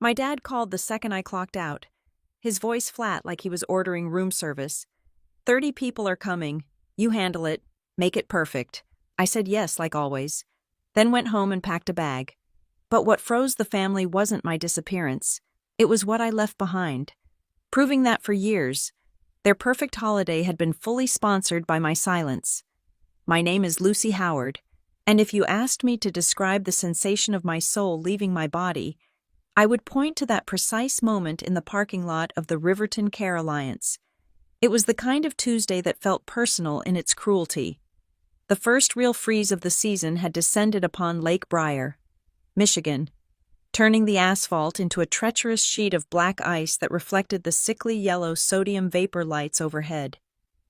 My dad called the second I clocked out, his voice flat like he was ordering room service. 30 people are coming. You handle it. Make it perfect. I said yes, like always. Then went home and packed a bag. But what froze the family wasn't my disappearance. It was what I left behind. Proving that for years, their perfect holiday had been fully sponsored by my silence. My name is Lucy Howard, and if you asked me to describe the sensation of my soul leaving my body, I would point to that precise moment in the parking lot of the Riverton Care Alliance. It was the kind of Tuesday that felt personal in its cruelty. The first real freeze of the season had descended upon Lake Briar, Michigan, turning the asphalt into a treacherous sheet of black ice that reflected the sickly yellow sodium vapor lights overhead.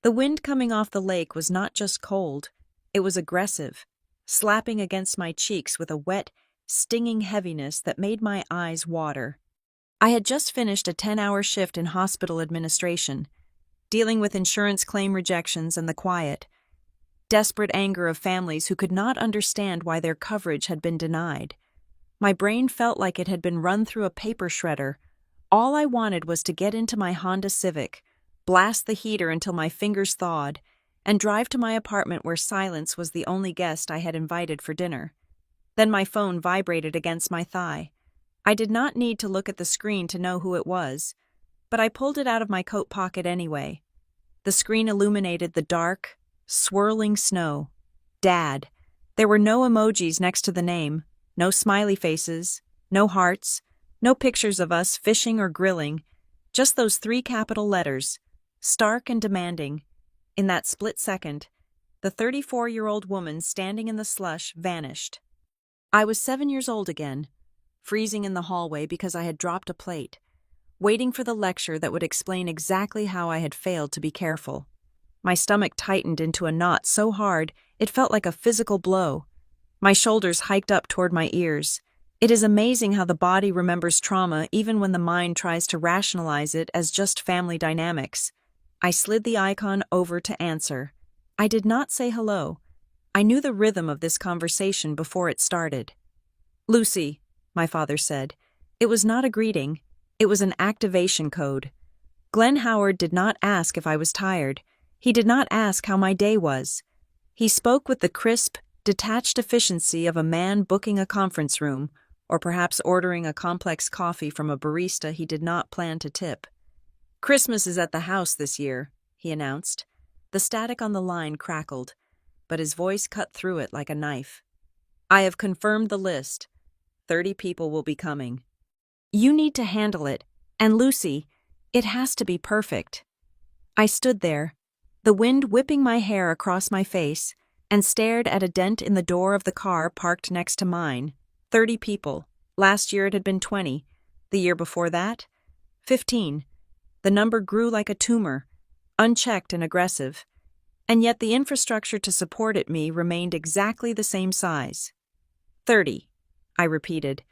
The wind coming off the lake was not just cold, it was aggressive, slapping against my cheeks with a wet, stinging heaviness that made my eyes water. I had just finished a 10-hour shift in hospital administration, dealing with insurance claim rejections and the quiet, desperate anger of families who could not understand why their coverage had been denied. My brain felt like it had been run through a paper shredder. All I wanted was to get into my Honda Civic, blast the heater until my fingers thawed, and drive to my apartment where silence was the only guest I had invited for dinner. Then my phone vibrated against my thigh. I did not need to look at the screen to know who it was, but I pulled it out of my coat pocket anyway. The screen illuminated the dark, swirling snow. Dad. There were no emojis next to the name, no smiley faces, no hearts, no pictures of us fishing or grilling, just those 3 capital letters, stark and demanding. In that split second, the 34-year-old woman standing in the slush vanished. I was 7 years old again, freezing in the hallway because I had dropped a plate, waiting for the lecture that would explain exactly how I had failed to be careful. My stomach tightened into a knot so hard it felt like a physical blow. My shoulders hiked up toward my ears. It is amazing how the body remembers trauma even when the mind tries to rationalize it as just family dynamics. I slid the icon over to answer. I did not say hello. I knew the rhythm of this conversation before it started. Lucy, my father said. It was not a greeting. It was an activation code. Glenn Howard did not ask if I was tired. He did not ask how my day was. He spoke with the crisp, detached efficiency of a man booking a conference room, or perhaps ordering a complex coffee from a barista he did not plan to tip. Christmas is at the house this year, he announced. The static on the line crackled, but his voice cut through it like a knife. I have confirmed the list. 30 people will be coming. You need to handle it, and Lucy, it has to be perfect. I stood there, the wind whipping my hair across my face, and stared at a dent in the door of the car parked next to mine. 30 people. Last year it had been 20. The year before that? 15. The number grew like a tumor, unchecked and aggressive, and yet the infrastructure to support it remained exactly the same size. 30, I repeated,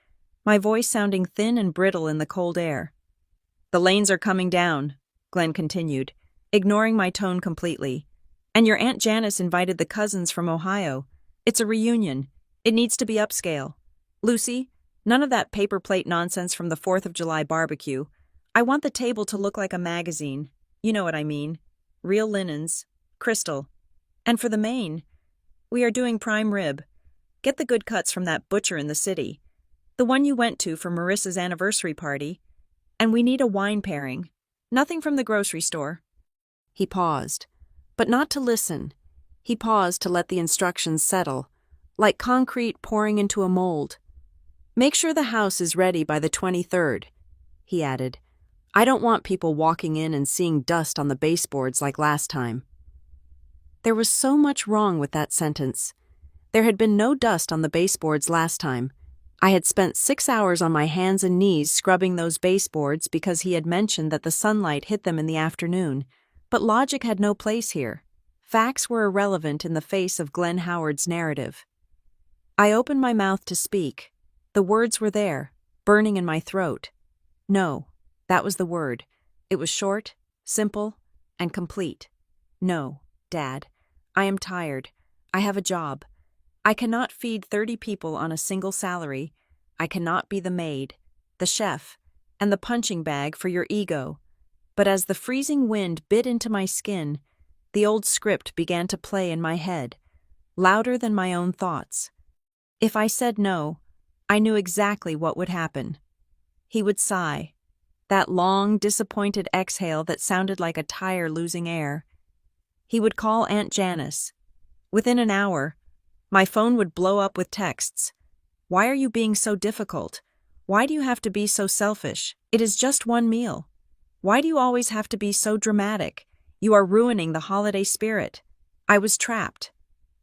my voice sounding thin and brittle in the cold air. The lanes are coming down, Glenn continued, ignoring my tone completely. And your Aunt Janice invited the cousins from Ohio. It's a reunion. It needs to be upscale. Lucy, none of that paper plate nonsense from the 4th of July barbecue. I want the table to look like a magazine. You know what I mean. Real linens. Crystal. And for the main, we are doing prime rib. Get the good cuts from that butcher in the city. The one you went to for Marissa's anniversary party. And we need a wine pairing. Nothing from the grocery store. He paused. But not to listen. He paused to let the instructions settle, like concrete pouring into a mold. Make sure the house is ready by the 23rd, he added. I don't want people walking in and seeing dust on the baseboards like last time. There was so much wrong with that sentence. There had been no dust on the baseboards last time. I had spent 6 hours on my hands and knees scrubbing those baseboards because he had mentioned that the sunlight hit them in the afternoon. But logic had no place here. Facts were irrelevant in the face of Glenn Howard's narrative. I opened my mouth to speak. The words were there, burning in my throat. No, that was the word. It was short, simple, and complete. No, Dad. I am tired. I have a job. I cannot feed 30 people on a single salary. I cannot be the maid. the chef, and the punching bag for your ego. But as the freezing wind bit into my skin, the old script began to play in my head, louder than my own thoughts. If I said no, I knew exactly what would happen. He would sigh, that long, disappointed exhale that sounded like a tire losing air. He would call Aunt Janice. Within an hour, my phone would blow up with texts. Why are you being so difficult? Why do you have to be so selfish? It is just one meal. Why do you always have to be so dramatic? You are ruining the holiday spirit. I was trapped.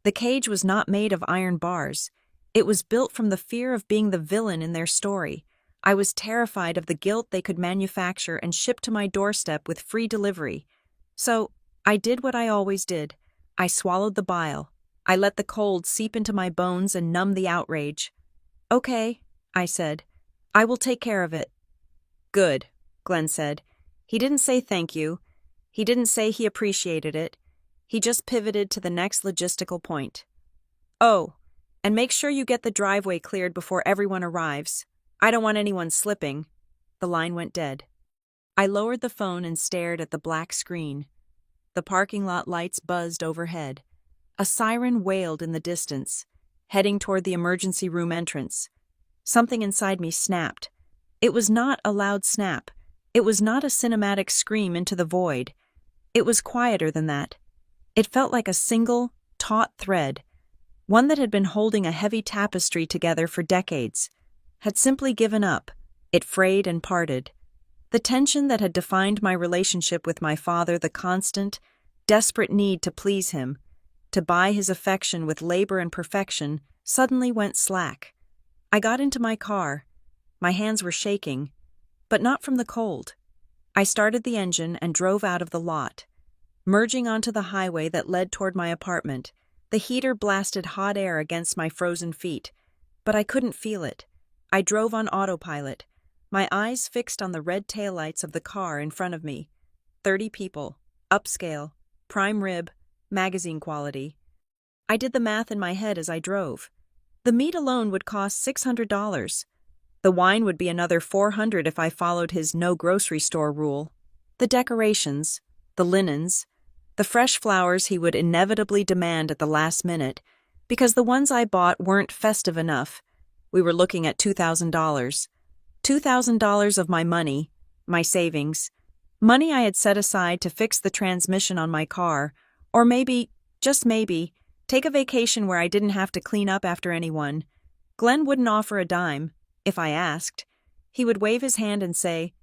The cage was not made of iron bars. It was built from the fear of being the villain in their story. I was terrified of the guilt they could manufacture and ship to my doorstep with free delivery. So, I did what I always did. I swallowed the bile. I let the cold seep into my bones and numb the outrage. Okay, I said. I will take care of it. Good, Glenn said. He didn't say thank you. He didn't say he appreciated it. He just pivoted to the next logistical point. Oh, and make sure you get the driveway cleared before everyone arrives. I don't want anyone slipping. The line went dead. I lowered the phone and stared at the black screen. The parking lot lights buzzed overhead. A siren wailed in the distance, heading toward the emergency room entrance. Something inside me snapped. It was not a loud snap. It was not a cinematic scream into the void. It was quieter than that. It felt like a single, taut thread, one that had been holding a heavy tapestry together for decades, had simply given up. It frayed and parted. The tension that had defined my relationship with my father, the constant, desperate need to please him, to buy his affection with labor and perfection, suddenly went slack. I got into my car. My hands were shaking, but not from the cold. I started the engine and drove out of the lot. Merging onto the highway that led toward my apartment, the heater blasted hot air against my frozen feet, but I couldn't feel it. I drove on autopilot, my eyes fixed on the red taillights of the car in front of me. 30 people, upscale, prime rib, magazine quality. I did the math in my head as I drove. The meat alone would cost $600. The wine would be another $400 if I followed his no grocery store rule. The decorations, the linens, the fresh flowers he would inevitably demand at the last minute, because the ones I bought weren't festive enough. We were looking at $2,000. $2,000 of my money, my savings, money I had set aside to fix the transmission on my car, or maybe, just maybe, take a vacation where I didn't have to clean up after anyone. Glenn wouldn't offer a dime, if I asked. He would wave his hand and say,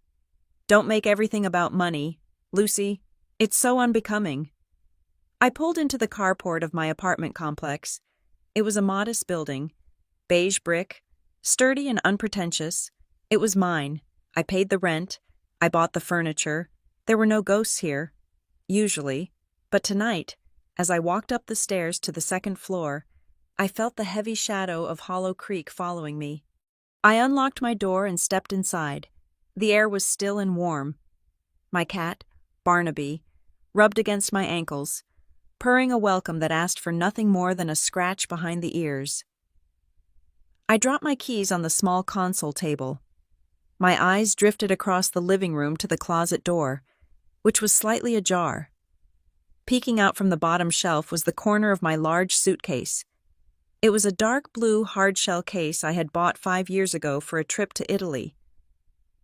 "Don't make everything about money, Lucy. It's so unbecoming." I pulled into the carport of my apartment complex. It was a modest building, beige brick, sturdy and unpretentious. It was mine. I paid the rent. I bought the furniture. There were no ghosts here, usually, but tonight, as I walked up the stairs to the second floor, I felt the heavy shadow of Hollow Creek following me. I unlocked my door and stepped inside. The air was still and warm. My cat, Barnaby, rubbed against my ankles, purring a welcome that asked for nothing more than a scratch behind the ears. I dropped my keys on the small console table. My eyes drifted across the living room to the closet door, which was slightly ajar. Peeking out from the bottom shelf was the corner of my large suitcase. It was a dark blue hard-shell case I had bought 5 years ago for a trip to Italy.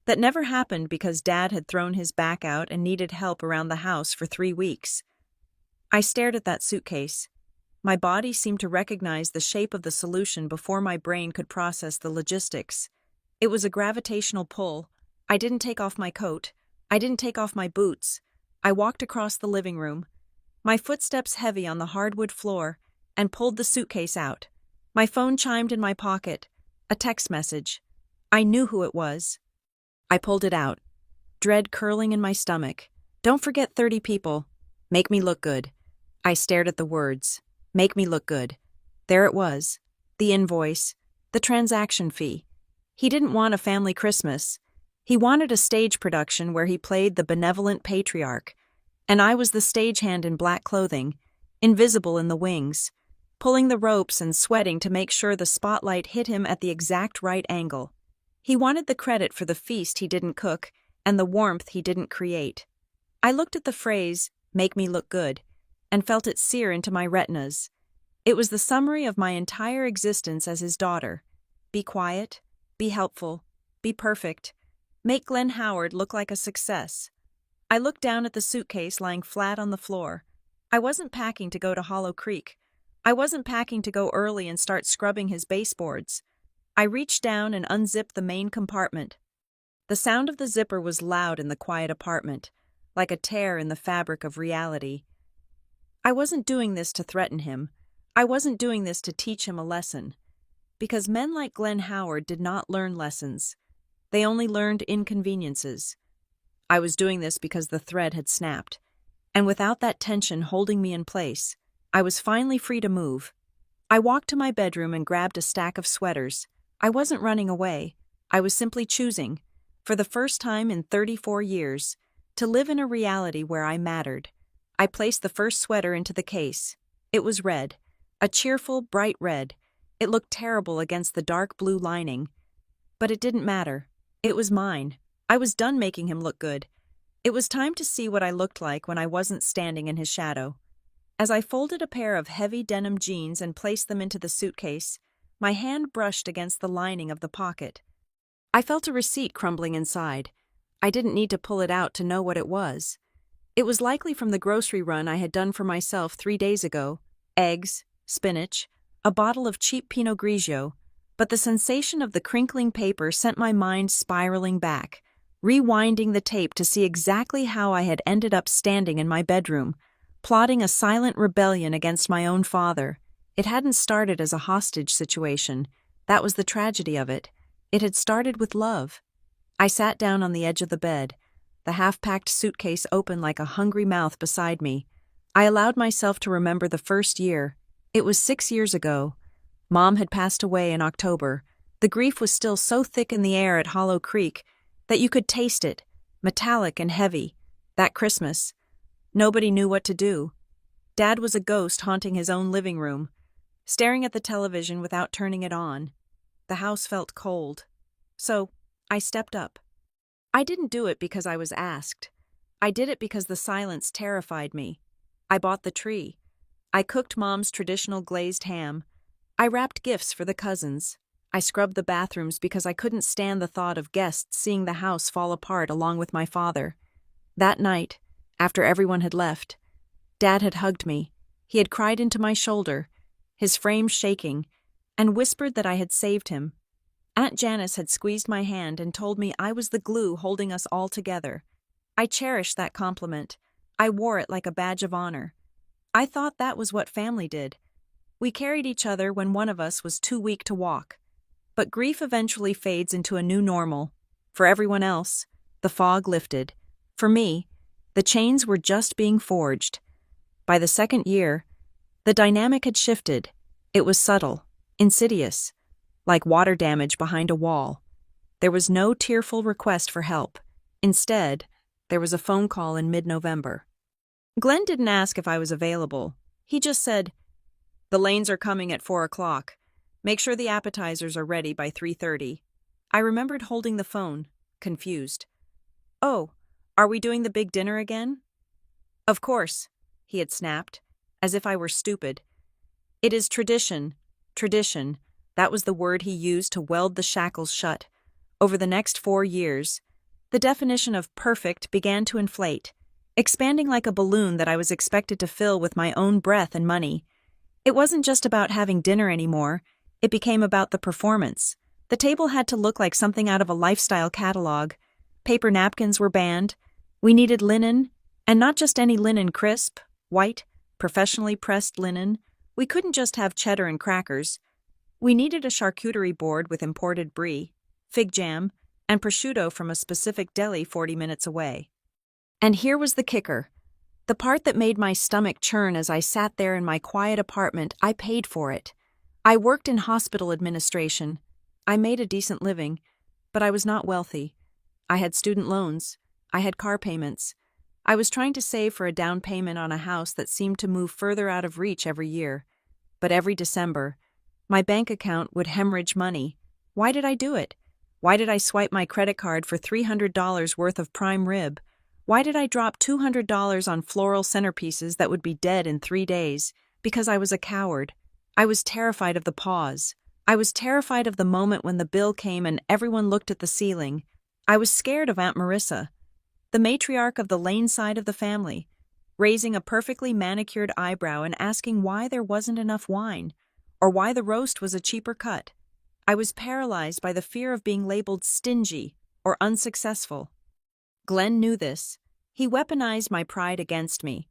That never happened because Dad had thrown his back out and needed help around the house for 3 weeks. I stared at that suitcase. My body seemed to recognize the shape of the solution before my brain could process the logistics. It was a gravitational pull. I didn't take off my coat. I didn't take off my boots. I walked across the living room, my footsteps heavy on the hardwood floor, and pulled the suitcase out. My phone chimed in my pocket. A text message. I knew who it was. I pulled it out, dread curling in my stomach. Don't forget 30 people. Make me look good. I stared at the words. Make me look good. There it was. The invoice. The transaction fee. He didn't want a family Christmas. He wanted a stage production where he played the benevolent patriarch, and I was the stagehand in black clothing, invisible in the wings, pulling the ropes and sweating to make sure the spotlight hit him at the exact right angle. He wanted the credit for the feast he didn't cook and the warmth he didn't create. I looked at the phrase, "make me look good," and felt it sear into my retinas. It was the summary of my entire existence as his daughter. Be quiet, be helpful, be perfect, make Glenn Howard look like a success. I looked down at the suitcase lying flat on the floor. I wasn't packing to go to Hollow Creek. I wasn't packing to go early and start scrubbing his baseboards. I reached down and unzipped the main compartment. The sound of the zipper was loud in the quiet apartment, like a tear in the fabric of reality. I wasn't doing this to threaten him. I wasn't doing this to teach him a lesson. Because men like Glenn Howard did not learn lessons. They only learned inconveniences. I was doing this because the thread had snapped. And without that tension holding me in place, I was finally free to move. I walked to my bedroom and grabbed a stack of sweaters. I wasn't running away. I was simply choosing, for the first time in 34 years, to live in a reality where I mattered. I placed the first sweater into the case. It was red, a cheerful, bright red. It looked terrible against the dark blue lining. But it didn't matter. It was mine. I was done making him look good. It was time to see what I looked like when I wasn't standing in his shadow. As I folded a pair of heavy denim jeans and placed them into the suitcase, my hand brushed against the lining of the pocket. I felt a receipt crumbling inside. I didn't need to pull it out to know what it was. It was likely from the grocery run I had done for myself 3 days ago. Eggs, spinach, a bottle of cheap Pinot Grigio, but the sensation of the crinkling paper sent my mind spiraling back, rewinding the tape to see exactly how I had ended up standing in my bedroom, plotting a silent rebellion against my own father. It hadn't started as a hostage situation. That was the tragedy of it. It had started with love. I sat down on the edge of the bed, the half-packed suitcase open like a hungry mouth beside me. I allowed myself to remember the first year. It was 6 years ago. Mom had passed away in October. The grief was still so thick in the air at Hollow Creek that you could taste it, metallic and heavy. That Christmas, nobody knew what to do. Dad was a ghost haunting his own living room, staring at the television without turning it on. The house felt cold. So, I stepped up. I didn't do it because I was asked. I did it because the silence terrified me. I bought the tree. I cooked Mom's traditional glazed ham. I wrapped gifts for the cousins. I scrubbed the bathrooms because I couldn't stand the thought of guests seeing the house fall apart along with my father. That night, after everyone had left, Dad had hugged me. He had cried into my shoulder, his frame shaking, and whispered that I had saved him. Aunt Janice had squeezed my hand and told me I was the glue holding us all together. I cherished that compliment. I wore it like a badge of honor. I thought that was what family did. We carried each other when one of us was too weak to walk. But grief eventually fades into a new normal. For everyone else, the fog lifted. For me, the chains were just being forged. By the second year, the dynamic had shifted. It was subtle, insidious, like water damage behind a wall. There was no tearful request for help. Instead, there was a phone call in mid-November. Glenn didn't ask if I was available. He just said, "The Lanes are coming at 4 o'clock. Make sure the appetizers are ready by 3:30. I remembered holding the phone, confused. "Oh, are we doing the big dinner again?" "Of course," he had snapped, as if I were stupid. It is tradition. Tradition. That was the word he used to weld the shackles shut. Over the next 4 years, the definition of perfect began to inflate, expanding like a balloon that I was expected to fill with my own breath and money. It wasn't just about having dinner anymore. It became about the performance. The table had to look like something out of a lifestyle catalog. Paper napkins were banned. We needed linen, and not just any linen, crisp, white, professionally pressed linen. We couldn't just have cheddar and crackers. We needed a charcuterie board with imported brie, fig jam, and prosciutto from a specific deli 40 minutes away. And here was the kicker. The part that made my stomach churn as I sat there in my quiet apartment. I paid for it. I worked in hospital administration. I made a decent living, but I was not wealthy. I had student loans. I had car payments. I was trying to save for a down payment on a house that seemed to move further out of reach every year. But every December, my bank account would hemorrhage money. Why did I do it? Why did I swipe my credit card for $300 worth of prime rib? Why did I drop $200 on floral centerpieces that would be dead in 3 days? Because I was a coward. I was terrified of the pause. I was terrified of the moment when the bill came and everyone looked at the ceiling. I was scared of Aunt Marissa, the matriarch of the Lane side of the family, raising a perfectly manicured eyebrow and asking why there wasn't enough wine, or why the roast was a cheaper cut. I was paralyzed by the fear of being labeled stingy or unsuccessful. Glenn knew this. He weaponized my pride against me.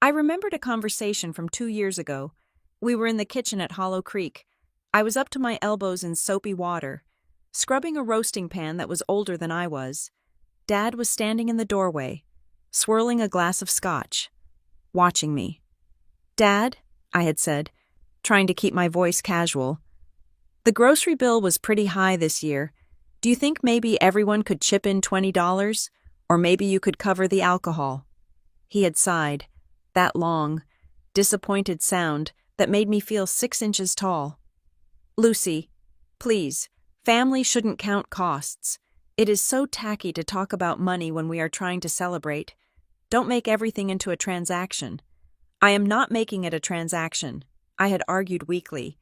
I remembered a conversation from 2 years ago. We were in the kitchen at Hollow Creek. I was up to my elbows in soapy water, scrubbing a roasting pan that was older than I was. Dad was standing in the doorway, swirling a glass of scotch, watching me. "Dad," I had said, trying to keep my voice casual, "the grocery bill was pretty high this year. Do you think maybe everyone could chip in $20? Or maybe you could cover the alcohol?" He had sighed, that long, disappointed sound that made me feel 6 inches tall. "Lucy, please, family shouldn't count costs. It is so tacky to talk about money when we are trying to celebrate. Don't make everything into a transaction." "I am not making it a transaction," I had argued weakly.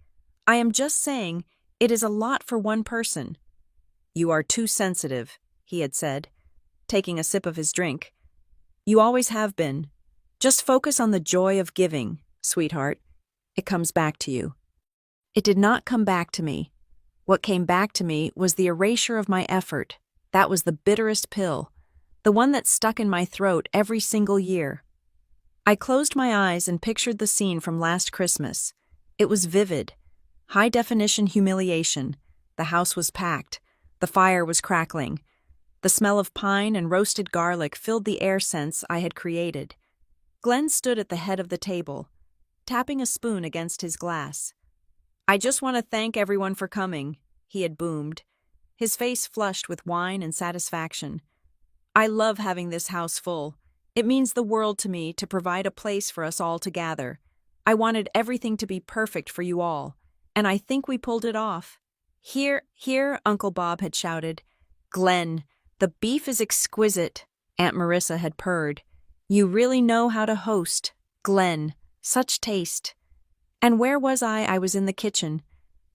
"I am just saying it is a lot for one person." "You are too sensitive," he had said, taking a sip of his drink. "You always have been. Just focus on the joy of giving, sweetheart. It comes back to you." It did not come back to me. What came back to me was the erasure of my effort. That was the bitterest pill, the one that stuck in my throat every single year. I closed my eyes and pictured the scene from last Christmas. It was vivid. High-definition humiliation. The house was packed. The fire was crackling. The smell of pine and roasted garlic filled the air scents I had created. Glenn stood at the head of the table, tapping a spoon against his glass. "I just want to thank everyone for coming," he had boomed, his face flushed with wine and satisfaction. "I love having this house full. It means the world to me to provide a place for us all to gather. I wanted everything to be perfect for you all, and I think we pulled it off." "Here, here," Uncle Bob had shouted. "Glenn, the beef is exquisite," Aunt Marissa had purred. "You really know how to host, Glenn. Such taste." And where was I? I was in the kitchen,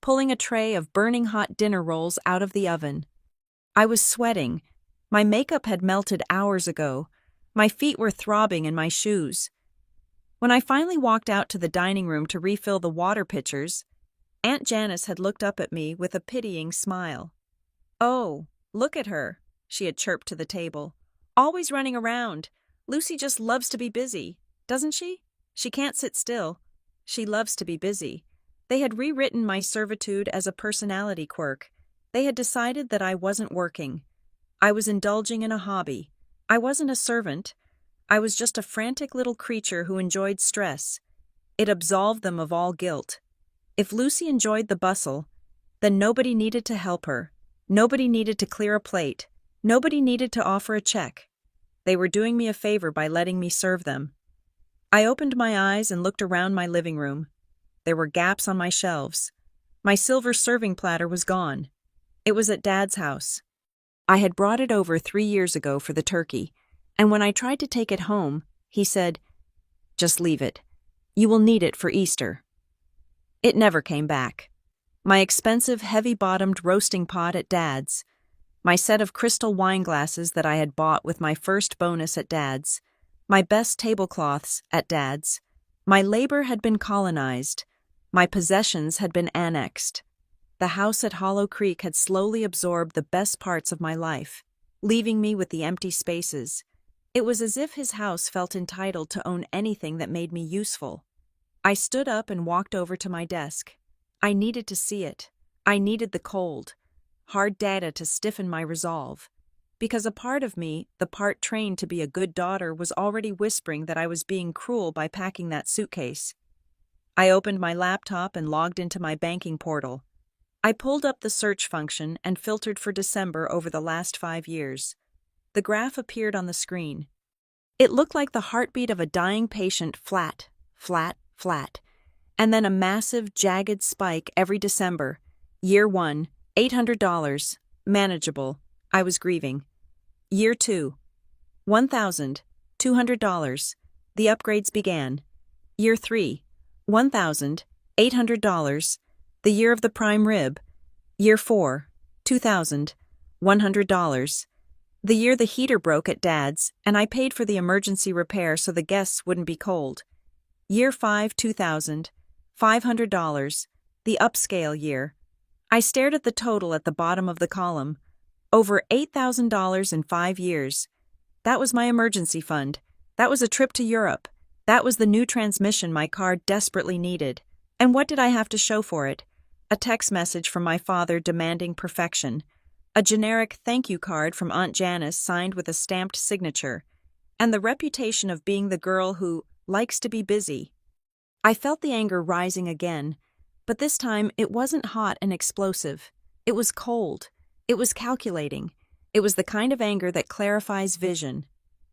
pulling a tray of burning hot dinner rolls out of the oven. I was sweating. My makeup had melted hours ago. My feet were throbbing in my shoes. When I finally walked out to the dining room to refill the water pitchers, Aunt Janice had looked up at me with a pitying smile. "Oh, look at her," she had chirped to the table. "Always running around. Lucy just loves to be busy, doesn't she? She can't sit still. She loves to be busy." They had rewritten my servitude as a personality quirk. They had decided that I wasn't working. I was indulging in a hobby. I wasn't a servant. I was just a frantic little creature who enjoyed stress. It absolved them of all guilt. If Lucy enjoyed the bustle, then nobody needed to help her. Nobody needed to clear a plate. Nobody needed to offer a check. They were doing me a favor by letting me serve them. I opened my eyes and looked around my living room. There were gaps on my shelves. My silver serving platter was gone. It was at Dad's house. I had brought it over 3 years ago for the turkey, and when I tried to take it home, he said, "Just leave it. You will need it for Easter." It never came back. My expensive, heavy-bottomed roasting pot at Dad's, my set of crystal wine glasses that I had bought with my first bonus at Dad's, my best tablecloths at Dad's. My labor had been colonized. My possessions had been annexed. The house at Hollow Creek had slowly absorbed the best parts of my life, leaving me with the empty spaces. It was as if his house felt entitled to own anything that made me useful. I stood up and walked over to my desk. I needed to see it. I needed the cold, hard data to stiffen my resolve. Because a part of me, the part trained to be a good daughter, was already whispering that I was being cruel by packing that suitcase. I opened my laptop and logged into my banking portal. I pulled up the search function and filtered for December over the last 5 years. The graph appeared on the screen. It looked like the heartbeat of a dying patient, flat, flat, flat, and then a massive, jagged spike every December. Year 1, $800. Manageable. I was grieving. Year 2. $1,200. The upgrades began. Year 3. $1,800. The year of the prime rib. Year 4. $2,100. The year the heater broke at Dad's, and I paid for the emergency repair so the guests wouldn't be cold. Year 5, $2,500. The upscale year. I stared at the total at the bottom of the column. Over $8,000 in 5 years. That was my emergency fund. That was a trip to Europe. That was the new transmission my car desperately needed. And what did I have to show for it? A text message from my father demanding perfection. A generic thank you card from Aunt Janice signed with a stamped signature. And the reputation of being the girl who likes to be busy. I felt the anger rising again, but this time it wasn't hot and explosive. It was cold. It was calculating. It was the kind of anger that clarifies vision.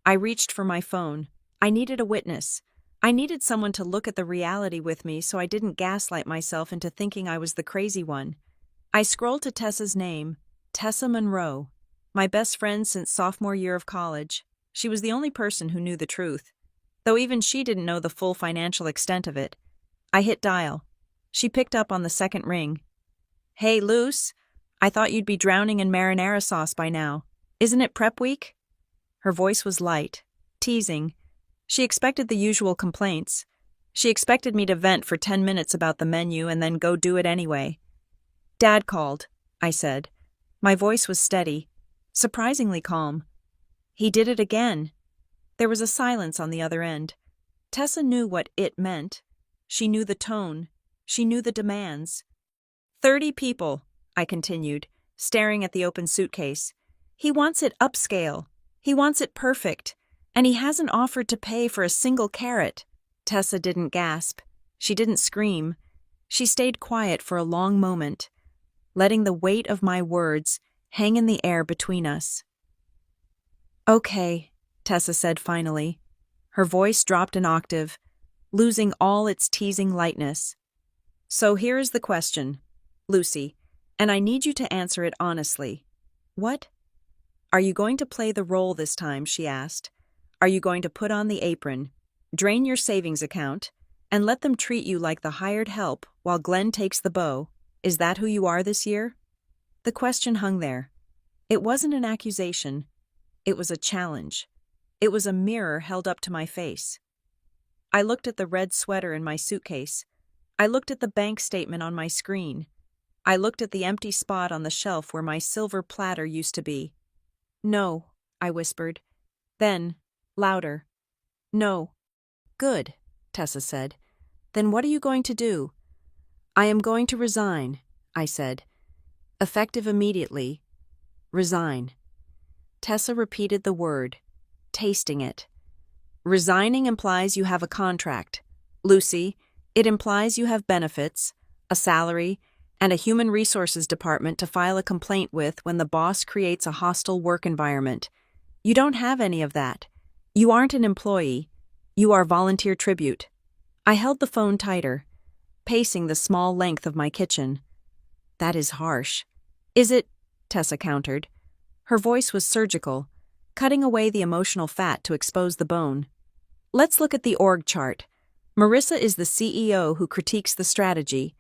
I reached for my phone. I needed a witness. I needed someone to look at the reality with me so I didn't gaslight myself into thinking I was the crazy one. I scrolled to Tessa's name, Tessa Monroe, my best friend since sophomore year of college. She was the only person who knew the truth, though even she didn't know the full financial extent of it. I hit dial. She picked up on the second ring. Hey, Luce, I thought you'd be drowning in marinara sauce by now. Isn't it prep week? Her voice was light, teasing. She expected the usual complaints. She expected me to vent for 10 minutes about the menu and then go do it anyway. Dad called, I said. My voice was steady, surprisingly calm. He did it again. There was a silence on the other end. Tessa knew what it meant. She knew the tone. She knew the demands. 30 people, I continued, staring at the open suitcase. He wants it upscale. He wants it perfect. And he hasn't offered to pay for a single carrot. Tessa didn't gasp. She didn't scream. She stayed quiet for a long moment, letting the weight of my words hang in the air between us. Okay, Tessa said finally. Her voice dropped an octave, losing all its teasing lightness. So here is the question, Lucy, and I need you to answer it honestly. What? Are you going to play the role this time, she asked. Are you going to put on the apron, drain your savings account, and let them treat you like the hired help while Glenn takes the bow? Is that who you are this year? The question hung there. It wasn't an accusation. It was a challenge. It was a mirror held up to my face. I looked at the red sweater in my suitcase. I looked at the bank statement on my screen. I looked at the empty spot on the shelf where my silver platter used to be. No, I whispered. Then, louder. No. Good, Tessa said. Then what are you going to do? I am going to resign, I said. Effective immediately. Resign. Tessa repeated the word, tasting it. Resigning implies you have a contract. Lucy, it implies you have benefits, a salary, and a human resources department to file a complaint with when the boss creates a hostile work environment. You don't have any of that. You aren't an employee. You are volunteer tribute. I held the phone tighter, pacing the small length of my kitchen. That is harsh. Is it? Tessa countered. Her voice was surgical, cutting away the emotional fat to expose the bone. Let's look at the org chart. Marissa is the CEO who critiques the strategy.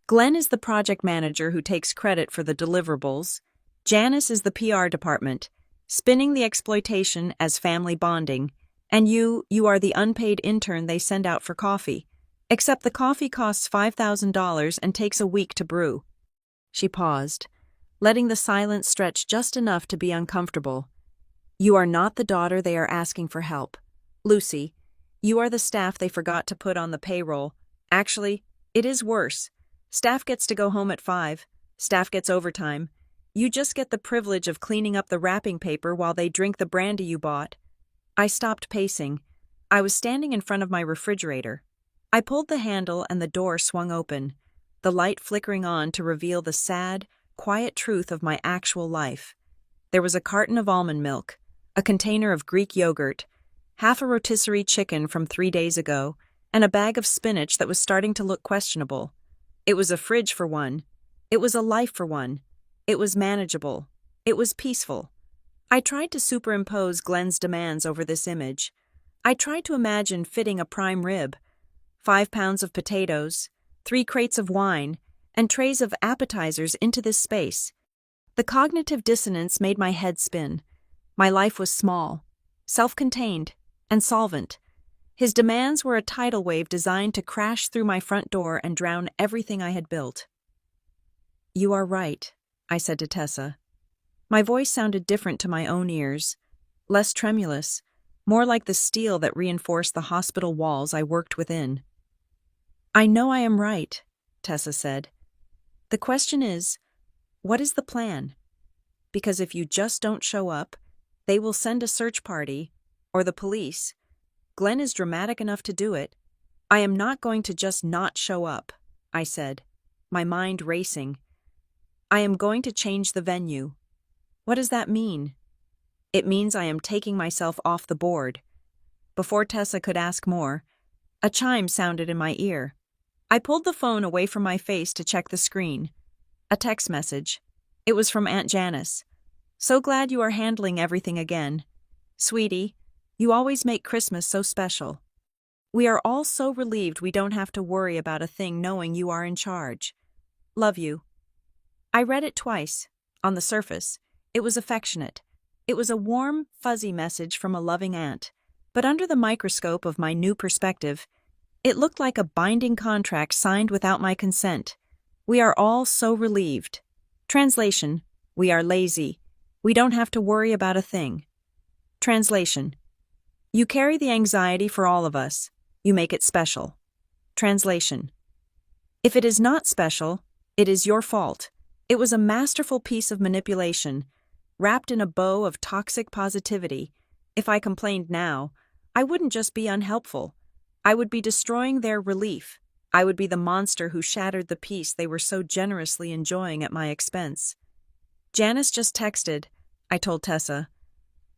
Glenn is the project manager who takes credit for the deliverables. Janice is the PR department, spinning the exploitation as family bonding. And you are the unpaid intern they send out for coffee. Except the coffee costs $5,000 and takes a week to brew. She paused, letting the silence stretch just enough to be uncomfortable. You are not the daughter they are asking for help. Lucy, you are the staff they forgot to put on the payroll. Actually, it is worse. Staff gets to go home at 5. Staff gets overtime. You just get the privilege of cleaning up the wrapping paper while they drink the brandy you bought. I stopped pacing. I was standing in front of my refrigerator. I pulled the handle and the door swung open, the light flickering on to reveal the sad, quiet truth of my actual life. There was a carton of almond milk, a container of Greek yogurt, half a rotisserie chicken from 3 days ago, and a bag of spinach that was starting to look questionable. It was a fridge for one. It was a life for one. It was manageable. It was peaceful. I tried to superimpose Glenn's demands over this image. I tried to imagine fitting a prime rib, 5 pounds of potatoes, 3 crates of wine, and trays of appetizers into this space. The cognitive dissonance made my head spin. My life was small, self-contained, and solvent. His demands were a tidal wave designed to crash through my front door and drown everything I had built. "You are right," I said to Tessa. My voice sounded different to my own ears, less tremulous, more like the steel that reinforced the hospital walls I worked within. "I know I am right," Tessa said. "The question is, what is the plan? Because if you just don't show up, they will send a search party, or the police. Glenn is dramatic enough to do it. I am not going to just not show up," I said, my mind racing. "I am going to change the venue." "What does that mean?" "It means I am taking myself off the board." Before Tessa could ask more, a chime sounded in my ear. I pulled the phone away from my face to check the screen. A text message. It was from Aunt Janice. "So glad you are handling everything again. Sweetie, you always make Christmas so special. We are all so relieved we don't have to worry about a thing knowing you are in charge. Love you." I read it twice. On the surface, it was affectionate. It was a warm, fuzzy message from a loving aunt. But under the microscope of my new perspective, it looked like a binding contract signed without my consent. We are all so relieved. Translation: we are lazy. We don't have to worry about a thing. Translation: you carry the anxiety for all of us. You make it special. Translation: if it is not special, it is your fault. It was a masterful piece of manipulation, wrapped in a bow of toxic positivity. If I complained now, I wouldn't just be unhelpful. I would be destroying their relief. I would be the monster who shattered the peace they were so generously enjoying at my expense. "Janice just texted," I told Tessa.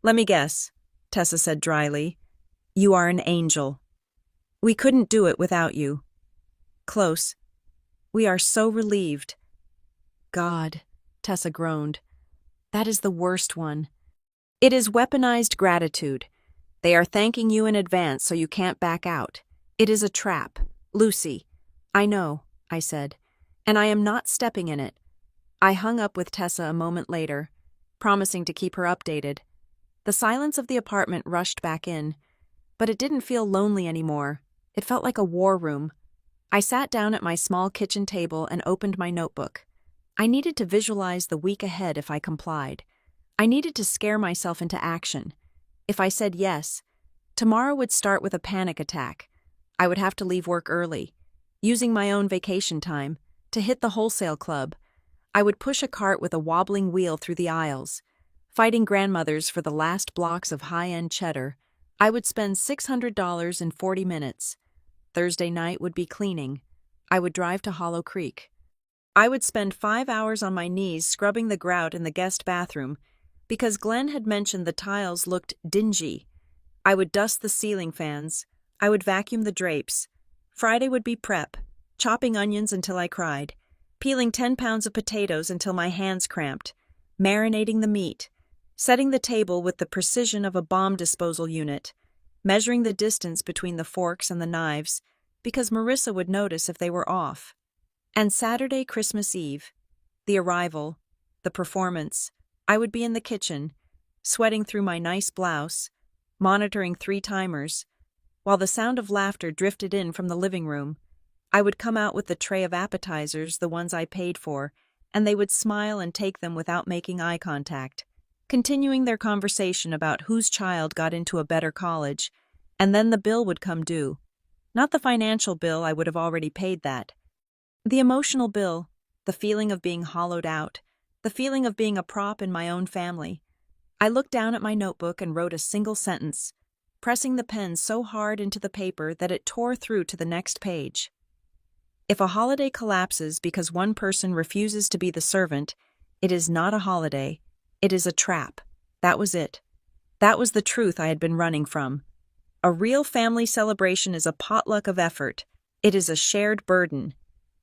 "Let me guess," Tessa said dryly. "You are an angel. We couldn't do it without you." "Close. We are so relieved." "God," Tessa groaned. "That is the worst one. It is weaponized gratitude. They are thanking you in advance so you can't back out. It is a trap. Lucy." "I know," I said, "and I am not stepping in it." I hung up with Tessa a moment later, promising to keep her updated. The silence of the apartment rushed back in, but it didn't feel lonely anymore. It felt like a war room. I sat down at my small kitchen table and opened my notebook. I needed to visualize the week ahead if I complied. I needed to scare myself into action. If I said yes, tomorrow would start with a panic attack. I would have to leave work early, using my own vacation time, to hit the wholesale club. I would push a cart with a wobbling wheel through the aisles, fighting grandmothers for the last blocks of high-end cheddar. I would spend $600 in 40 minutes. Thursday night would be cleaning. I would drive to Hollow Creek. I would spend 5 hours on my knees scrubbing the grout in the guest bathroom, because Glenn had mentioned the tiles looked dingy. I would dust the ceiling fans. I would vacuum the drapes. Friday would be prep, chopping onions until I cried, peeling 10 pounds of potatoes until my hands cramped, marinating the meat, setting the table with the precision of a bomb disposal unit, measuring the distance between the forks and the knives, because Marissa would notice if they were off. And Saturday, Christmas Eve, the arrival, the performance, I would be in the kitchen, sweating through my nice blouse, monitoring 3 timers, while the sound of laughter drifted in from the living room. I would come out with the tray of appetizers, the ones I paid for, and they would smile and take them without making eye contact, continuing their conversation about whose child got into a better college, and then the bill would come due. Not the financial bill, I would have already paid that. The emotional bill, the feeling of being hollowed out, the feeling of being a prop in my own family. I looked down at my notebook and wrote a single sentence, pressing the pen so hard into the paper that it tore through to the next page. If a holiday collapses because one person refuses to be the servant, it is not a holiday, it is a trap. That was it. That was the truth I had been running from. A real family celebration is a potluck of effort. It is a shared burden.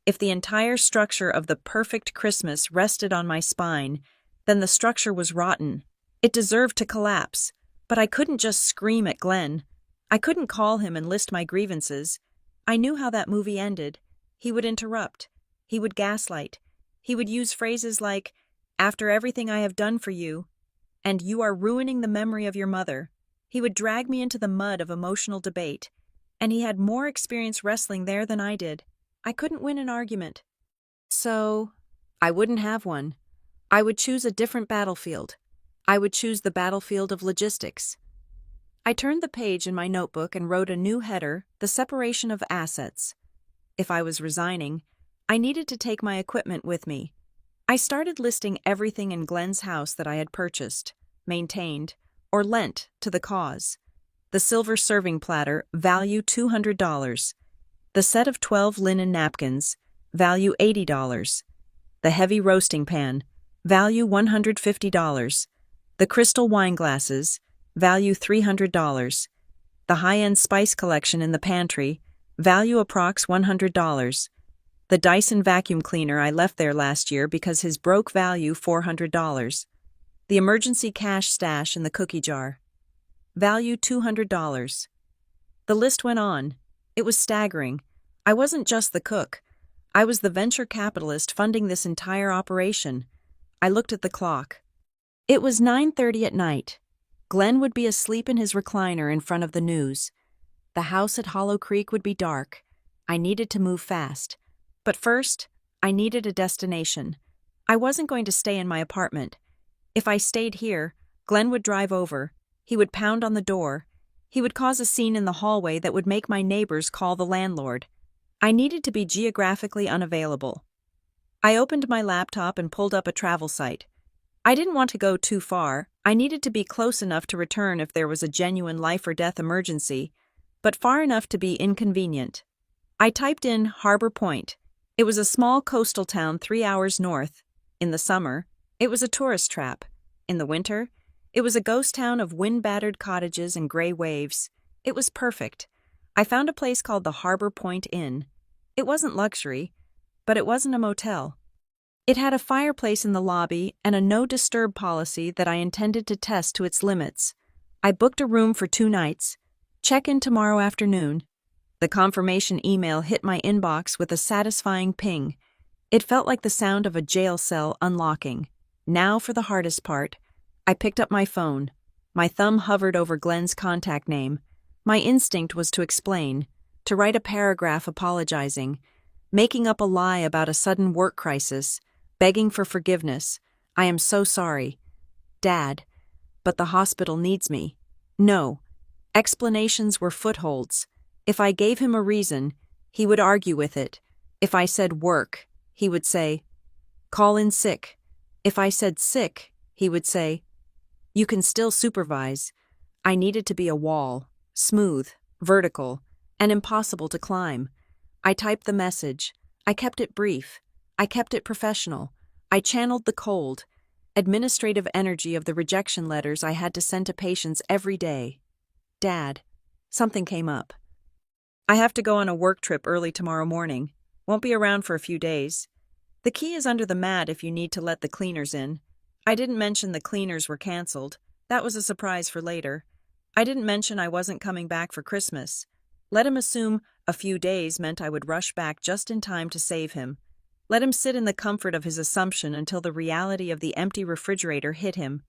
If the entire structure of the perfect Christmas rested on my spine, Then the structure was rotten. It deserved to collapse. But I couldn't just scream at Glenn. I couldn't call him and list my grievances. I knew how that movie ended. He would interrupt. He would gaslight. He would use phrases like, "After everything I have done for you," and "You are ruining the memory of your mother." He would drag me into the mud of emotional debate. And he had more experience wrestling there than I did. I couldn't win an argument. So, I wouldn't have one. I would choose a different battlefield. I would choose the battlefield of logistics. I turned the page in my notebook and wrote a new header, "The Separation of Assets." If I was resigning, I needed to take my equipment with me. I started listing everything in Glenn's house that I had purchased, maintained, or lent to the cause. The silver serving platter, value $200. The set of 12 linen napkins, value $80. The heavy roasting pan, value $150. The crystal wine glasses, value $300. The high-end spice collection in the pantry, value approx $100. The Dyson vacuum cleaner I left there last year because his broke value $400. The emergency cash stash in the cookie jar, value $200. The list went on. It was staggering. I wasn't just the cook. I was the venture capitalist funding this entire operation. I looked at the clock. It was 9:30 at night. Glenn would be asleep in his recliner in front of the news. The house at Hollow Creek would be dark. I needed to move fast. But first, I needed a destination. I wasn't going to stay in my apartment. If I stayed here, Glenn would drive over. He would pound on the door. He would cause a scene in the hallway that would make my neighbors call the landlord. I needed to be geographically unavailable. I opened my laptop and pulled up a travel site. I didn't want to go too far. I needed to be close enough to return if there was a genuine life-or-death emergency, but far enough to be inconvenient. I typed in Harbor Point. It was a small coastal town 3 hours north. In the summer, it was a tourist trap. In the winter, it was a ghost town of wind-battered cottages and gray waves. It was perfect. I found a place called the Harbor Point Inn. It wasn't luxury, but it wasn't a motel. It had a fireplace in the lobby and a no-disturb policy that I intended to test to its limits. I booked a room for 2 nights. Check-in tomorrow afternoon. The confirmation email hit my inbox with a satisfying ping. It felt like the sound of a jail cell unlocking. Now for the hardest part. I picked up my phone. My thumb hovered over Glenn's contact name. My instinct was to explain, to write a paragraph apologizing, making up a lie about a sudden work crisis, begging for forgiveness. "I am so sorry, Dad, but the hospital needs me." No. Explanations were footholds. If I gave him a reason, he would argue with it. If I said work, he would say, "Call in sick." If I said sick, he would say, "You can still supervise." I needed to be a wall, smooth, vertical, and impossible to climb. I typed the message. I kept it brief. I kept it professional. I channeled the cold, administrative energy of the rejection letters I had to send to patients every day. "Dad, something came up. I have to go on a work trip early tomorrow morning. Won't be around for a few days. The key is under the mat if you need to let the cleaners in." I didn't mention the cleaners were canceled. That was a surprise for later. I didn't mention I wasn't coming back for Christmas. Let him assume a few days meant I would rush back just in time to save him. Let him sit in the comfort of his assumption until the reality of the empty refrigerator hit him.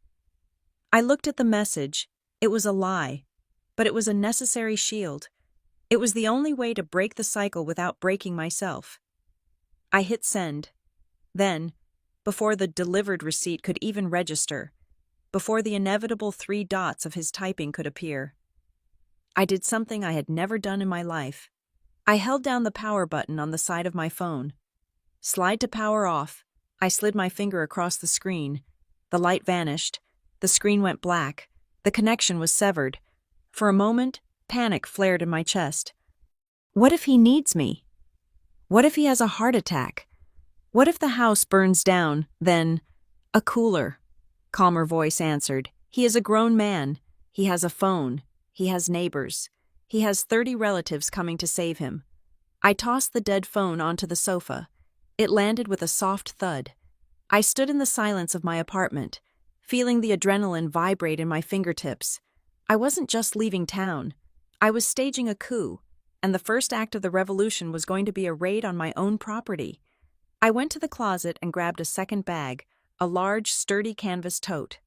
I looked at the message. It was a lie, but it was a necessary shield. It was the only way to break the cycle without breaking myself. I hit send. Then, before the delivered receipt could even register, before the inevitable 3 dots of his typing could appear, I did something I had never done in my life. I held down the power button on the side of my phone. Slide to power off. I slid my finger across the screen. The light vanished. The screen went black. The connection was severed. For a moment, panic flared in my chest. What if he needs me? What if he has a heart attack? What if the house burns down, then— "A cooler," calmer voice answered. "He is a grown man. He has a phone. He has neighbors. He has 30 relatives coming to save him." I tossed the dead phone onto the sofa. It landed with a soft thud. I stood in the silence of my apartment, feeling the adrenaline vibrate in my fingertips. I wasn't just leaving town. I was staging a coup, and the first act of the revolution was going to be a raid on my own property. I went to the closet and grabbed a second bag, a large, sturdy canvas tote.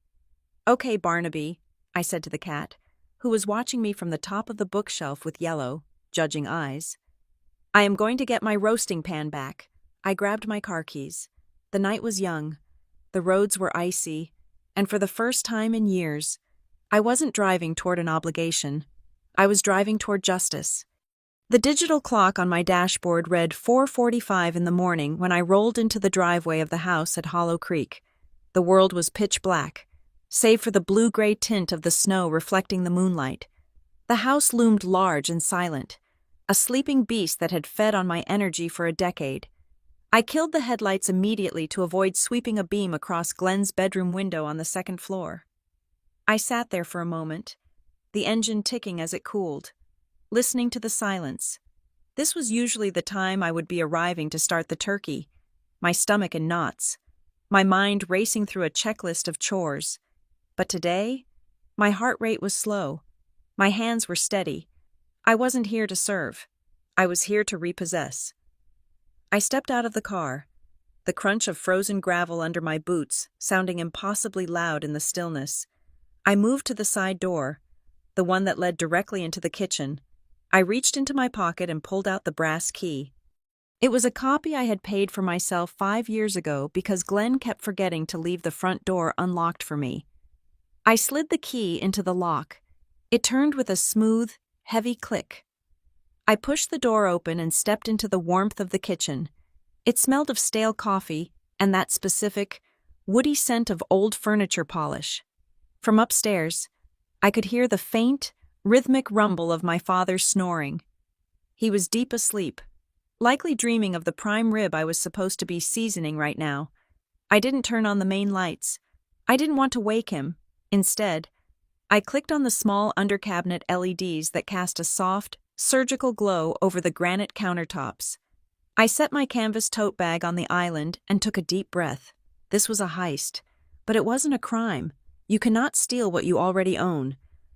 "Okay, Barnaby," I said to the cat, who was watching me from the top of the bookshelf with yellow, judging eyes. "I am going to get my roasting pan back." I grabbed my car keys. The night was young. The roads were icy, and for the first time in years, I wasn't driving toward an obligation. I was driving toward justice. The digital clock on my dashboard read 4:45 in the morning when I rolled into the driveway of the house at Hollow Creek. The world was pitch black, save for the blue-gray tint of the snow reflecting the moonlight. The house loomed large and silent, a sleeping beast that had fed on my energy for a decade. I killed the headlights immediately to avoid sweeping a beam across Glenn's bedroom window on the second floor. I sat there for a moment, the engine ticking as it cooled, listening to the silence. This was usually the time I would be arriving to start the turkey, my stomach in knots, my mind racing through a checklist of chores. But today, my heart rate was slow. My hands were steady. I wasn't here to serve. I was here to repossess. I stepped out of the car, the crunch of frozen gravel under my boots sounding impossibly loud in the stillness. I moved to the side door, the one that led directly into the kitchen. I reached into my pocket and pulled out the brass key. It was a copy I had paid for myself 5 years ago because Glenn kept forgetting to leave the front door unlocked for me. I slid the key into the lock. It turned with a smooth, heavy click. I pushed the door open and stepped into the warmth of the kitchen. It smelled of stale coffee and that specific, woody scent of old furniture polish. From upstairs, I could hear the faint, rhythmic rumble of my father's snoring. He was deep asleep, likely dreaming of the prime rib I was supposed to be seasoning right now. I didn't turn on the main lights. I didn't want to wake him. Instead, I clicked on the small under-cabinet LEDs that cast a soft, surgical glow over the granite countertops. I set my canvas tote bag on the island and took a deep breath. This was a heist, but it wasn't a crime. You cannot steal what you already own.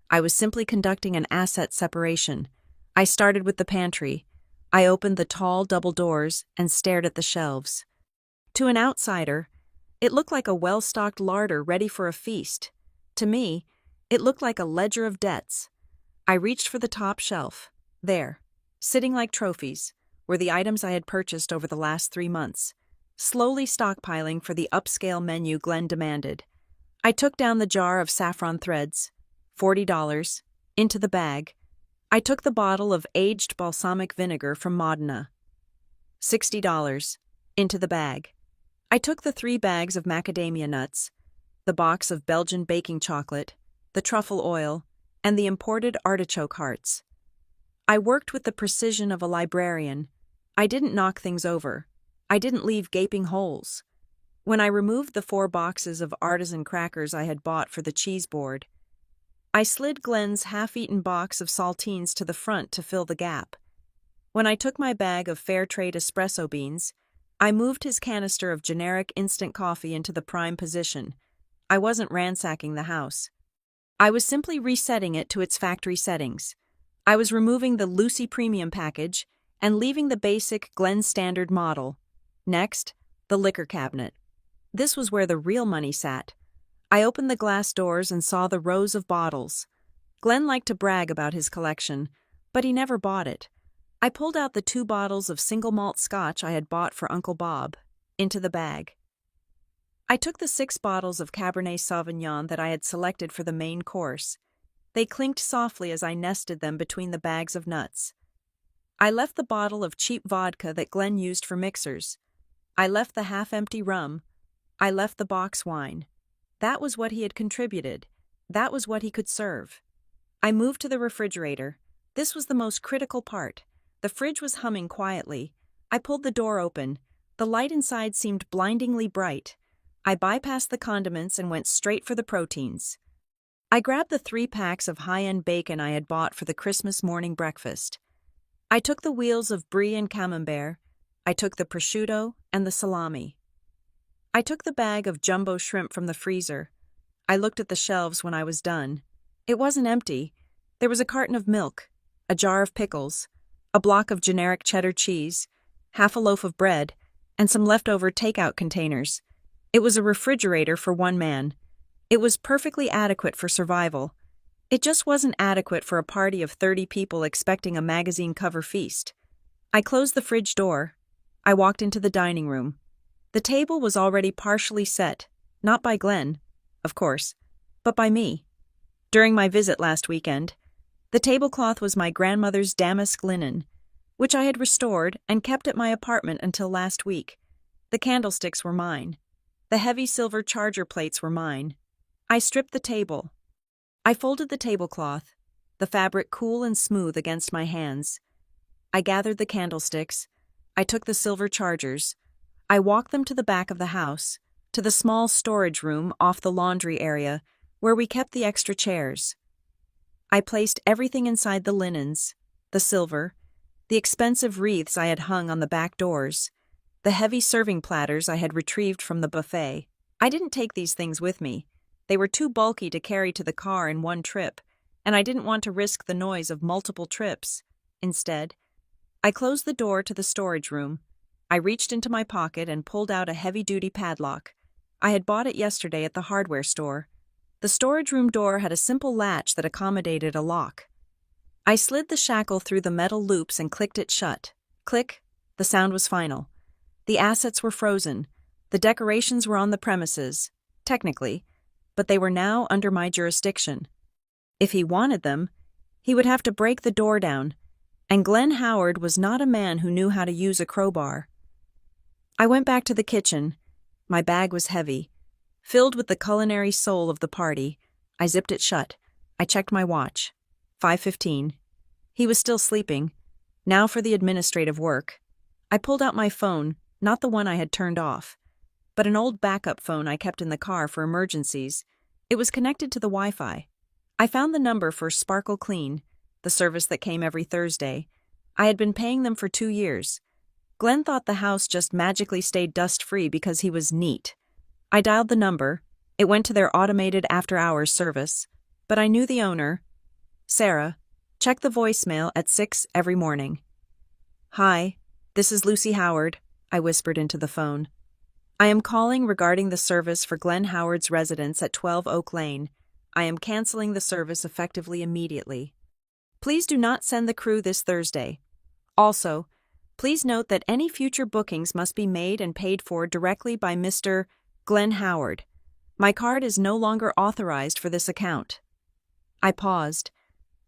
I was simply conducting an asset separation. I started with the pantry. I opened the tall double doors and stared at the shelves. To an outsider, it looked like a well-stocked larder ready for a feast. To me, it looked like a ledger of debts. I reached for the top shelf. There, sitting like trophies, were the items I had purchased over the last 3 months, slowly stockpiling for the upscale menu Glenn demanded. I took down the jar of saffron threads, $40, into the bag. I took the bottle of aged balsamic vinegar from Modena, $60, into the bag. I took the 3 bags of macadamia nuts, the box of Belgian baking chocolate, the truffle oil, and the imported artichoke hearts. I worked with the precision of a librarian. I didn't knock things over. I didn't leave gaping holes. When I removed the 4 boxes of artisan crackers I had bought for the cheese board, I slid Glenn's half-eaten box of saltines to the front to fill the gap. When I took my bag of fair trade espresso beans, I moved his canister of generic instant coffee into the prime position. I wasn't ransacking the house. I was simply resetting it to its factory settings. I was removing the Lucy Premium package and leaving the basic Glen Standard model. Next, the liquor cabinet. This was where the real money sat. I opened the glass doors and saw the rows of bottles. Glenn liked to brag about his collection, but he never bought it. I pulled out the 2 bottles of single malt scotch I had bought for Uncle Bob, into the bag. I took the 6 bottles of Cabernet Sauvignon that I had selected for the main course. They clinked softly as I nested them between the bags of nuts. I left the bottle of cheap vodka that Glenn used for mixers. I left the half-empty rum. I left the box wine. That was what he had contributed. That was what he could serve. I moved to the refrigerator. This was the most critical part. The fridge was humming quietly. I pulled the door open. The light inside seemed blindingly bright. I bypassed the condiments and went straight for the proteins. I grabbed the 3 packs of high-end bacon I had bought for the Christmas morning breakfast. I took the wheels of brie and camembert. I took the prosciutto and the salami. I I took the bag of jumbo shrimp from the freezer. I looked at the shelves when I was done. It wasn't empty. There was a carton of milk, a jar of pickles, a block of generic cheddar cheese, half a loaf of bread, and some leftover takeout containers. It was a refrigerator for one man. It was perfectly adequate for survival. It just wasn't adequate for a party of 30 people expecting a magazine cover feast. I closed the fridge door. I walked into the dining room. The table was already partially set, not by Glenn, of course, but by me. During my visit last weekend, the tablecloth was my grandmother's damask linen, which I had restored and kept at my apartment until last week. The candlesticks were mine. The heavy silver charger plates were mine. I stripped the table. I folded the tablecloth, the fabric cool and smooth against my hands. I gathered the candlesticks. I took the silver chargers. I walked them to the back of the house, to the small storage room off the laundry area where we kept the extra chairs. I placed everything inside the linens, the silver, the expensive wreaths I had hung on the back doors, the heavy serving platters I had retrieved from the buffet. I didn't take these things with me. They were too bulky to carry to the car in one trip, and I didn't want to risk the noise of multiple trips. Instead, I closed the door to the storage room. I reached into my pocket and pulled out a heavy-duty padlock. I had bought it yesterday at the hardware store. The storage room door had a simple latch that accommodated a lock. I slid the shackle through the metal loops and clicked it shut. Click. The sound was final. The assets were frozen. The decorations were on the premises, technically, but they were now under my jurisdiction. If he wanted them, he would have to break the door down, and Glenn Howard was not a man who knew how to use a crowbar. I went back to the kitchen. My bag was heavy. Filled with the culinary soul of the party, I zipped it shut. I checked my watch. 5:15. He was still sleeping. Now for the administrative work. I pulled out my phone, not the one I had turned off, but an old backup phone I kept in the car for emergencies. It was connected to the Wi-Fi. I found the number for Sparkle Clean, the service that came every Thursday. I had been paying them for 2 years. Glenn thought the house just magically stayed dust-free because he was neat. I dialed the number. It went to their automated after-hours service, but I knew the owner. Sarah, check the voicemail at 6 every morning. Hi, this is Lucy Howard, I whispered into the phone. I am calling regarding the service for Glenn Howard's residence at 12 Oak Lane. I am canceling the service effectively immediately. Please do not send the crew this Thursday. Also, please note that any future bookings must be made and paid for directly by Mr. Glenn Howard. My card is no longer authorized for this account. I paused,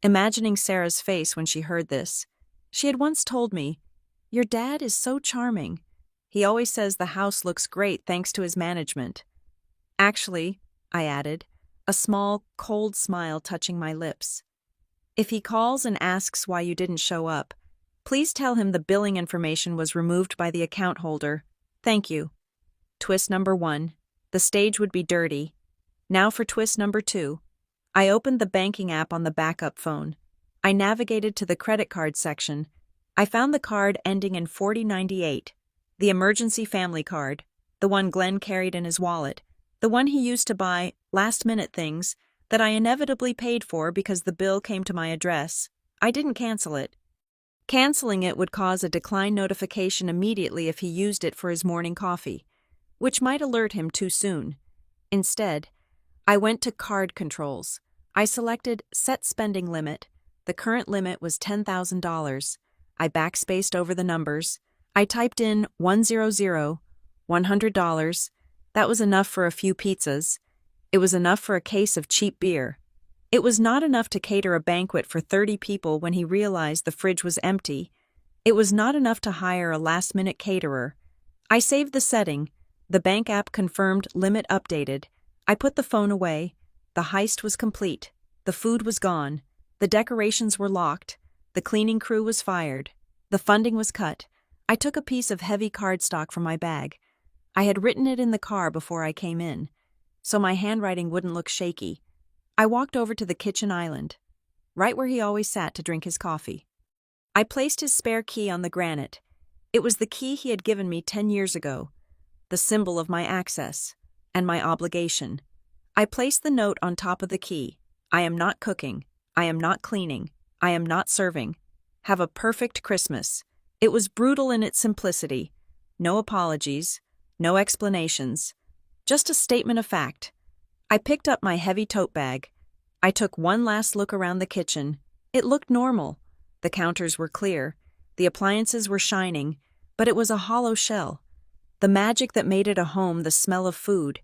imagining Sarah's face when she heard this. She had once told me, "Your dad is so charming. He always says the house looks great thanks to his management." Actually, I added, a small, cold smile touching my lips. If he calls and asks why you didn't show up, please tell him the billing information was removed by the account holder. Thank you. Twist number 1. The stage would be dirty. Now for twist number 2. I opened the banking app on the backup phone. I navigated to the credit card section. I found the card ending in 4098, the emergency family card, the one Glenn carried in his wallet, the one he used to buy last-minute things that I inevitably paid for because the bill came to my address. I didn't cancel it. Canceling it would cause a decline notification immediately if he used it for his morning coffee, which might alert him too soon. Instead, I went to card controls. I selected Set Spending Limit. The current limit was $10,000. I backspaced over the numbers. I typed in 100, $100. That was enough for a few pizzas. It was enough for a case of cheap beer. It was not enough to cater a banquet for 30 people when he realized the fridge was empty. It was not enough to hire a last-minute caterer. I saved the setting. The bank app confirmed limit updated. I put the phone away. The heist was complete. The food was gone. The decorations were locked. The cleaning crew was fired. The funding was cut. I took a piece of heavy cardstock from my bag. I had written it in the car before I came in, so my handwriting wouldn't look shaky. I walked over to the kitchen island, right where he always sat to drink his coffee. I placed his spare key on the granite. It was the key he had given me 10 years ago. the symbol of my access and my obligation. I placed the note on top of the key. I am not cooking. I am not cleaning. I am not serving. Have a perfect Christmas. It was brutal in its simplicity. No apologies, no explanations, just a statement of fact. I picked up my heavy tote bag. I took one last look around the kitchen. It looked normal. The counters were clear. The appliances were shining, but it was a hollow shell. The magic that made it a home, the smell of food,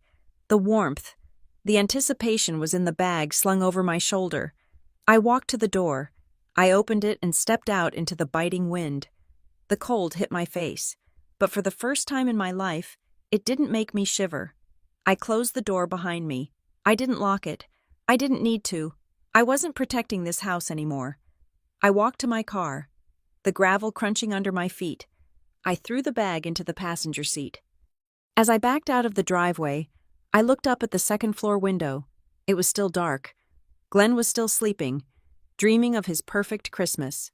the warmth, the anticipation was in the bag slung over my shoulder. I walked to the door. I opened it and stepped out into the biting wind. The cold hit my face, but for the first time in my life, it didn't make me shiver. I closed the door behind me. I didn't lock it. I didn't need to. I wasn't protecting this house anymore. I walked to my car, the gravel crunching under my feet. I threw the bag into the passenger seat. As I backed out of the driveway, I looked up at the second-floor window. It was still dark. Glenn was still sleeping, dreaming of his perfect Christmas,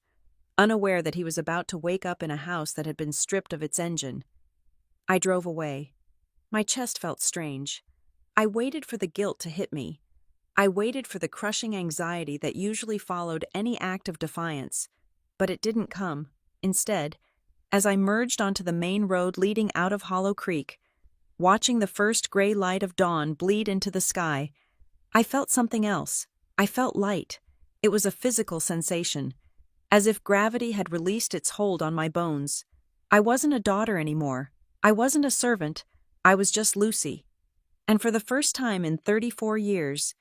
unaware that he was about to wake up in a house that had been stripped of its engine. I drove away. My chest felt strange. I waited for the guilt to hit me. I waited for the crushing anxiety that usually followed any act of defiance, but it didn't come. Instead, as I merged onto the main road leading out of Hollow Creek, watching the first gray light of dawn bleed into the sky, I felt something else. I felt light. It was a physical sensation, as if gravity had released its hold on my bones. I wasn't a daughter anymore. I wasn't a servant. I was just Lucy. And for the first time in 34 years,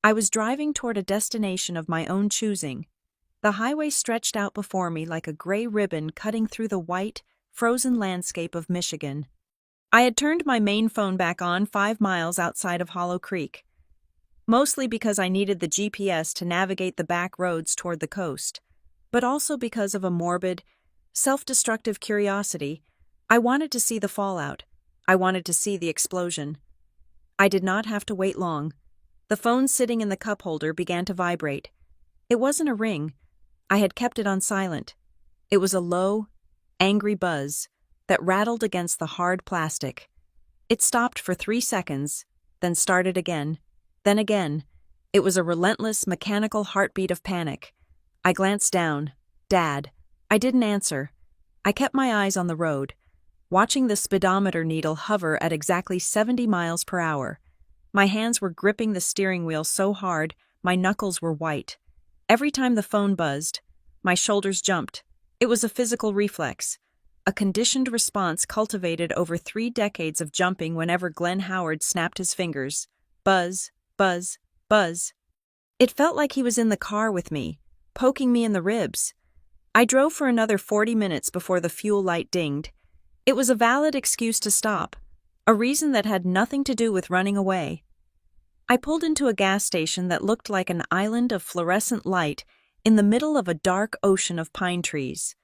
I was driving toward a destination of my own choosing. The highway stretched out before me like a gray ribbon cutting through the white, frozen landscape of Michigan. I had turned my main phone back on 5 miles outside of Hollow Creek, mostly because I needed the GPS to navigate the back roads toward the coast, but also because of a morbid, self-destructive curiosity. I wanted to see the fallout. I wanted to see the explosion. I did not have to wait long. The phone sitting in the cup holder began to vibrate. It wasn't a ring. I had kept it on silent. It was a low, angry buzz that rattled against the hard plastic. It stopped for 3 seconds, then started again. Then again. It was a relentless, mechanical heartbeat of panic. I glanced down. Dad. I didn't answer. I kept my eyes on the road, watching the speedometer needle hover at exactly 70 miles per hour. My hands were gripping the steering wheel so hard, my knuckles were white. Every time the phone buzzed, my shoulders jumped. It was a physical reflex, a conditioned response cultivated over 3 decades of jumping whenever Glenn Howard snapped his fingers. Buzz, buzz, buzz. It felt like he was in the car with me, poking me in the ribs. I drove for another 40 minutes before the fuel light dinged. It was a valid excuse to stop, a reason that had nothing to do with running away. I pulled into a gas station that looked like an island of fluorescent light in the middle of a dark ocean of pine trees.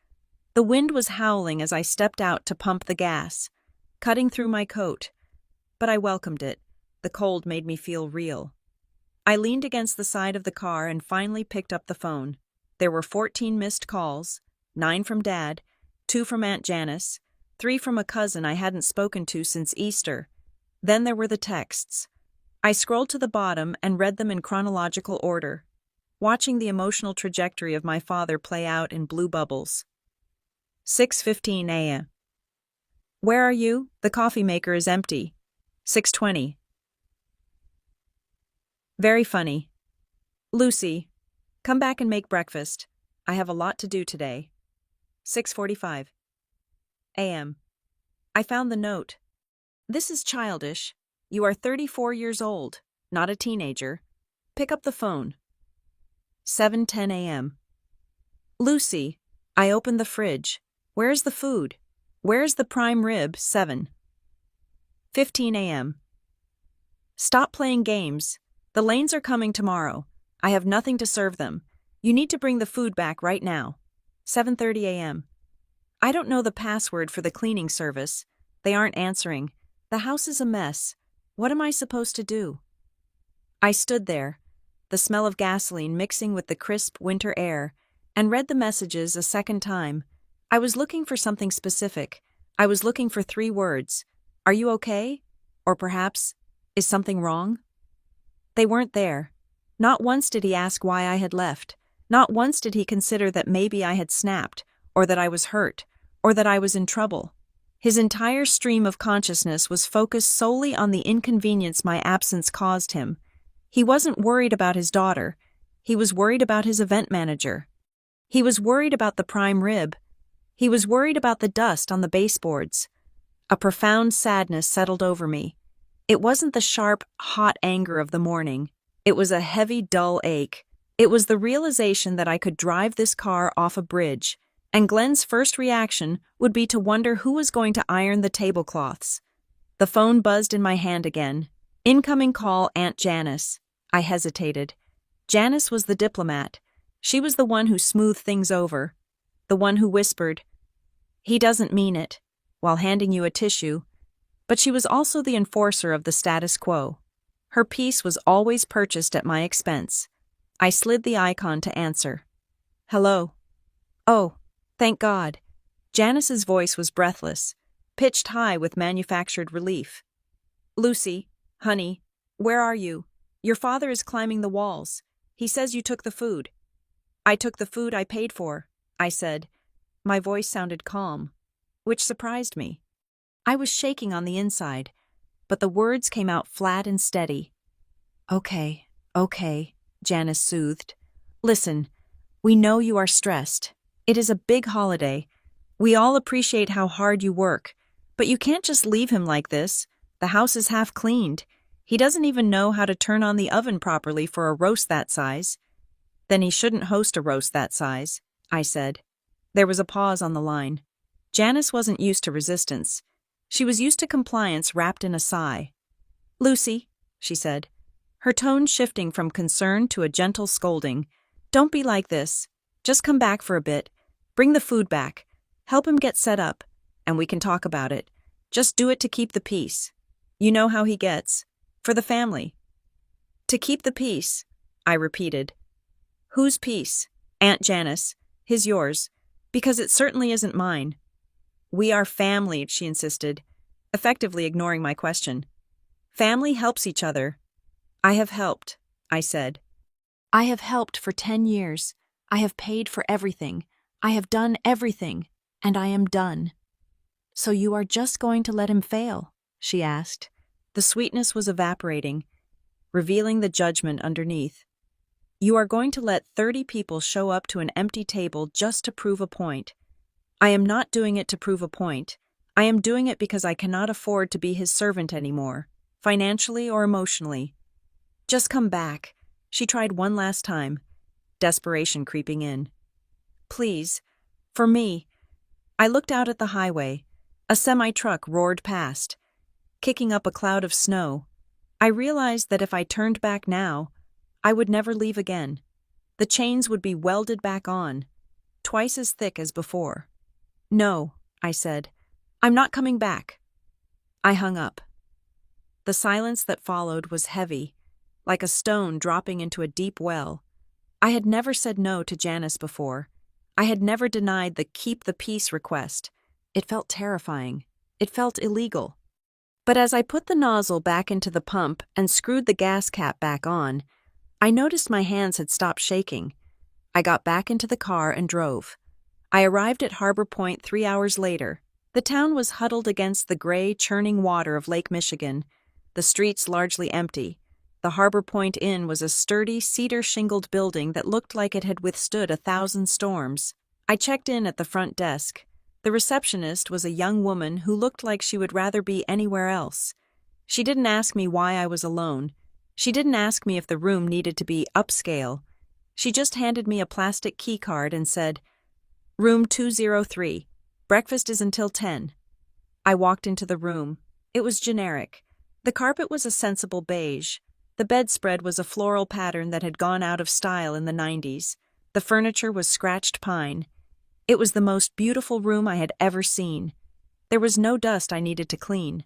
The wind was howling as I stepped out to pump the gas, cutting through my coat. But I welcomed it. The cold made me feel real. I leaned against the side of the car and finally picked up the phone. There were 14 missed calls, 9 from Dad, 2 from Aunt Janice, 3 from a cousin I hadn't spoken to since Easter. Then there were the texts. I scrolled to the bottom and read them in chronological order, watching the emotional trajectory of my father play out in blue bubbles. 6:15 a.m. Where are you? The coffee maker is empty. 6:20. Very funny. Lucy, come back and make breakfast. I have a lot to do today. 6:45 a.m. I found the note. This is childish. You are 34 years old, not a teenager. Pick up the phone. 7:10 a.m. Lucy, I opened the fridge. Where's the food? Where's the prime rib? 7:15 a.m. Stop playing games. The Lanes are coming tomorrow. I have nothing to serve them. You need to bring the food back right now. 7:30 a.m. I don't know the password for the cleaning service. They aren't answering. The house is a mess. What am I supposed to do? I stood there, the smell of gasoline mixing with the crisp winter air, and read the messages a second time. I was looking for something specific. I was looking for 3 words. Are you okay? Or perhaps, is something wrong? They weren't there. Not once did he ask why I had left. Not once did he consider that maybe I had snapped, or that I was hurt, or that I was in trouble. His entire stream of consciousness was focused solely on the inconvenience my absence caused him. He wasn't worried about his daughter. He was worried about his event manager. He was worried about the prime rib. He was worried about the dust on the baseboards. A profound sadness settled over me. It wasn't the sharp, hot anger of the morning. It was a heavy, dull ache. It was the realization that I could drive this car off a bridge, and Glenn's first reaction would be to wonder who was going to iron the tablecloths. The phone buzzed in my hand again. Incoming call, Aunt Janice. I hesitated. Janice was the diplomat. She was the one who smoothed things over. The one who whispered, "He doesn't mean it," while handing you a tissue. But she was also the enforcer of the status quo. Her peace was always purchased at my expense. I slid the icon to answer. "Hello." "Oh, thank God." Janice's voice was breathless, pitched high with manufactured relief. "Lucy, honey, where are you? Your father is climbing the walls. He says you took the food." "I took the food I paid for," I said. My voice sounded calm, which surprised me. I was shaking on the inside, but the words came out flat and steady. Okay, Janice soothed. "Listen, we know you are stressed. It is a big holiday. We all appreciate how hard you work, but you can't just leave him like this. The house is half cleaned. He doesn't even know how to turn on the oven properly for a roast that size." "Then he shouldn't host a roast that size," I said. There was a pause on the line. Janice wasn't used to resistance. She was used to compliance wrapped in a sigh. "Lucy," she said, her tone shifting from concern to a gentle scolding, "don't be like this. Just come back for a bit. Bring the food back. Help him get set up, and we can talk about it. Just do it to keep the peace. You know how he gets. For the family." "To keep the peace," I repeated. "Whose peace? Aunt Janice. His, yours. Because it certainly isn't mine." "We are family," she insisted, effectively ignoring my question. "Family helps each other." "I have helped," I said. "I have helped for 10 years. I have paid for everything. I have done everything, and I am done." "So you are just going to let him fail?" she asked. The sweetness was evaporating, revealing the judgment underneath. "You are going to let 30 people show up to an empty table just to prove a point. I am not doing it to prove a point. I am doing it because I cannot afford to be his servant anymore, financially or emotionally. Just come back." She tried one last time, desperation creeping in. "Please, for me." I looked out at the highway. A semi-truck roared past, kicking up a cloud of snow. I realized that if I turned back now, I would never leave again. The chains would be welded back on, twice as thick as before. "No," I said. "I'm not coming back." I hung up. The silence that followed was heavy, like a stone dropping into a deep well. I had never said no to Janice before. I had never denied the keep the peace request. It felt terrifying. It felt illegal. But as I put the nozzle back into the pump and screwed the gas cap back on, I noticed my hands had stopped shaking. I got back into the car and drove. I arrived at Harbor Point 3 hours later. The town was huddled against the gray, churning water of Lake Michigan, the streets largely empty. The Harbor Point Inn was a sturdy, cedar-shingled building that looked like it had withstood 1,000 storms. I checked in at the front desk. The receptionist was a young woman who looked like she would rather be anywhere else. She didn't ask me why I was alone. She didn't ask me if the room needed to be upscale. She just handed me a plastic key card and said, "Room 203. Breakfast is until 10. I walked into the room. It was generic. The carpet was a sensible beige. The bedspread was a floral pattern that had gone out of style in the 90s. The furniture was scratched pine. It was the most beautiful room I had ever seen. There was no dust I needed to clean.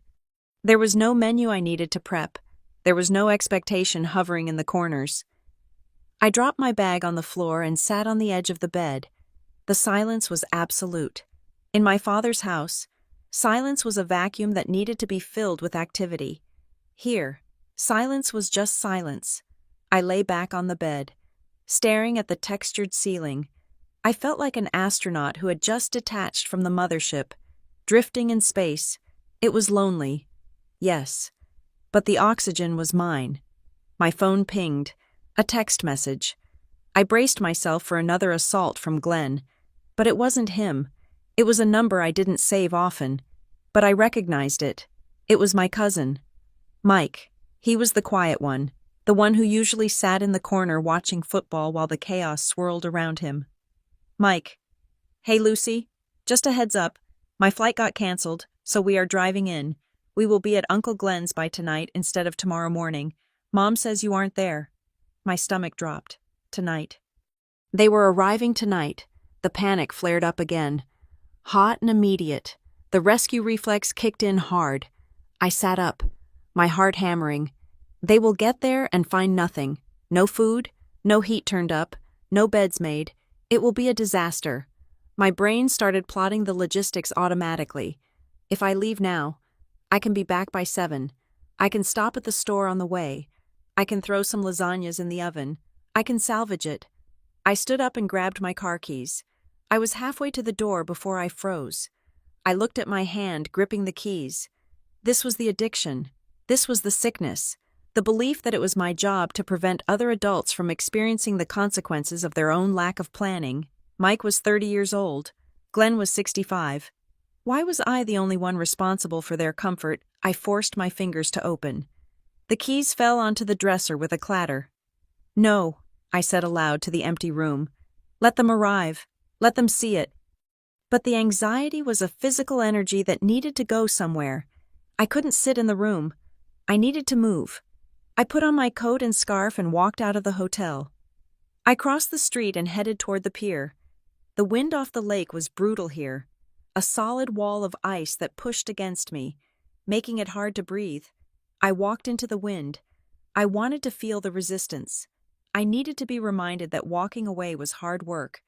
There was no menu I needed to prep. There was no expectation hovering in the corners. I dropped my bag on the floor and sat on the edge of the bed. The silence was absolute. In my father's house, Silence was a vacuum that needed to be filled with activity. Here, silence was just silence. I lay back on the bed, staring at the textured ceiling. I felt like an astronaut who had just detached from the mothership, drifting in space. It was lonely. Yes. But the oxygen was mine. My phone pinged. A text message. I braced myself for another assault from Glenn. But it wasn't him. It was a number I didn't save often. But I recognized it. It was my cousin. Mike. He was the quiet one. The one who usually sat in the corner watching football while the chaos swirled around him. Mike. Hey, Lucy. Just a heads up. My flight got canceled, so we are driving in. We will be at Uncle Glenn's by tonight instead of tomorrow morning. Mom says you aren't there. My stomach dropped. Tonight. They were arriving tonight. The panic flared up again. Hot and immediate. The rescue reflex kicked in hard. I sat up, my heart hammering. They will get there and find nothing. No food, no heat turned up, no beds made. It will be a disaster. My brain started plotting the logistics automatically. If I leave now, I can be back by 7. I can stop at the store on the way. I can throw some lasagnas in the oven. I can salvage it. I stood up and grabbed my car keys. I was halfway to the door before I froze. I looked at my hand, gripping the keys. This was the addiction. This was the sickness. The belief that it was my job to prevent other adults from experiencing the consequences of their own lack of planning. Mike was 30 years old. Glenn was 65. Why was I the only one responsible for their comfort? I forced my fingers to open. The keys fell onto the dresser with a clatter. No, I said aloud to the empty room. Let them arrive. Let them see it. But the anxiety was a physical energy that needed to go somewhere. I couldn't sit in the room. I needed to move. I put on my coat and scarf and walked out of the hotel. I crossed the street and headed toward the pier. The wind off the lake was brutal here, a solid wall of ice that pushed against me, making it hard to breathe. I walked into the wind. I wanted to feel the resistance. I needed to be reminded that walking away was hard work.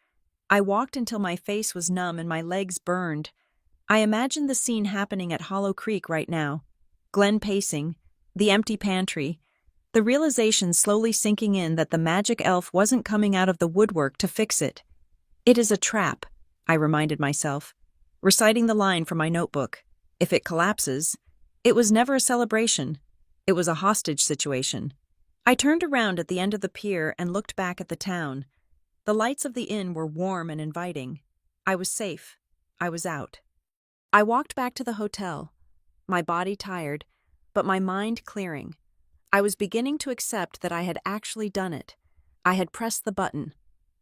I walked until my face was numb and my legs burned. I imagined the scene happening at Hollow Creek right now. Glenn pacing, the empty pantry, the realization slowly sinking in that the magic elf wasn't coming out of the woodwork to fix it. It is a trap, I reminded myself, reciting the line from my notebook. If it collapses, it was never a celebration. It was a hostage situation. I turned around at the end of the pier and looked back at the town. The lights of the inn were warm and inviting. I was safe. I was out. I walked back to the hotel, my body tired, but my mind clearing. I was beginning to accept that I had actually done it. I had pressed the button.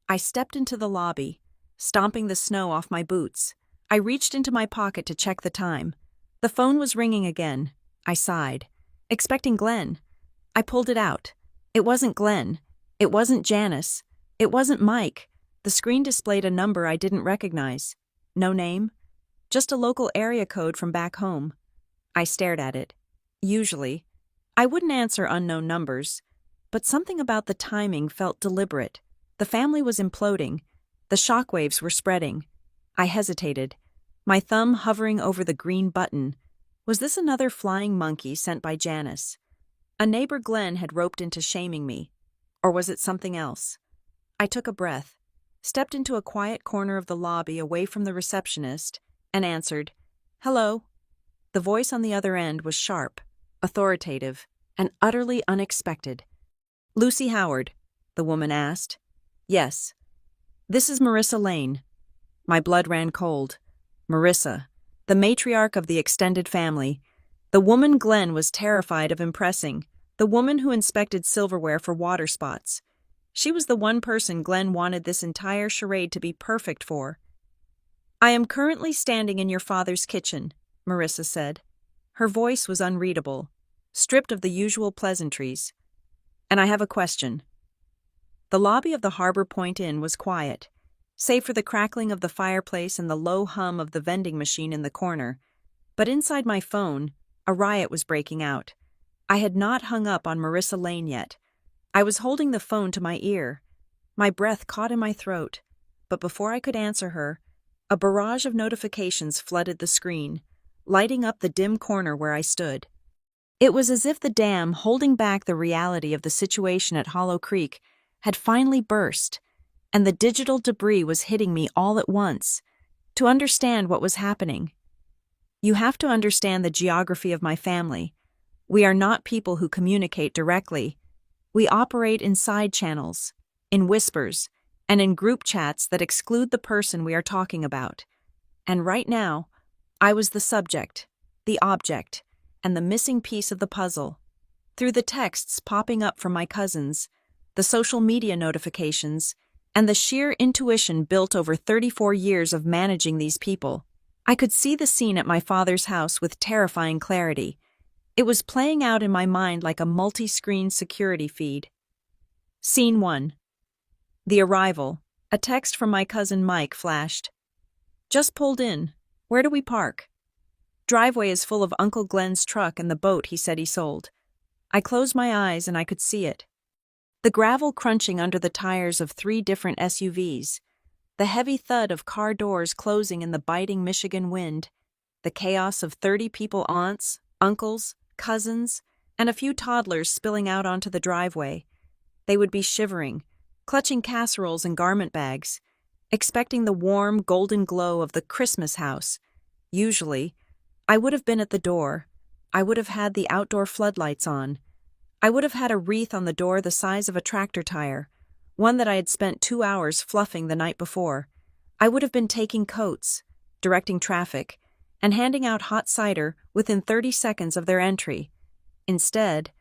I stepped into the lobby, stomping the snow off my boots. I reached into my pocket to check the time. The phone was ringing again. I sighed, expecting Glenn. I pulled it out. It wasn't Glenn. It wasn't Janice. It wasn't Mike. The screen displayed a number I didn't recognize. No name. Just a local area code from back home. I stared at it. Usually, I wouldn't answer unknown numbers, but something about the timing felt deliberate. The family was imploding. The shockwaves were spreading. I hesitated, my thumb hovering over the green button. Was this another flying monkey sent by Janice? A neighbor Glenn had roped into shaming me. Or was it something else? I took a breath, stepped into a quiet corner of the lobby away from the receptionist, and answered, "Hello." The voice on the other end was sharp, authoritative, and utterly unexpected. "Lucy Howard?" the woman asked. "Yes." "This is Marissa Lane." My blood ran cold. Marissa, the matriarch of the extended family, the woman Glenn was terrified of impressing, the woman who inspected silverware for water spots. She was the one person Glenn wanted this entire charade to be perfect for. "I am currently standing in your father's kitchen," Marissa said. Her voice was unreadable, stripped of the usual pleasantries. "And I have a question." The lobby of the Harbor Point Inn was quiet, save for the crackling of the fireplace and the low hum of the vending machine in the corner. But inside my phone, a riot was breaking out. I had not hung up on Marissa Lane yet. I was holding the phone to my ear. My breath caught in my throat. But before I could answer her, a barrage of notifications flooded the screen. lighting up the dim corner where I stood. It was as if the dam holding back the reality of the situation at Hollow Creek had finally burst, and the digital debris was hitting me all at once. To understand what was happening, you have to understand the geography of my family. We are not people who communicate directly. We operate in side channels, in whispers, and in group chats that exclude the person we are talking about. And right now, I was the subject, the object, and the missing piece of the puzzle. Through the texts popping up from my cousins, the social media notifications, and the sheer intuition built over 34 years of managing these people, I could see the scene at my father's house with terrifying clarity. It was playing out in my mind like a multi-screen security feed. Scene 1. The arrival. A text from my cousin Mike flashed. Just pulled in. Where do we park? Driveway is full of Uncle Glenn's truck and the boat he said he sold. I closed my eyes and I could see it. The gravel crunching under the tires of 3 different SUVs, the heavy thud of car doors closing in the biting Michigan wind, the chaos of 30 people, aunts, uncles, cousins, and a few toddlers spilling out onto the driveway. They would be shivering, clutching casseroles and garment bags, expecting the warm, golden glow of the Christmas house. Usually, I would have been at the door. I would have had the outdoor floodlights on. I would have had a wreath on the door the size of a tractor tire, one that I had spent 2 hours fluffing the night before. I would have been taking coats, directing traffic, and handing out hot cider within 30 seconds of their entry. Instead,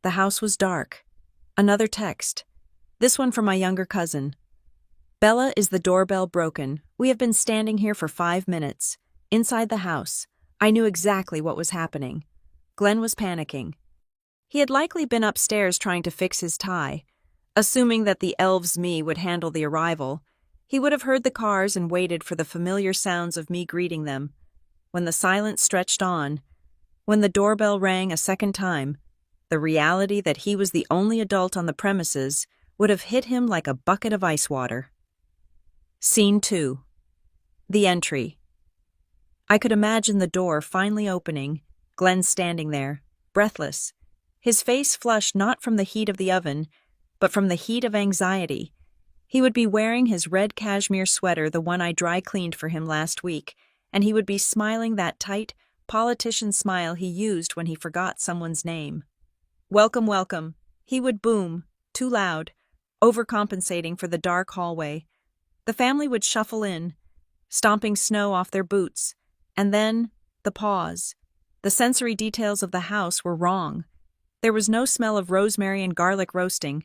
the house was dark. Another text. This one from my younger cousin. Bella, is the doorbell broken? We have been standing here for 5 minutes. Inside the house, I knew exactly what was happening. Glenn was panicking. He had likely been upstairs trying to fix his tie. Assuming that the elves me would handle the arrival, he would have heard the cars and waited for the familiar sounds of me greeting them. When the silence stretched on, when the doorbell rang a second time, the reality that he was the only adult on the premises would have hit him like a bucket of ice water. Scene 2. The entry. I could imagine the door finally opening, Glenn standing there, breathless, his face flushed not from the heat of the oven, but from the heat of anxiety. He would be wearing his red cashmere sweater, the one I dry cleaned for him last week, and he would be smiling that tight, politician smile he used when he forgot someone's name. Welcome, welcome, he would boom, too loud, overcompensating for the dark hallway. The family would shuffle in, stomping snow off their boots, and then, the pause. The sensory details of the house were wrong. There was no smell of rosemary and garlic roasting.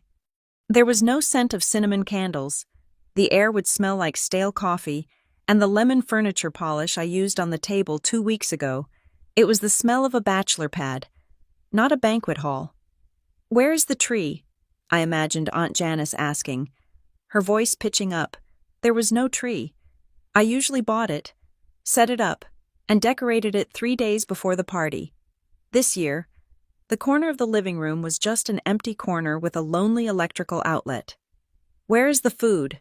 There was no scent of cinnamon candles. The air would smell like stale coffee, and the lemon furniture polish I used on the table 2 weeks ago. It was the smell of a bachelor pad, not a banquet hall. Where is the tree? I imagined Aunt Janice asking, her voice pitching up. There was no tree. I usually bought it, set it up, and decorated it 3 days before the party. This year, the corner of the living room was just an empty corner with a lonely electrical outlet. Where is the food?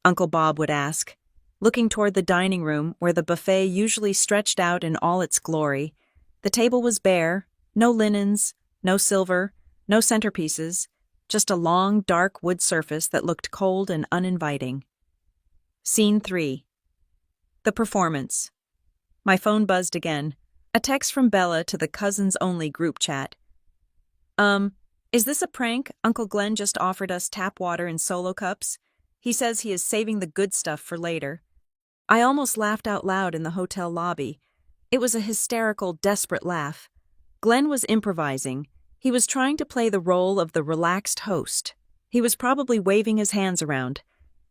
Uncle Bob would ask, looking toward the dining room where the buffet usually stretched out in all its glory. The table was bare, no linens, no silver, no centerpieces, just a long, dark wood surface that looked cold and uninviting. Scene 3. The performance. My phone buzzed again. A text from Bella to the cousins-only group chat. Is this a prank? Uncle Glenn just offered us tap water in solo cups. He says he is saving the good stuff for later. I almost laughed out loud in the hotel lobby. It was a hysterical, desperate laugh. Glenn was improvising. He was trying to play the role of the relaxed host. He was probably waving his hands around,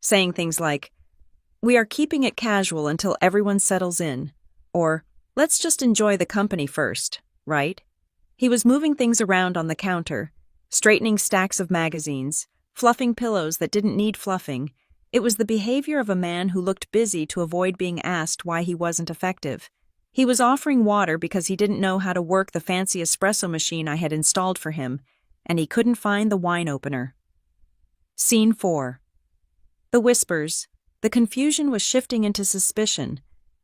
saying things like, "We are keeping it casual until everyone settles in," or, "Let's just enjoy the company first," right? He was moving things around on the counter, straightening stacks of magazines, fluffing pillows that didn't need fluffing. It was the behavior of a man who looked busy to avoid being asked why he wasn't effective. He was offering water because he didn't know how to work the fancy espresso machine I had installed for him, and he couldn't find the wine opener. Scene 4. The whispers. The confusion was shifting into suspicion.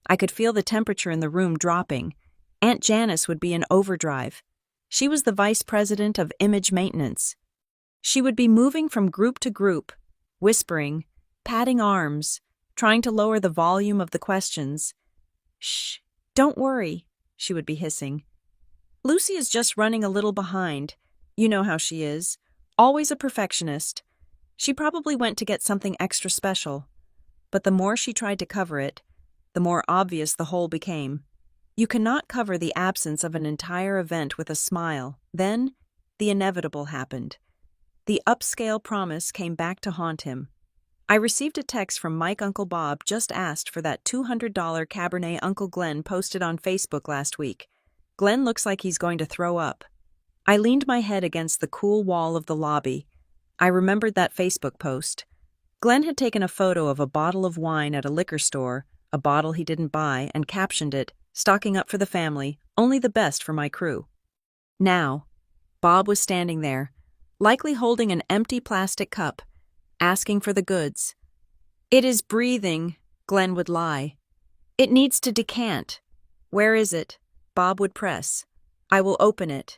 I could feel the temperature in the room dropping. Aunt Janice would be in overdrive. She was the vice president of image maintenance. She would be moving from group to group, whispering, patting arms, trying to lower the volume of the questions. "Shh, don't worry," she would be hissing. "Lucy is just running a little behind. You know how she is. Always a perfectionist. She probably went to get something extra special." But the more she tried to cover it, the more obvious the hole became. You cannot cover the absence of an entire event with a smile. Then, the inevitable happened. The upscale promise came back to haunt him. I received a text from Mike Uncle Bob just asked for that $200 Cabernet Uncle Glenn posted on Facebook last week. Glenn looks like he's going to throw up. I leaned my head against the cool wall of the lobby. I remembered that Facebook post. Glenn had taken a photo of a bottle of wine at a liquor store, a bottle he didn't buy, and captioned it, "Stocking up for the family, only the best for my crew." Now, Bob was standing there, likely holding an empty plastic cup, asking for the goods. "It is breathing," Glenn would lie. "It needs to decant." "Where is it?" Bob would press. "I will open it."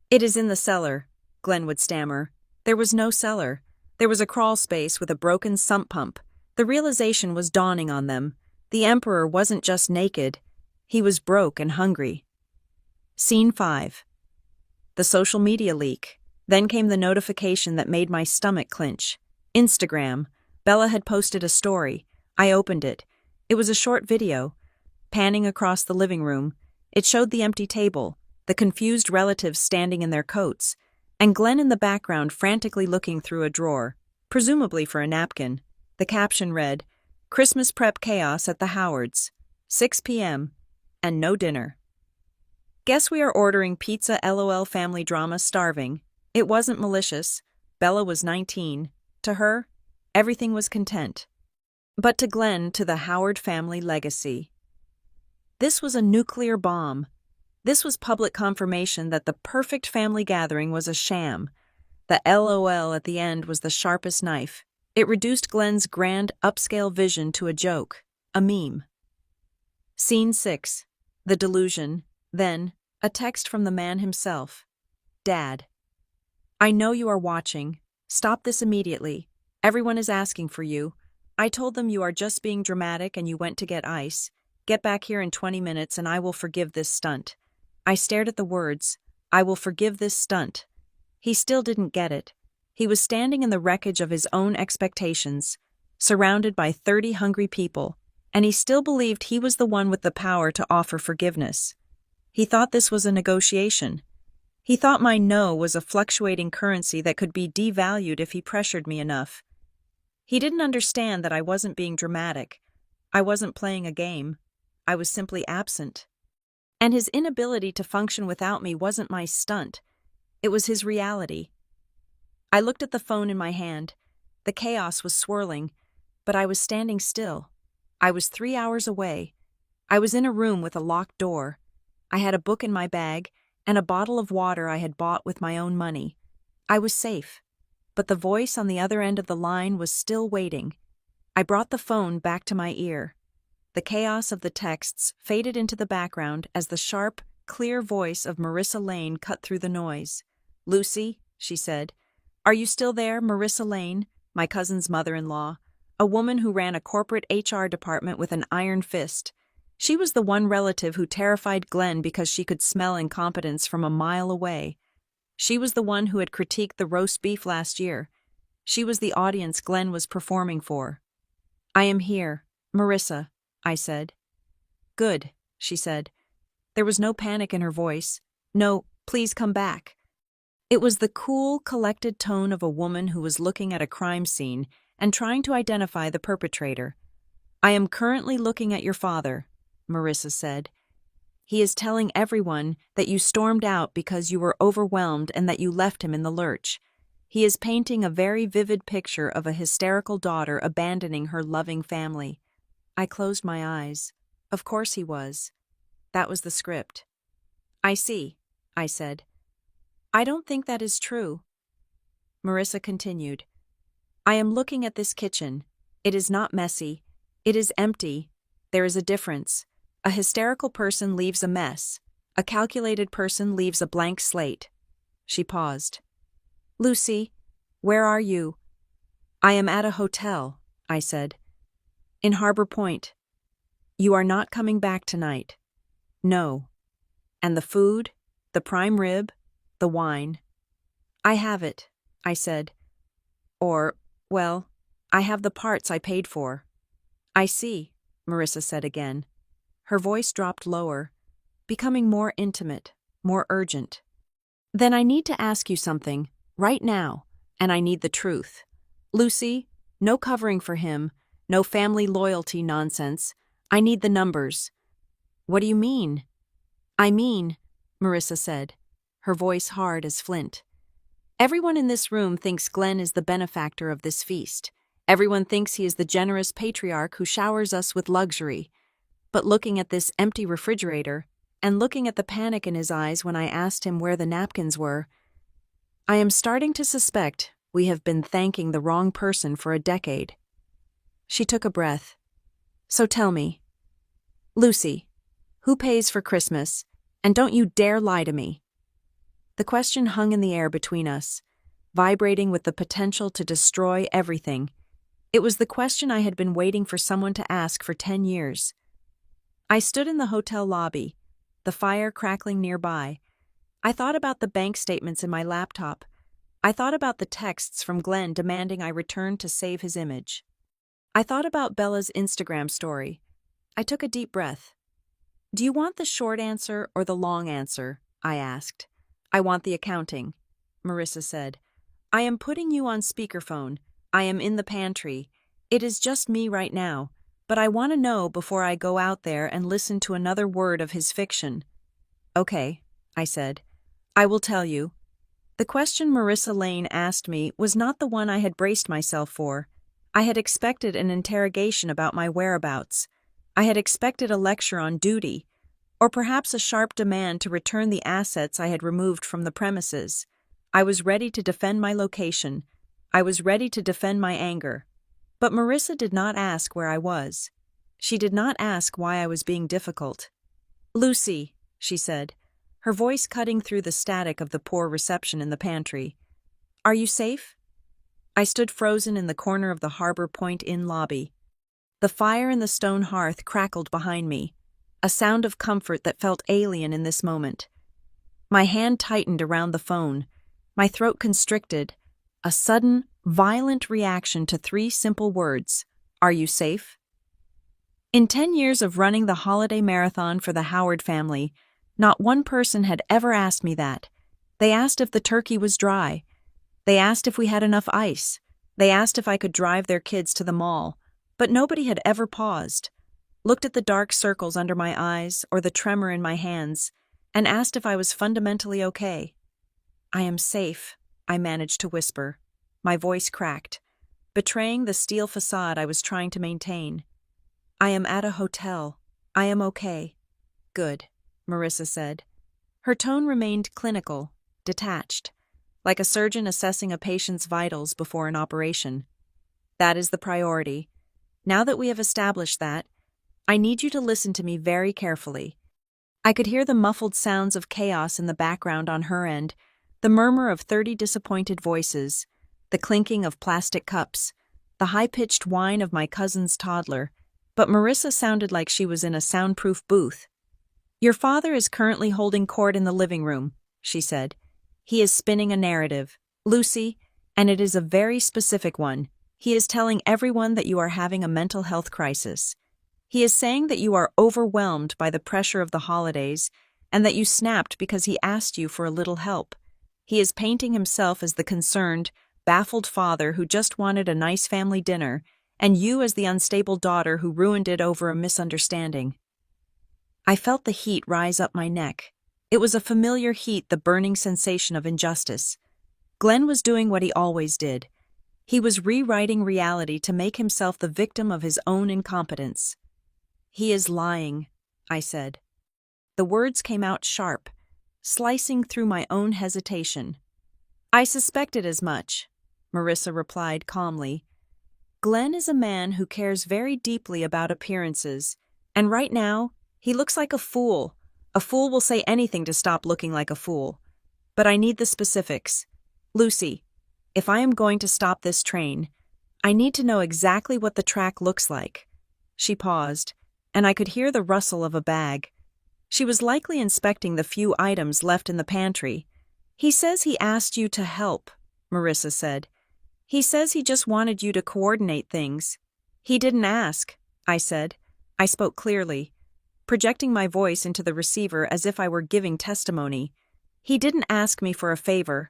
"It is in the cellar," Glenn would stammer. There was no cellar. There was a crawl space with a broken sump pump. The realization was dawning on them. The Emperor wasn't just naked. He was broke and hungry. Scene 5. The social media leak. Then came the notification that made my stomach clench. Instagram. Bella had posted a story. I opened it. It was a short video. Panning across the living room, it showed the empty table, the confused relatives standing in their coats, and Glenn in the background frantically looking through a drawer, presumably for a napkin. The caption read, "Christmas prep chaos at the Howards, 6 p.m., and no dinner. Guess we are ordering pizza LOL family drama starving." It wasn't malicious. Bella was 19. To her, everything was content. But to Glenn, to the Howard family legacy. This was a nuclear bomb. This was public confirmation that the perfect family gathering was a sham. The LOL at the end was the sharpest knife. It reduced Glenn's grand upscale vision to a joke, a meme. Scene 6. The delusion. Then, a text from the man himself. "Dad. I know you are watching. Stop this immediately. Everyone is asking for you. I told them you are just being dramatic and you went to get ice. Get back here in 20 minutes and I will forgive this stunt." I stared at the words, "I will forgive this stunt." He still didn't get it. He was standing in the wreckage of his own expectations, surrounded by 30 hungry people, and he still believed he was the one with the power to offer forgiveness. He thought this was a negotiation. He thought my no was a fluctuating currency that could be devalued if he pressured me enough. He didn't understand that I wasn't being dramatic. I wasn't playing a game. I was simply absent. And his inability to function without me wasn't my stunt. It was his reality. I looked at the phone in my hand. The chaos was swirling, but I was standing still. I was 3 hours away. I was in a room with a locked door. I had a book in my bag and a bottle of water I had bought with my own money. I was safe, but the voice on the other end of the line was still waiting. I brought the phone back to my ear. The chaos of the texts faded into the background as the sharp, clear voice of Marissa Lane cut through the noise. "Lucy," she said. "Are you still there, Marissa Lane, my cousin's mother-in-law, a woman who ran a corporate HR department with an iron fist. She was the one relative who terrified Glenn because she could smell incompetence from a mile away. She was the one who had critiqued the roast beef last year. She was the audience Glenn was performing for." "I am here, Marissa," I said. "Good," she said. There was no panic in her voice. No, "Please come back." It was the cool, collected tone of a woman who was looking at a crime scene and trying to identify the perpetrator. "I am currently looking at your father," Marissa said. "He is telling everyone that you stormed out because you were overwhelmed and that you left him in the lurch. He is painting a very vivid picture of a hysterical daughter abandoning her loving family." I closed my eyes. Of course he was. That was the script. "I see," I said. "I don't think that is true." Marissa continued. "I am looking at this kitchen. It is not messy. It is empty. There is a difference. A hysterical person leaves a mess. A calculated person leaves a blank slate. She paused. Lucy, where are you? I am at a hotel, I said. In Harbor Point. You are not coming back tonight. No. And the food, the prime rib, the wine. I have it, I said. Or, well, I have the parts I paid for. I see, Marissa said again. Her voice dropped lower, becoming more intimate, more urgent. Then I need to ask you something, right now, and I need the truth. Lucy, no covering for him, no family loyalty nonsense. I need the numbers. What do you mean? I mean, Marissa said, her voice hard as flint. Everyone in this room thinks Glenn is the benefactor of this feast. Everyone thinks he is the generous patriarch who showers us with luxury. But looking at this empty refrigerator, and looking at the panic in his eyes when I asked him where the napkins were, I am starting to suspect we have been thanking the wrong person for a decade. She took a breath. So tell me, Lucy, who pays for Christmas? And don't you dare lie to me. The question hung in the air between us, vibrating with the potential to destroy everything. It was the question I had been waiting for someone to ask for 10 years. I stood in the hotel lobby, the fire crackling nearby. I thought about the bank statements in my laptop. I thought about the texts from Glenn demanding I return to save his image. I thought about Bella's Instagram story. I took a deep breath. Do you want the short answer or the long answer? I asked. I want the accounting, Marissa said. I am putting you on speakerphone. I am in the pantry. It is just me right now, but I want to know before I go out there and listen to another word of his fiction. Okay, I said. I will tell you. The question Marissa Lane asked me was not the one I had braced myself for. I had expected an interrogation about my whereabouts. I had expected a lecture on duty, or perhaps a sharp demand to return the assets I had removed from the premises. I was ready to defend my location. I was ready to defend my anger. But Marissa did not ask where I was. She did not ask why I was being difficult. Lucy, she said, her voice cutting through the static of the poor reception in the pantry. Are you safe? I stood frozen in the corner of the Harbor Point Inn lobby. The fire in the stone hearth crackled behind me, a sound of comfort that felt alien in this moment. My hand tightened around the phone, my throat constricted, a sudden, violent reaction to 3 simple words. Are you safe? In 10 years of running the holiday marathon for the Howard family, not one person had ever asked me that. They asked if the turkey was dry. They asked if we had enough ice. They asked if I could drive their kids to the mall. But nobody had ever paused, looked at the dark circles under my eyes or the tremor in my hands, and asked if I was fundamentally okay. I am safe, I managed to whisper. My voice cracked, betraying the steel facade I was trying to maintain. I am at a hotel. I am okay. Good, Marissa said. Her tone remained clinical, detached, like a surgeon assessing a patient's vitals before an operation. That is the priority. Now that we have established that, I need you to listen to me very carefully. I could hear the muffled sounds of chaos in the background on her end, the murmur of 30 disappointed voices, the clinking of plastic cups, the high-pitched whine of my cousin's toddler, but Marissa sounded like she was in a soundproof booth. Your father is currently holding court in the living room, she said. He is spinning a narrative, Lucy, and it is a very specific one. He is telling everyone that you are having a mental health crisis. He is saying that you are overwhelmed by the pressure of the holidays and that you snapped because he asked you for a little help. He is painting himself as the concerned, baffled father who just wanted a nice family dinner, and you as the unstable daughter who ruined it over a misunderstanding. I felt the heat rise up my neck. It was a familiar heat, the burning sensation of injustice. Glenn was doing what he always did. He was rewriting reality to make himself the victim of his own incompetence. He is lying, I said. The words came out sharp, slicing through my own hesitation. I suspected as much, Marissa replied calmly. Glenn is a man who cares very deeply about appearances, and right now, he looks like a fool A fool will say anything to stop looking like a fool. But I need the specifics. Lucy, if I am going to stop this train, I need to know exactly what the track looks like. She paused, and I could hear the rustle of a bag. She was likely inspecting the few items left in the pantry. He says he asked you to help, Marissa said. He says he just wanted you to coordinate things. He didn't ask, I said. I spoke clearly, projecting my voice into the receiver as if I were giving testimony. He didn't ask me for a favor.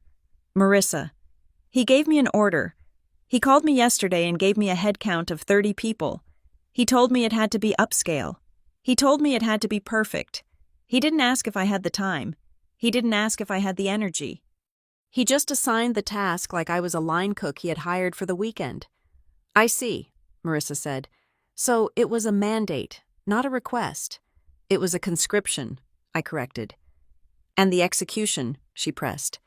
Marissa. He gave me an order. He called me yesterday and gave me a head count of 30 people. He told me it had to be upscale. He told me it had to be perfect. He didn't ask if I had the time. He didn't ask if I had the energy. He just assigned the task like I was a line cook he had hired for the weekend. I see, Marissa said. So it was a mandate, not a request. It was a conscription, I corrected. And the execution, she pressed.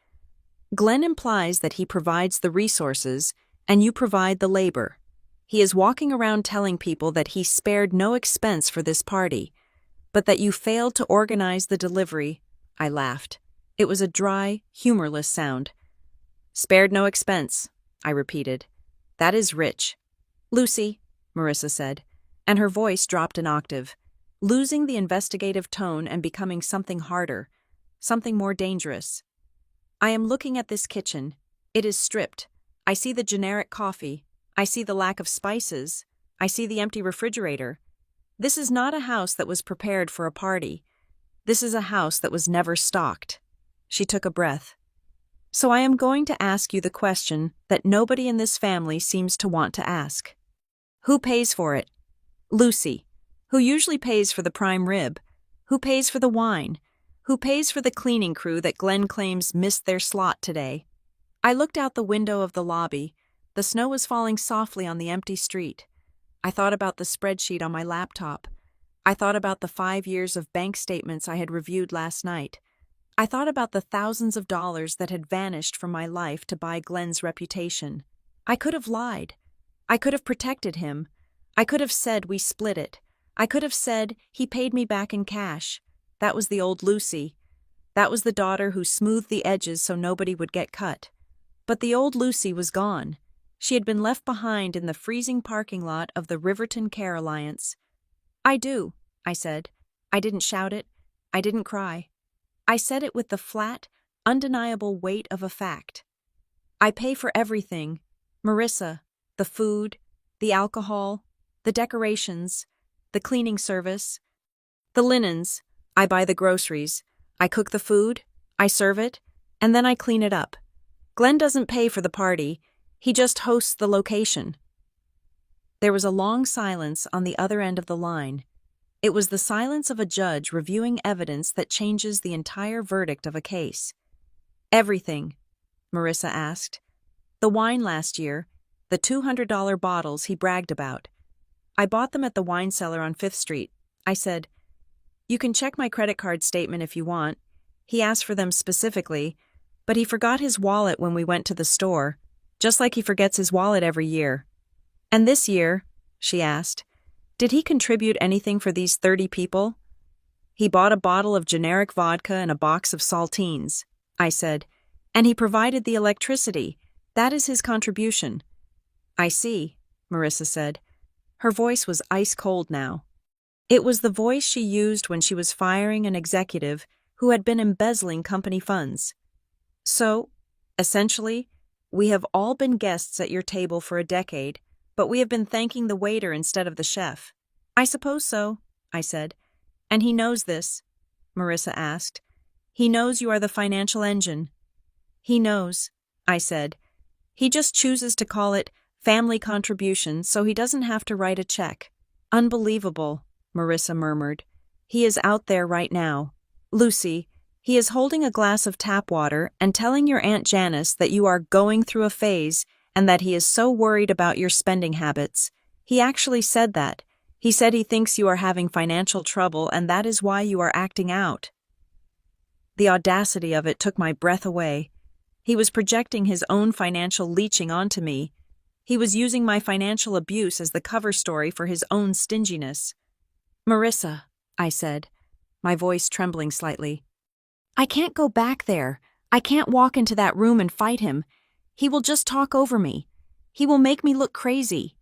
Glenn implies that he provides the resources and you provide the labor. He is walking around telling people that he spared no expense for this party, but that you failed to organize the delivery. I laughed. It was a dry, humorless sound. Spared no expense, I repeated. That is rich. Lucy, Marissa said, and her voice dropped an octave, losing the investigative tone and becoming something harder, something more dangerous. I am looking at this kitchen. It is stripped. I see the generic coffee. I see the lack of spices. I see the empty refrigerator. This is not a house that was prepared for a party. This is a house that was never stocked. She took a breath. So I am going to ask you the question that nobody in this family seems to want to ask. Who pays for it? Lucy. Who usually pays for the prime rib? Who pays for the wine? Who pays for the cleaning crew that Glenn claims missed their slot today? I looked out the window of the lobby. The snow was falling softly on the empty street. I thought about the spreadsheet on my laptop. I thought about the 5 years of bank statements I had reviewed last night. I thought about the thousands of dollars that had vanished from my life to buy Glenn's reputation. I could have lied. I could have protected him. I could have said we split it. I could have said he paid me back in cash. That was the old Lucy. That was the daughter who smoothed the edges so nobody would get cut. But the old Lucy was gone. She had been left behind in the freezing parking lot of the Riverton Care Alliance. I do, I said. I didn't shout it. I didn't cry. I said it with the flat, undeniable weight of a fact. I pay for everything. Marissa, the food, the alcohol, the decorations, the cleaning service, the linens. I buy the groceries. I cook the food. I serve it. And then I clean it up. Glenn doesn't pay for the party. He just hosts the location. There was a long silence on the other end of the line. It was the silence of a judge reviewing evidence that changes the entire verdict of a case. Everything, Marissa asked. The wine last year, the $200 bottles he bragged about. I bought them at the wine cellar on 5th Street. I said, you can check my credit card statement if you want. He asked for them specifically, but he forgot his wallet when we went to the store, just like he forgets his wallet every year. And this year, she asked, did he contribute anything for these 30 people? He bought a bottle of generic vodka and a box of saltines, I said, and he provided the electricity. That is his contribution. I see, Marissa said. Her voice was ice cold now. It was the voice she used when she was firing an executive who had been embezzling company funds. So, essentially, we have all been guests at your table for a decade, but we have been thanking the waiter instead of the chef. I suppose so, I said. And he knows this, Marissa asked. He knows you are the financial engine. He knows, I said. He just chooses to call it family contribution so he doesn't have to write a check. Unbelievable, Marissa murmured. He is out there right now. Lucy, he is holding a glass of tap water and telling your Aunt Janice that you are going through a phase and that he is so worried about your spending habits. He actually said that. He said he thinks you are having financial trouble and that is why you are acting out. The audacity of it took my breath away. He was projecting his own financial leeching onto me. He was using my financial abuse as the cover story for his own stinginess. Marissa, I said, my voice trembling slightly. I can't go back there. I can't walk into that room and fight him. He will just talk over me. He will make me look crazy.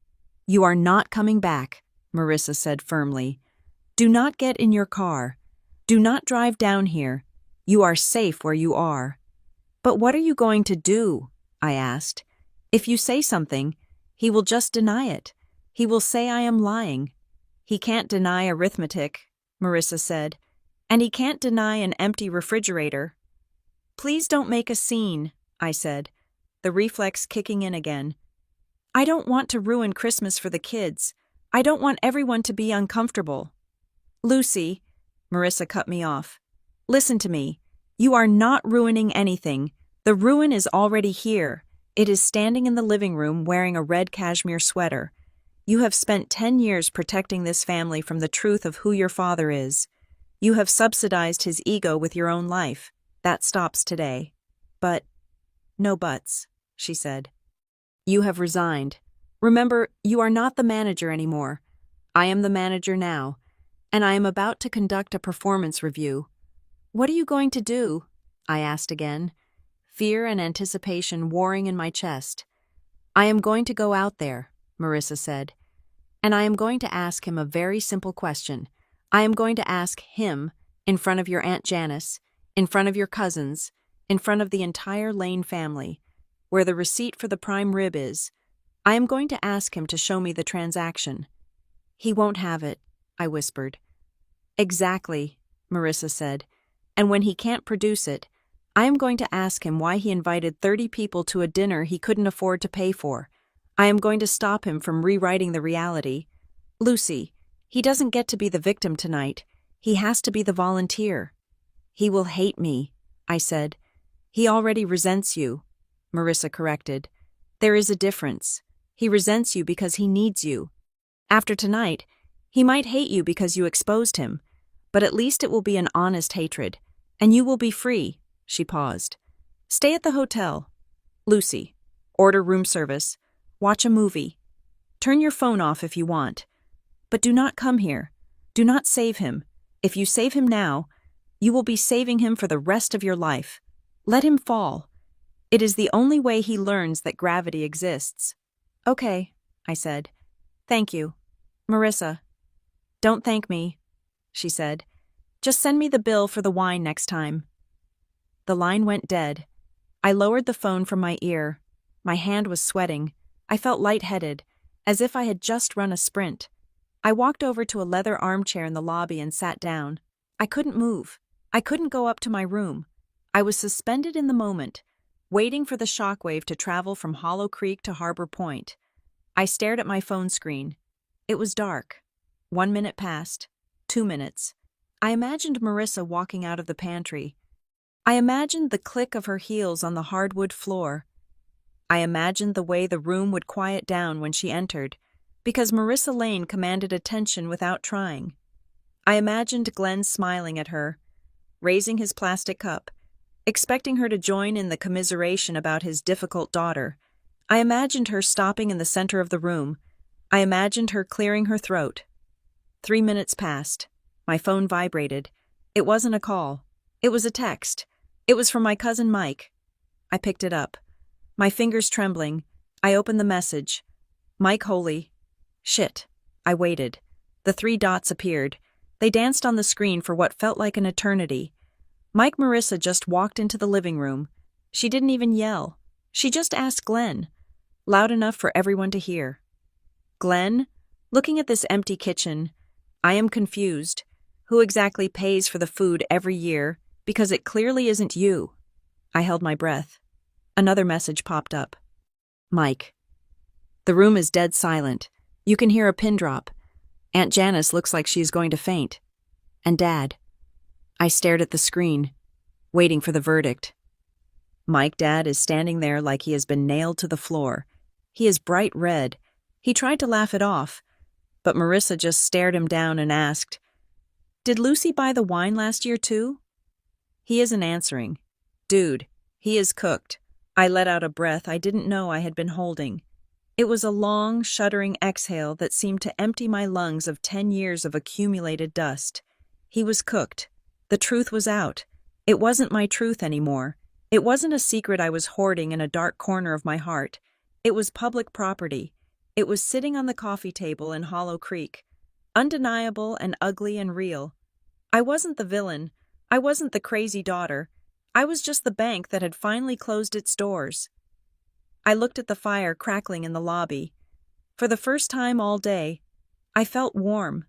You are not coming back, Marissa said firmly. Do not get in your car. Do not drive down here. You are safe where you are. But what are you going to do? I asked. If you say something, he will just deny it. He will say I am lying. He can't deny arithmetic, Marissa said. And he can't deny an empty refrigerator. Please don't make a scene, I said, the reflex kicking in again. I don't want to ruin Christmas for the kids. I don't want everyone to be uncomfortable. Lucy, Marissa cut me off. Listen to me. You are not ruining anything. The ruin is already here. It is standing in the living room wearing a red cashmere sweater. You have spent 10 years protecting this family from the truth of who your father is. You have subsidized his ego with your own life. That stops today. But, no buts, she said. You have resigned. Remember, you are not the manager anymore. I am the manager now, and I am about to conduct a performance review. What are you going to do? I asked again, fear and anticipation warring in my chest. I am going to go out there, Marissa said, and I am going to ask him a very simple question. I am going to ask him, in front of your Aunt Janice, in front of your cousins, in front of the entire Lane family, where the receipt for the prime rib is. I am going to ask him to show me the transaction. He won't have it, I whispered. Exactly, Marissa said, and when he can't produce it, I am going to ask him why he invited 30 people to a dinner he couldn't afford to pay for. I am going to stop him from rewriting the reality. Lucy, he doesn't get to be the victim tonight. He has to be the volunteer. He will hate me, I said. He already resents you, Marissa corrected. There is a difference. He resents you because he needs you. After tonight, he might hate you because you exposed him, but at least it will be an honest hatred, and you will be free. She paused. Stay at the hotel. Lucy, order room service. Watch a movie. Turn your phone off if you want. But do not come here. Do not save him. If you save him now, you will be saving him for the rest of your life. Let him fall. It is the only way he learns that gravity exists. Okay, I said. Thank you. Marissa. Don't thank me, she said. Just send me the bill for the wine next time. The line went dead. I lowered the phone from my ear. My hand was sweating. I felt lightheaded, as if I had just run a sprint. I walked over to a leather armchair in the lobby and sat down. I couldn't move. I couldn't go up to my room. I was suspended in the moment, waiting for the shockwave to travel from Hollow Creek to Harbor Point. I stared at my phone screen. It was dark. 1 minute passed. 2 minutes. I imagined Marissa walking out of the pantry. I imagined the click of her heels on the hardwood floor. I imagined the way the room would quiet down when she entered, because Marissa Lane commanded attention without trying. I imagined Glenn smiling at her, raising his plastic cup, expecting her to join in the commiseration about his difficult daughter. I imagined her stopping in the center of the room. I imagined her clearing her throat. 3 minutes passed. My phone vibrated. It wasn't a call. It was a text. It was from my cousin Mike. I picked it up. My fingers trembling, I opened the message. Mike Holy. Shit. I waited. The 3 dots appeared. They danced on the screen for what felt like an eternity. Mike Marissa just walked into the living room. She didn't even yell. She just asked Glenn, loud enough for everyone to hear. Glenn, looking at this empty kitchen, I am confused. Who exactly pays for the food every year? Because it clearly isn't you. I held my breath. Another message popped up. Mike. The room is dead silent. You can hear a pin drop. Aunt Janice looks like she is going to faint. And Dad. I stared at the screen, waiting for the verdict. Mike Dad is standing there like he has been nailed to the floor. He is bright red. He tried to laugh it off, but Marissa just stared him down and asked, Did Lucy buy the wine last year too? He isn't answering. Dude, he is cooked. I let out a breath I didn't know I had been holding. It was a long, shuddering exhale that seemed to empty my lungs of 10 years of accumulated dust. He was cooked. The truth was out. It wasn't my truth anymore. It wasn't a secret I was hoarding in a dark corner of my heart. It was public property. It was sitting on the coffee table in Hollow Creek. Undeniable and ugly and real. I wasn't the villain. I wasn't the crazy daughter. I was just the bank that had finally closed its doors. I looked at the fire crackling in the lobby. For the first time all day, I felt warm.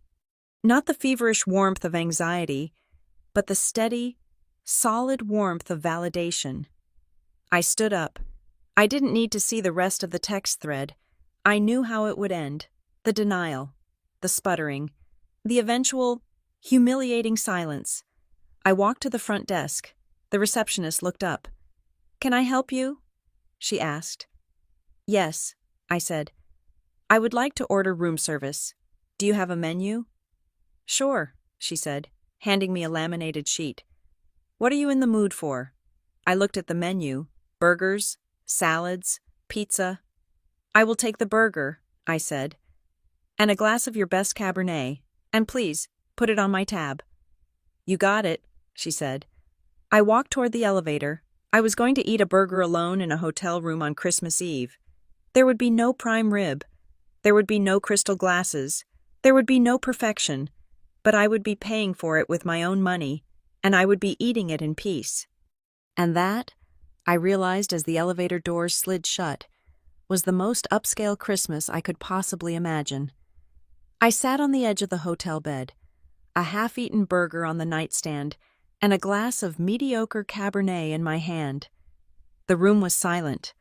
Not the feverish warmth of anxiety, but the steady, solid warmth of validation. I stood up. I didn't need to see the rest of the text thread. I knew how it would end. The denial, the sputtering, the eventual, humiliating silence. I walked to the front desk. The receptionist looked up. "Can I help you?" she asked. "Yes," I said. "I would like to order room service. Do you have a menu?" "Sure," she said, handing me a laminated sheet. "What are you in the mood for?" I looked at the menu. Burgers, salads, pizza. "I will take the burger," I said. "And a glass of your best Cabernet. And please, put it on my tab." "You got it," she said. I walked toward the elevator. I was going to eat a burger alone in a hotel room on Christmas Eve. There would be no prime rib. There would be no crystal glasses. There would be no perfection. But I would be paying for it with my own money, and I would be eating it in peace. And that, I realized as the elevator doors slid shut, was the most upscale Christmas I could possibly imagine. I sat on the edge of the hotel bed, a half-eaten burger on the nightstand, and a glass of mediocre Cabernet in my hand. The room was silent,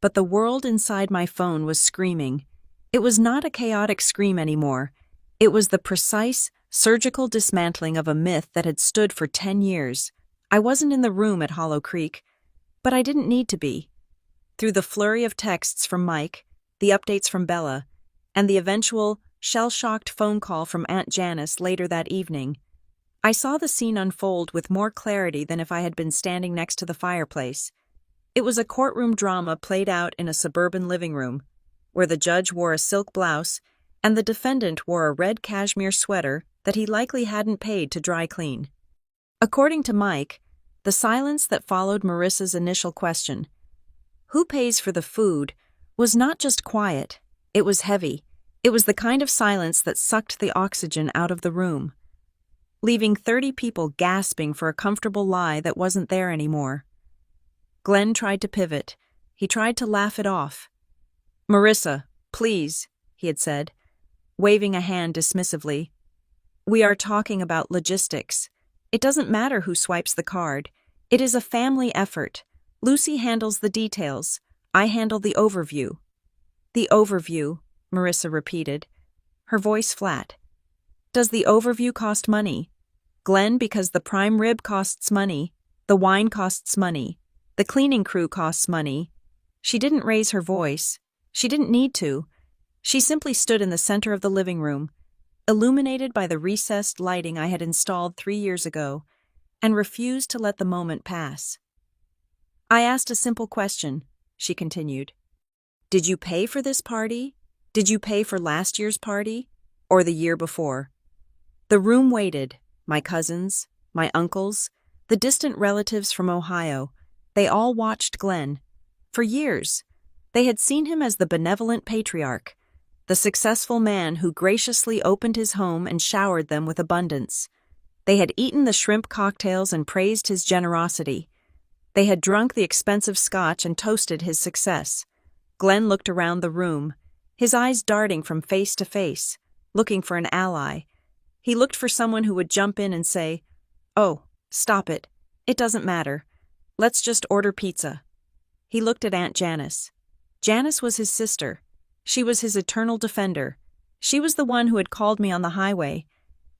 but the world inside my phone was screaming. It was not a chaotic scream anymore. It was the precise, surgical dismantling of a myth that had stood for 10 years. I wasn't in the room at Hollow Creek, but I didn't need to be. Through the flurry of texts from Mike, the updates from Bella, and the eventual, shell-shocked phone call from Aunt Janice later that evening, I saw the scene unfold with more clarity than if I had been standing next to the fireplace. It was a courtroom drama played out in a suburban living room, where the judge wore a silk blouse and the defendant wore a red cashmere sweater that he likely hadn't paid to dry clean. According to Mike, the silence that followed Marissa's initial question, "Who pays for the food?" was not just quiet, it was heavy. It was the kind of silence that sucked the oxygen out of the room, leaving 30 people gasping for a comfortable lie that wasn't there anymore. Glenn tried to pivot. He tried to laugh it off. "Marissa, please," he had said, waving a hand dismissively. "We are talking about logistics. It doesn't matter who swipes the card. It is a family effort. Lucy handles the details. I handle the overview." "The overview," Marissa repeated, her voice flat. "Does the overview cost money? Glenn, because the prime rib costs money, the wine costs money, the cleaning crew costs money." She didn't raise her voice. She didn't need to. She simply stood in the center of the living room, illuminated by the recessed lighting I had installed 3 years ago, and refused to let the moment pass. "I asked a simple question," she continued. "Did you pay for this party? Did you pay for last year's party? Or the year before?" The room waited. My cousins, my uncles, the distant relatives from Ohio, they all watched Glenn. For years, they had seen him as the benevolent patriarch, the successful man who graciously opened his home and showered them with abundance. They had eaten the shrimp cocktails and praised his generosity. They had drunk the expensive scotch and toasted his success. Glenn looked around the room, his eyes darting from face to face, looking for an ally. He looked for someone who would jump in and say, "Oh, stop it. It doesn't matter. Let's just order pizza." He looked at Aunt Janice. Janice was his sister. She was his eternal defender. She was the one who had called me on the highway,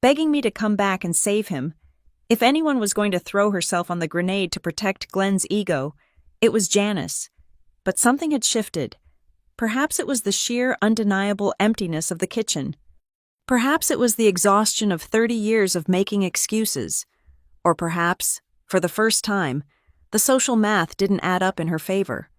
begging me to come back and save him. If anyone was going to throw herself on the grenade to protect Glenn's ego, it was Janice. But something had shifted. Perhaps it was the sheer, undeniable emptiness of the kitchen. Perhaps it was the exhaustion of 30 years of making excuses. Or perhaps, for the first time, the social math didn't add up in her favor.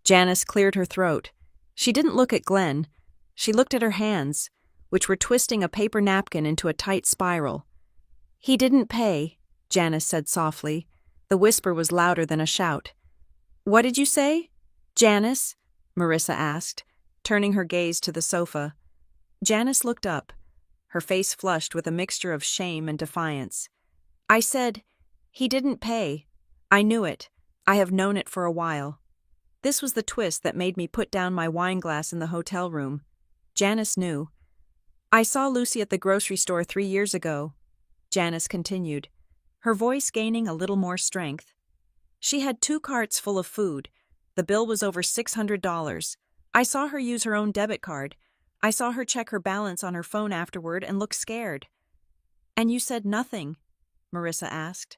Janice cleared her throat. She didn't look at Glenn. She looked at her hands, which were twisting a paper napkin into a tight spiral. He didn't pay, Janice said softly. The whisper was louder than a shout. What did you say? Janice? Marissa asked, turning her gaze to the sofa. Janice looked up, her face flushed with a mixture of shame and defiance. I said, he didn't pay. I knew it. I have known it for a while. This was the twist that made me put down my wine glass in the hotel room. Janice knew. I saw Lucy at the grocery store 3 years ago, Janice continued, her voice gaining a little more strength. She had 2 carts full of food. The bill was over $600. I saw her use her own debit card. I saw her check her balance on her phone afterward and look scared. And you said nothing? Marissa asked.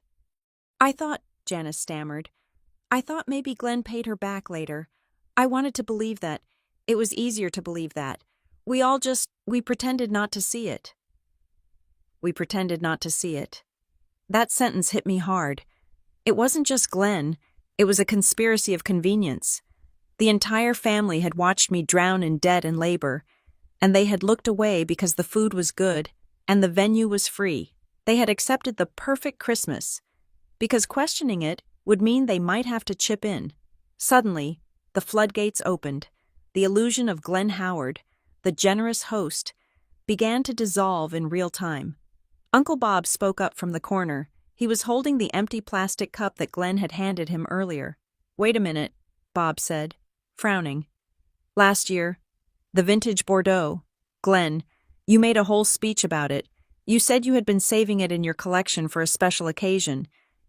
I thought, Janice stammered, I thought maybe Glenn paid her back later. I wanted to believe that. It was easier to believe that. We pretended not to see it. We pretended not to see it. That sentence hit me hard. It wasn't just Glenn. It was a conspiracy of convenience. The entire family had watched me drown in debt and labor, and they had looked away because the food was good and the venue was free. They had accepted the perfect Christmas, because questioning it would mean they might have to chip in. Suddenly, the floodgates opened. The illusion of Glenn Howard, the generous host, began to dissolve in real time. Uncle Bob spoke up from the corner. He was holding the empty plastic cup that Glenn had handed him earlier. Wait a minute, Bob said, frowning. Last year, the vintage Bordeaux. Glenn, you made a whole speech about it. You said you had been saving it in your collection for a special occasion.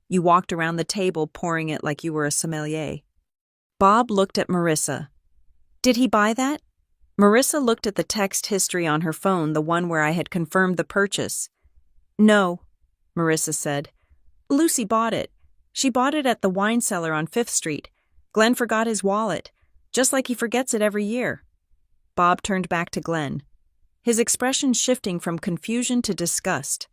You walked around the table pouring it like you were a sommelier. Bob looked at Marissa. Did he buy that? Marissa looked at the text history on her phone, the one where I had confirmed the purchase. No, Marissa said. Lucy bought it. She bought it at the wine cellar on 5th Street. Glenn forgot his wallet, just like he forgets it every year. Bob turned back to Glenn, his expression shifting from confusion to disgust.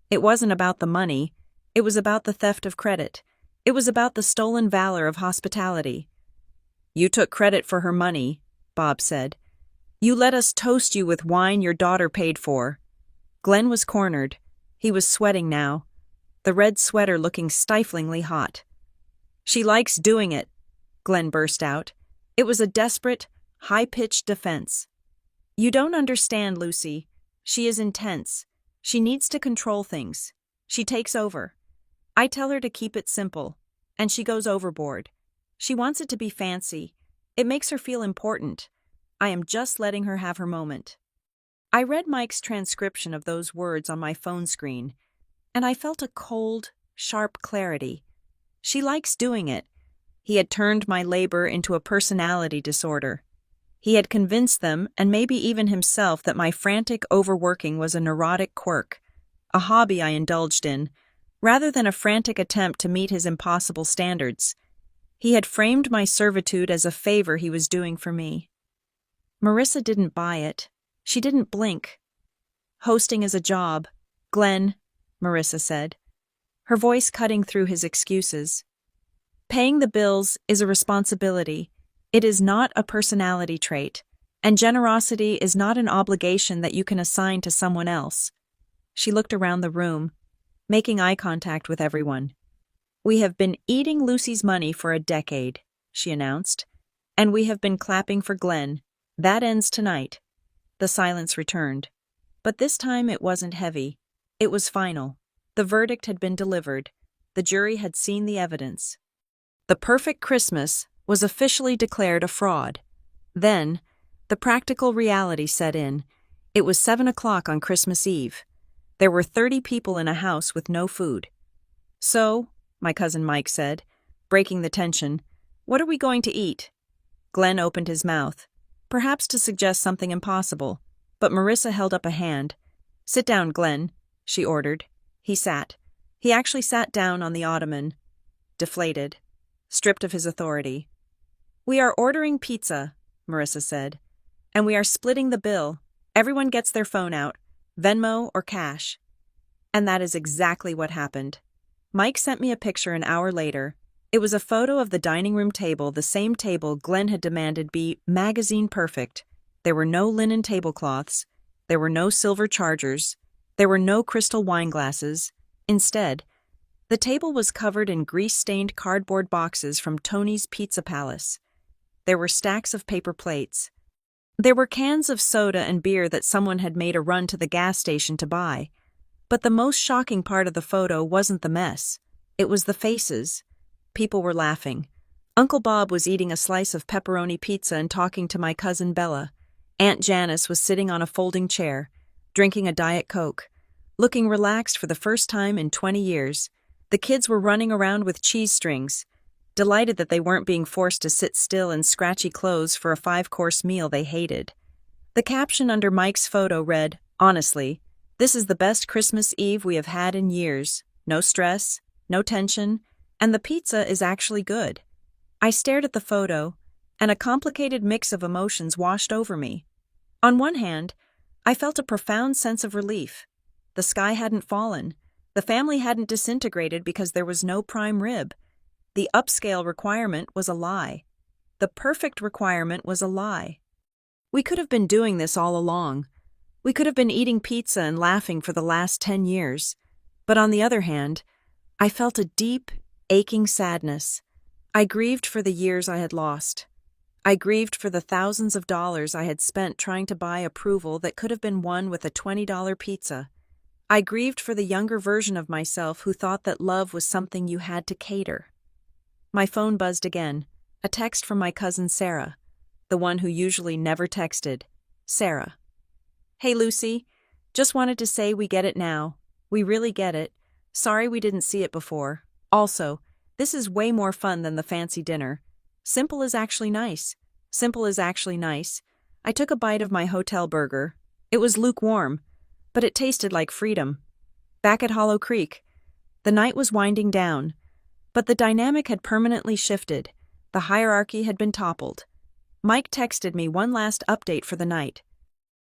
It wasn't about the money. It was about the theft of credit. It was about the stolen valor of hospitality. You took credit for her money, Bob said. You let us toast you with wine your daughter paid for. Glenn was cornered. He was sweating now, the red sweater looking stiflingly hot. She likes doing it, Glenn burst out. It was a desperate, high-pitched defense. You don't understand, Lucy. She is intense. She needs to control things. She takes over. I tell her to keep it simple, and she goes overboard. She wants it to be fancy. It makes her feel important. I am just letting her have her moment. I read Mike's transcription of those words on my phone screen, and I felt a cold, sharp clarity. She likes doing it. He had turned my labor into a personality disorder. He had convinced them, and maybe even himself, that my frantic overworking was a neurotic quirk, a hobby I indulged in, rather than a frantic attempt to meet his impossible standards. He had framed my servitude as a favor he was doing for me. Marissa didn't buy it. She didn't blink. Hosting is a job, Glenn, Marissa said, her voice cutting through his excuses. Paying the bills is a responsibility. It is not a personality trait, and generosity is not an obligation that you can assign to someone else. She looked around the room, making eye contact with everyone. We have been eating Lucy's money for a decade, she announced, and we have been clapping for Glenn. That ends tonight. The silence returned. But this time it wasn't heavy. It was final. The verdict had been delivered. The jury had seen the evidence. The perfect Christmas was officially declared a fraud. Then, the practical reality set in. It was 7 o'clock on Christmas Eve. There were 30 people in a house with no food. So, my cousin Mike said, breaking the tension, what are we going to eat? Glenn opened his mouth, perhaps to suggest something impossible, but Marissa held up a hand. Sit down, Glenn, she ordered. He sat. He actually sat down on the ottoman, deflated, stripped of his authority. We are ordering pizza, Marissa said, and we are splitting the bill. Everyone gets their phone out, Venmo or cash. And that is exactly what happened. Mike sent me a picture an hour later. It was a photo of the dining room table, the same table Glenn had demanded be magazine perfect. There were no linen tablecloths. There were no silver chargers. There were no crystal wine glasses. Instead, the table was covered in grease-stained cardboard boxes from Tony's Pizza Palace. There were stacks of paper plates. There were cans of soda and beer that someone had made a run to the gas station to buy. But the most shocking part of the photo wasn't the mess. It was the faces. People were laughing. Uncle Bob was eating a slice of pepperoni pizza and talking to my cousin Bella. Aunt Janice was sitting on a folding chair, drinking a Diet Coke, looking relaxed for the first time in 20 years. The kids were running around with cheese strings, delighted that they weren't being forced to sit still in scratchy clothes for a 5-course meal they hated. The caption under Mike's photo read, "Honestly, this is the best Christmas Eve we have had in years. No stress, no tension, and the pizza is actually good." I stared at the photo, and a complicated mix of emotions washed over me. On one hand, I felt a profound sense of relief. The sky hadn't fallen. The family hadn't disintegrated because there was no prime rib. The upscale requirement was a lie. The perfect requirement was a lie. We could have been doing this all along. We could have been eating pizza and laughing for the last 10 years. But on the other hand, I felt a deep, aching sadness. I grieved for the years I had lost. I grieved for the thousands of dollars I had spent trying to buy approval that could have been won with a $20 pizza. I grieved for the younger version of myself who thought that love was something you had to cater. My phone buzzed again, a text from my cousin Sarah, the one who usually never texted. Sarah. "Hey Lucy, just wanted to say we get it now. We really get it. Sorry we didn't see it before. Also, this is way more fun than the fancy dinner. Simple is actually nice. Simple is actually nice. I took a bite of my hotel burger. It was lukewarm, but it tasted like freedom. Back at Hollow Creek, the night was winding down, but the dynamic had permanently shifted. The hierarchy had been toppled. Mike texted me one last update for the night.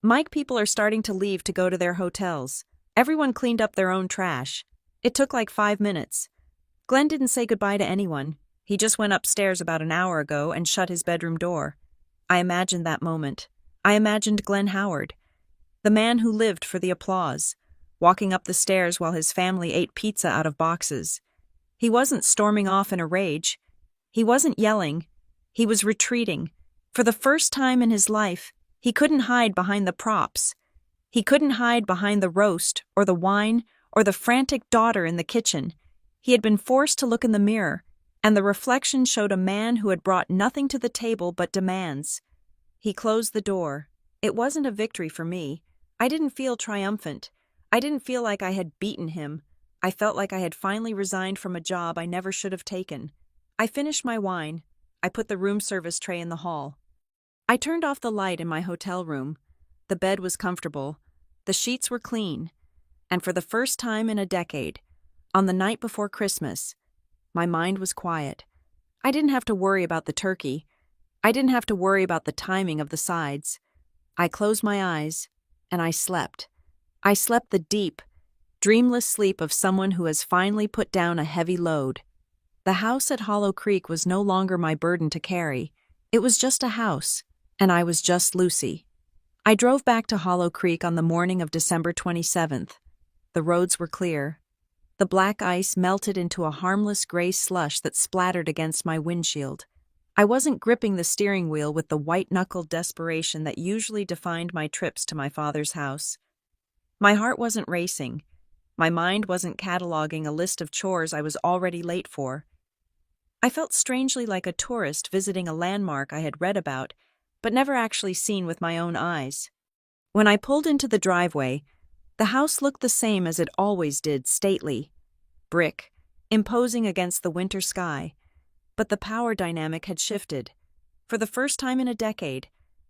"Mike, people are starting to leave to go to their hotels. Everyone cleaned up their own trash. It took like 5 minutes. Glenn didn't say goodbye to anyone. He just went upstairs about an hour ago and shut his bedroom door." I imagined that moment. I imagined Glenn Howard, the man who lived for the applause, walking up the stairs while his family ate pizza out of boxes. He wasn't storming off in a rage. He wasn't yelling. He was retreating. For the first time in his life, he couldn't hide behind the props. He couldn't hide behind the roast or the wine or the frantic daughter in the kitchen. He had been forced to look in the mirror, and the reflection showed a man who had brought nothing to the table but demands. He closed the door. It wasn't a victory for me. I didn't feel triumphant. I didn't feel like I had beaten him. I felt like I had finally resigned from a job I never should have taken. I finished my wine. I put the room service tray in the hall. I turned off the light in my hotel room. The bed was comfortable. The sheets were clean. And for the first time in a decade, on the night before Christmas, my mind was quiet. I didn't have to worry about the turkey. I didn't have to worry about the timing of the sides. I closed my eyes, and I slept. I slept the deep, dreamless sleep of someone who has finally put down a heavy load. The house at Hollow Creek was no longer my burden to carry. It was just a house, and I was just Lucy. I drove back to Hollow Creek on the morning of December 27th. The roads were clear. The black ice melted into a harmless gray slush that splattered against my windshield. I wasn't gripping the steering wheel with the white-knuckled desperation that usually defined my trips to my father's house. My heart wasn't racing. My mind wasn't cataloging a list of chores I was already late for. I felt strangely like a tourist visiting a landmark I had read about, but never actually seen with my own eyes. When I pulled into the driveway, the house looked the same as it always did, stately. Brick, imposing against the winter sky. But the power dynamic had shifted. For the first time in a decade,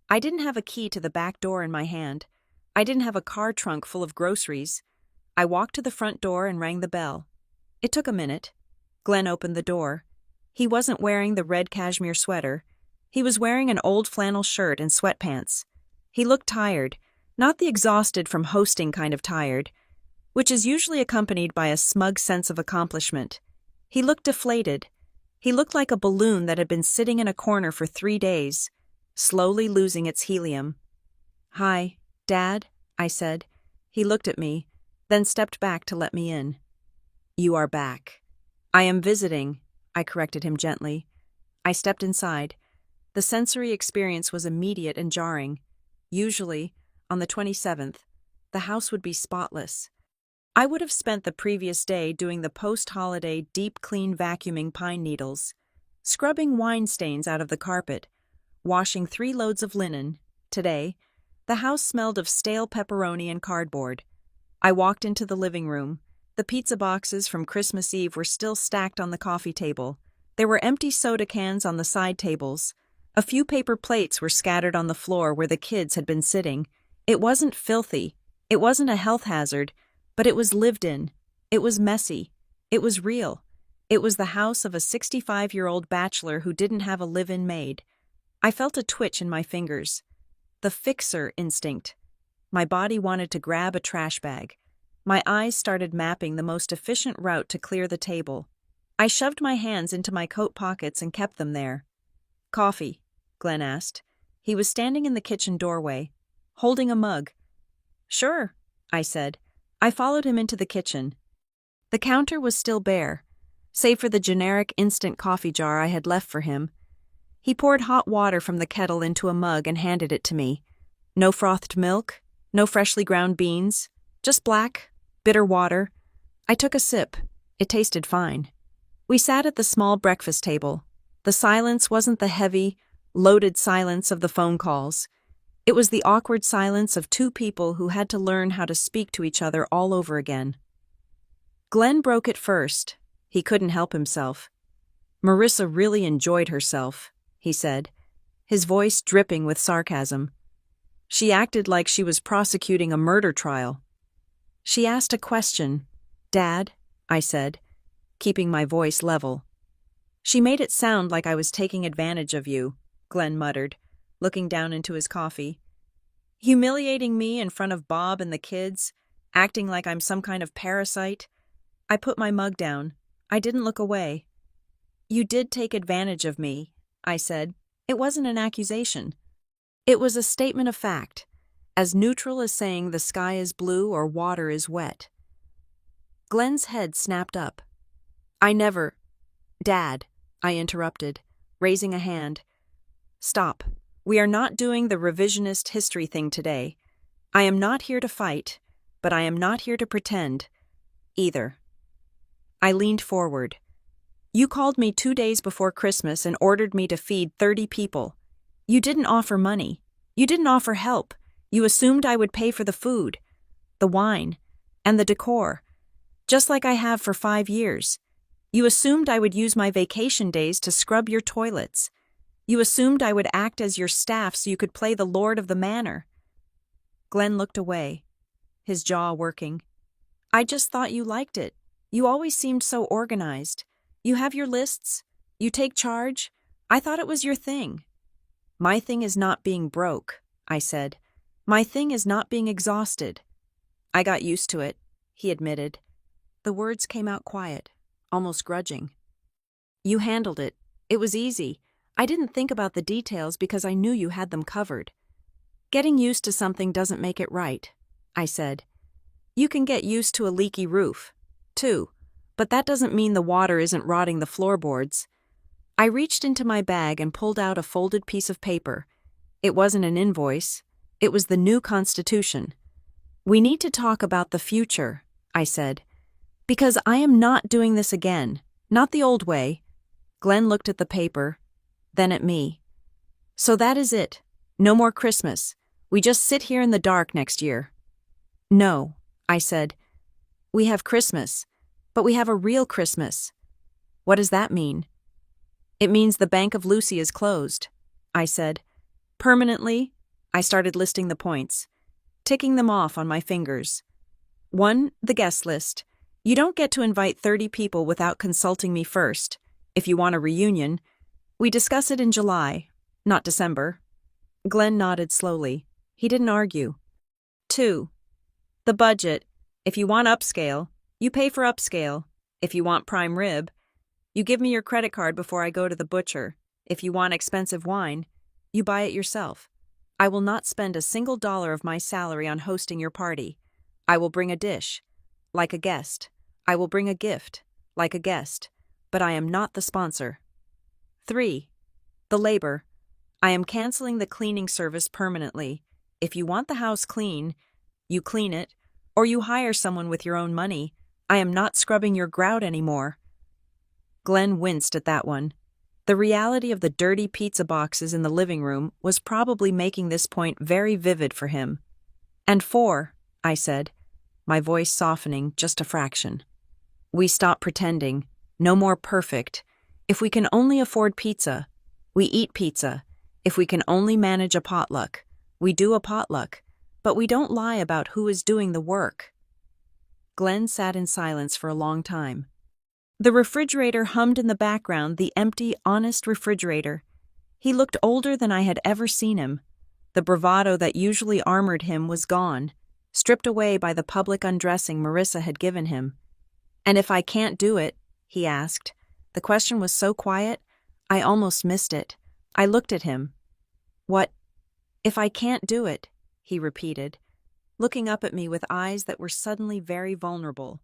I didn't have a key to the back door in my hand. I didn't have a car trunk full of groceries. I walked to the front door and rang the bell. It took a minute. Glenn opened the door. He wasn't wearing the red cashmere sweater. He was wearing an old flannel shirt and sweatpants. He looked tired, not the exhausted from hosting kind of tired, which is usually accompanied by a smug sense of accomplishment. He looked deflated. He looked like a balloon that had been sitting in a corner for 3 days, slowly losing its helium. "Hi, Dad," I said. He looked at me, then stepped back to let me in. You are back. I am visiting, I corrected him gently. I stepped inside. The sensory experience was immediate and jarring. Usually, on the 27th, the house would be spotless. I would have spent the previous day doing the post-holiday deep clean vacuuming pine needles, scrubbing wine stains out of the carpet, washing 3 loads of linen. Today, the house smelled of stale pepperoni and cardboard. I walked into the living room. The pizza boxes from Christmas Eve were still stacked on the coffee table. There were empty soda cans on the side tables. A few paper plates were scattered on the floor where the kids had been sitting. It wasn't filthy. It wasn't a health hazard, but it was lived in. It was messy. It was real. It was the house of a 65-year-old bachelor who didn't have a live-in maid. I felt a twitch in my fingers. The fixer instinct. My body wanted to grab a trash bag. My eyes started mapping the most efficient route to clear the table. I shoved my hands into my coat pockets and kept them there. "Coffee?" Glenn asked. He was standing in the kitchen doorway, holding a mug. "Sure," I said. I followed him into the kitchen. The counter was still bare, save for the generic instant coffee jar I had left for him. He poured hot water from the kettle into a mug and handed it to me. No frothed milk, no freshly ground beans, just black, bitter water. I took a sip. It tasted fine. We sat at the small breakfast table. The silence wasn't the heavy, loaded silence of the phone calls. It was the awkward silence of 2 people who had to learn how to speak to each other all over again. Glenn broke it first. He couldn't help himself. "Marissa really enjoyed herself," he said, his voice dripping with sarcasm. "She acted like she was prosecuting a murder trial." She asked a question. "Dad," I said, keeping my voice level. "She made it sound like I was taking advantage of you," Glenn muttered, looking down into his coffee. "Humiliating me in front of Bob and the kids, acting like I'm some kind of parasite." I put my mug down. I didn't look away. "You did take advantage of me," I said. It wasn't an accusation. It was a statement of fact, as neutral as saying the sky is blue or water is wet. Glenn's head snapped up. "Dad," I interrupted, raising a hand. "Stop. We are not doing the revisionist history thing today. I am not here to fight, but I am not here to pretend, either." I leaned forward. "You called me 2 days before Christmas and ordered me to feed 30 people. You didn't offer money. You didn't offer help. You assumed I would pay for the food, the wine, and the decor, just like I have for 5 years. You assumed I would use my vacation days to scrub your toilets. You assumed I would act as your staff so you could play the lord of the manor." Glenn looked away, his jaw working. "I just thought you liked it. You always seemed so organized. You have your lists. You take charge. I thought it was your thing." "My thing is not being broke," I said. "My thing is not being exhausted." "I got used to it," he admitted. The words came out quiet, almost grudging. "You handled it. It was easy. I didn't think about the details because I knew you had them covered." "Getting used to something doesn't make it right," I said. "You can get used to a leaky roof, too, but that doesn't mean the water isn't rotting the floorboards." I reached into my bag and pulled out a folded piece of paper. It wasn't an invoice. It was the new Constitution. "We need to talk about the future," I said, "because I am not doing this again, not the old way." Glenn looked at the paper, then at me. "So that is it. No more Christmas. We just sit here in the dark next year." "No," I said. "We have Christmas, but we have a real Christmas." "What does that mean?" "It means the Bank of Lucy is closed," I said. "Permanently." I started listing the points, ticking them off on my fingers. 1, the guest list. You don't get to invite 30 people without consulting me first. If you want a reunion, we discuss it in July, not December. Glenn nodded slowly. He didn't argue. 2, the budget. If you want upscale, you pay for upscale. If you want prime rib, you give me your credit card before I go to the butcher. If you want expensive wine, you buy it yourself. I will not spend a single dollar of my salary on hosting your party. I will bring a dish, like a guest. I will bring a gift, like a guest, but I am not the sponsor. 3. The labor. I am canceling the cleaning service permanently. If you want the house clean, you clean it, or you hire someone with your own money. I am not scrubbing your grout anymore. Glenn winced at that one. The reality of the dirty pizza boxes in the living room was probably making this point very vivid for him. And 4, I said, my voice softening just a fraction. We stop pretending. No more perfect. If we can only afford pizza, we eat pizza. If we can only manage a potluck, we do a potluck. But we don't lie about who is doing the work. Glenn sat in silence for a long time. The refrigerator hummed in the background, the empty, honest refrigerator. He looked older than I had ever seen him. The bravado that usually armored him was gone, stripped away by the public undressing Marissa had given him. And if I can't do it, he asked. The question was so quiet, I almost missed it. I looked at him. What? If I can't do it, he repeated, looking up at me with eyes that were suddenly very vulnerable.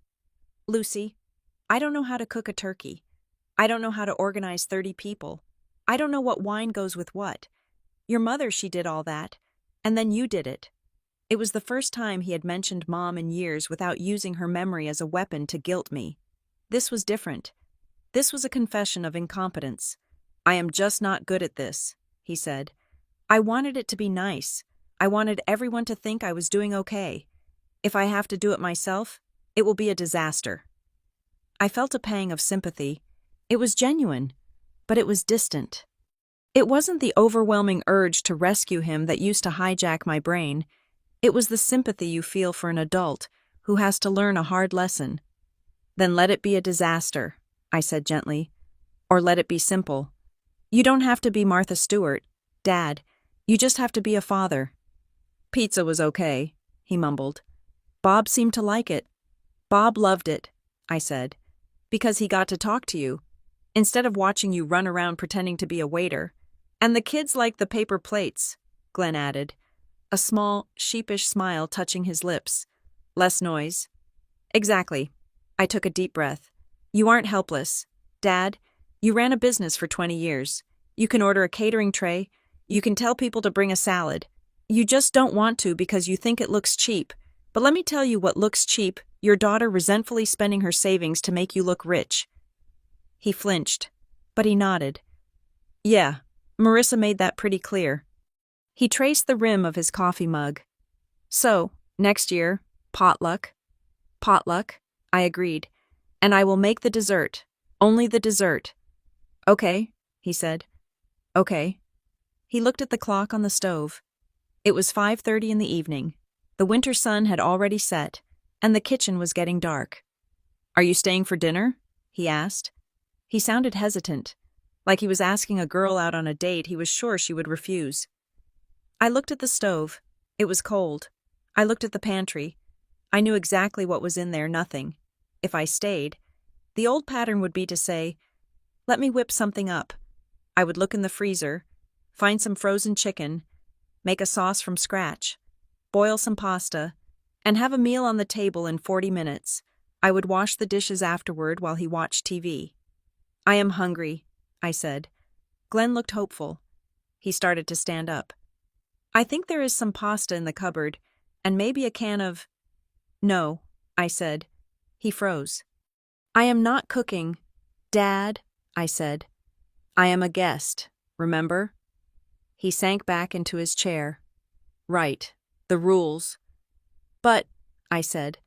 Lucy, I don't know how to cook a turkey. I don't know how to organize 30 people. I don't know what wine goes with what. Your mother, she did all that. And then you did it. It was the first time he had mentioned Mom in years without using her memory as a weapon to guilt me. This was different. This was a confession of incompetence. I am just not good at this, he said. I wanted it to be nice. I wanted everyone to think I was doing okay. If I have to do it myself, it will be a disaster. I felt a pang of sympathy. It was genuine, but it was distant. It wasn't the overwhelming urge to rescue him that used to hijack my brain. It was the sympathy you feel for an adult who has to learn a hard lesson. Then let it be a disaster, I said gently. Or let it be simple. You don't have to be Martha Stewart, Dad. You just have to be a father. Pizza was okay, he mumbled. Bob seemed to like it. Bob loved it, I said, because he got to talk to you, instead of watching you run around pretending to be a waiter. And the kids liked the paper plates, Glenn added, a small, sheepish smile touching his lips. Less noise. Exactly. I took a deep breath. You aren't helpless. Dad, you ran a business for 20 years. You can order a catering tray. You can tell people to bring a salad. You just don't want to because you think it looks cheap. But let me tell you what looks cheap, your daughter resentfully spending her savings to make you look rich. He flinched, but he nodded. Yeah, Marissa made that pretty clear. He traced the rim of his coffee mug. So, next year, potluck. Potluck, I agreed. And I will make the dessert. Only the dessert. Okay, he said. Okay. He looked at the clock on the stove. It was 5:30 in the evening. The winter sun had already set, and the kitchen was getting dark. Are you staying for dinner? He asked. He sounded hesitant, like he was asking a girl out on a date he was sure she would refuse. I looked at the stove. It was cold. I looked at the pantry. I knew exactly what was in there, nothing. If I stayed, the old pattern would be to say, let me whip something up. I would look in the freezer, find some frozen chicken, make a sauce from scratch, boil some pasta, and have a meal on the table in 40 minutes. I would wash the dishes afterward while he watched TV. I am hungry, I said. Glenn looked hopeful. He started to stand up. I think there is some pasta in the cupboard, and maybe a can of... No, I said. He froze. I am not cooking. Dad, I said. I am a guest, remember? He sank back into his chair. Right, the rules. But, I said,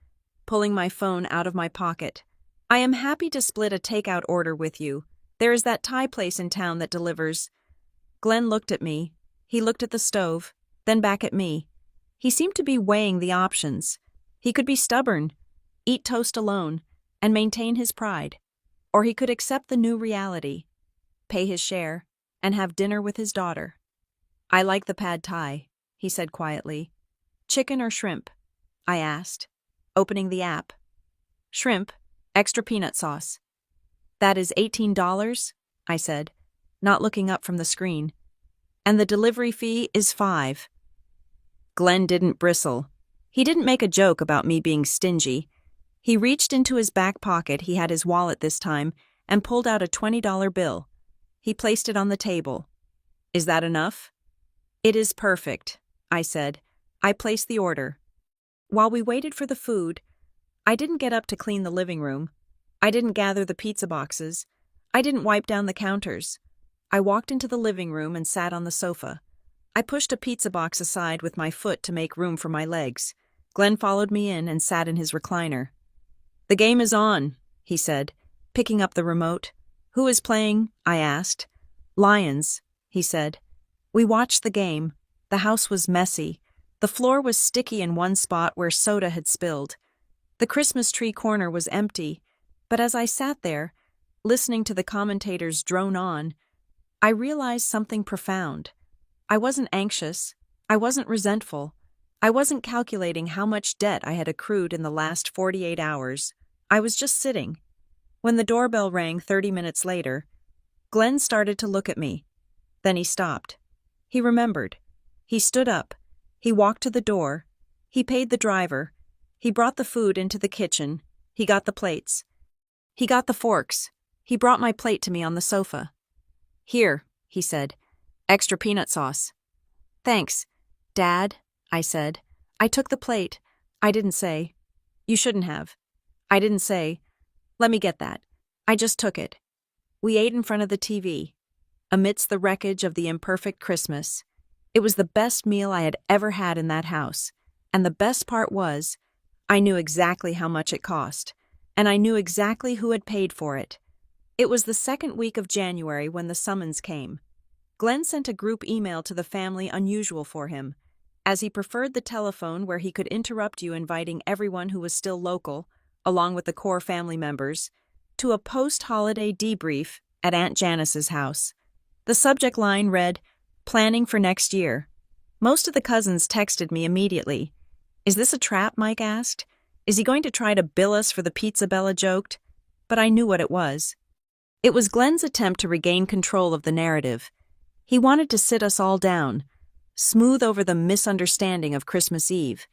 pulling my phone out of my pocket, I am happy to split a takeout order with you. There is that Thai place in town that delivers. Glenn looked at me. He looked at the stove, then back at me. He seemed to be weighing the options. He could be stubborn, eat toast alone, and maintain his pride. Or he could accept the new reality, pay his share, and have dinner with his daughter. I like the pad thai, he said quietly. Chicken or shrimp? I asked, opening the app. Shrimp, extra peanut sauce. That is $18, I said, not looking up from the screen. And the delivery fee is $5. Glenn didn't bristle. He didn't make a joke about me being stingy. He reached into his back pocket, he had his wallet this time, and pulled out a $20 bill. He placed it on the table. Is that enough? It is perfect, I said. I placed the order. While we waited for the food, I didn't get up to clean the living room. I didn't gather the pizza boxes. I didn't wipe down the counters. I walked into the living room and sat on the sofa. I pushed a pizza box aside with my foot to make room for my legs. Glenn followed me in and sat in his recliner. The game is on, he said, picking up the remote. Who is playing? I asked. Lions, he said. We watched the game. The house was messy. The floor was sticky in one spot where soda had spilled. The Christmas tree corner was empty, but as I sat there, listening to the commentators drone on, I realized something profound. I wasn't anxious. I wasn't resentful. I wasn't calculating how much debt I had accrued in the last 48 hours. I was just sitting. When the doorbell rang 30 minutes later, Glenn started to look at me. Then he stopped. He remembered. He stood up. He walked to the door. He paid the driver. He brought the food into the kitchen. He got the plates. He got the forks. He brought my plate to me on the sofa. Here, he said. Extra peanut sauce. Thanks, Dad, I said. I took the plate. I didn't say. You shouldn't have. I didn't say. Let me get that. I just took it. We ate in front of the TV. Amidst the wreckage of the imperfect Christmas, it was the best meal I had ever had in that house, and the best part was, I knew exactly how much it cost, and I knew exactly who had paid for it. It was the second week of January when the summons came. Glenn sent a group email to the family unusual for him, as he preferred the telephone where he could interrupt you inviting everyone who was still local, along with the core family members, to a post-holiday debrief at Aunt Janice's house. The subject line read, Planning for next year. Most of the cousins texted me immediately. Is this a trap, Mike asked. Is he going to try to bill us for the pizza, Bella joked. But I knew what it was. It was Glenn's attempt to regain control of the narrative. He wanted to sit us all down, smooth over the misunderstanding of Christmas Eve,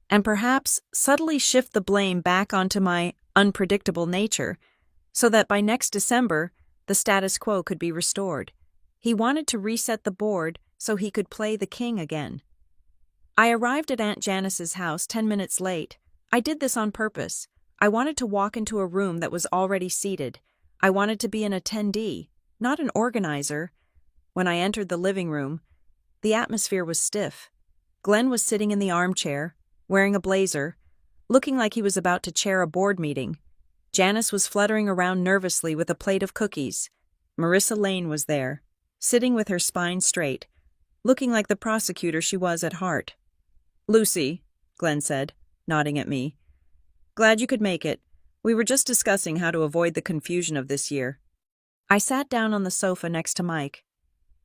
and perhaps subtly shift the blame back onto my unpredictable nature, so that by next December, the status quo could be restored. He wanted to reset the board so he could play the king again. I arrived at Aunt Janice's house 10 minutes late. I did this on purpose. I wanted to walk into a room that was already seated. I wanted to be an attendee, not an organizer. When I entered the living room, the atmosphere was stiff. Glenn was sitting in the armchair, wearing a blazer, looking like he was about to chair a board meeting. Janice was fluttering around nervously with a plate of cookies. Marissa Lane was there, sitting with her spine straight, looking like the prosecutor she was at heart. Lucy, Glenn said, nodding at me. Glad you could make it. We were just discussing how to avoid the confusion of this year. I sat down on the sofa next to Mike.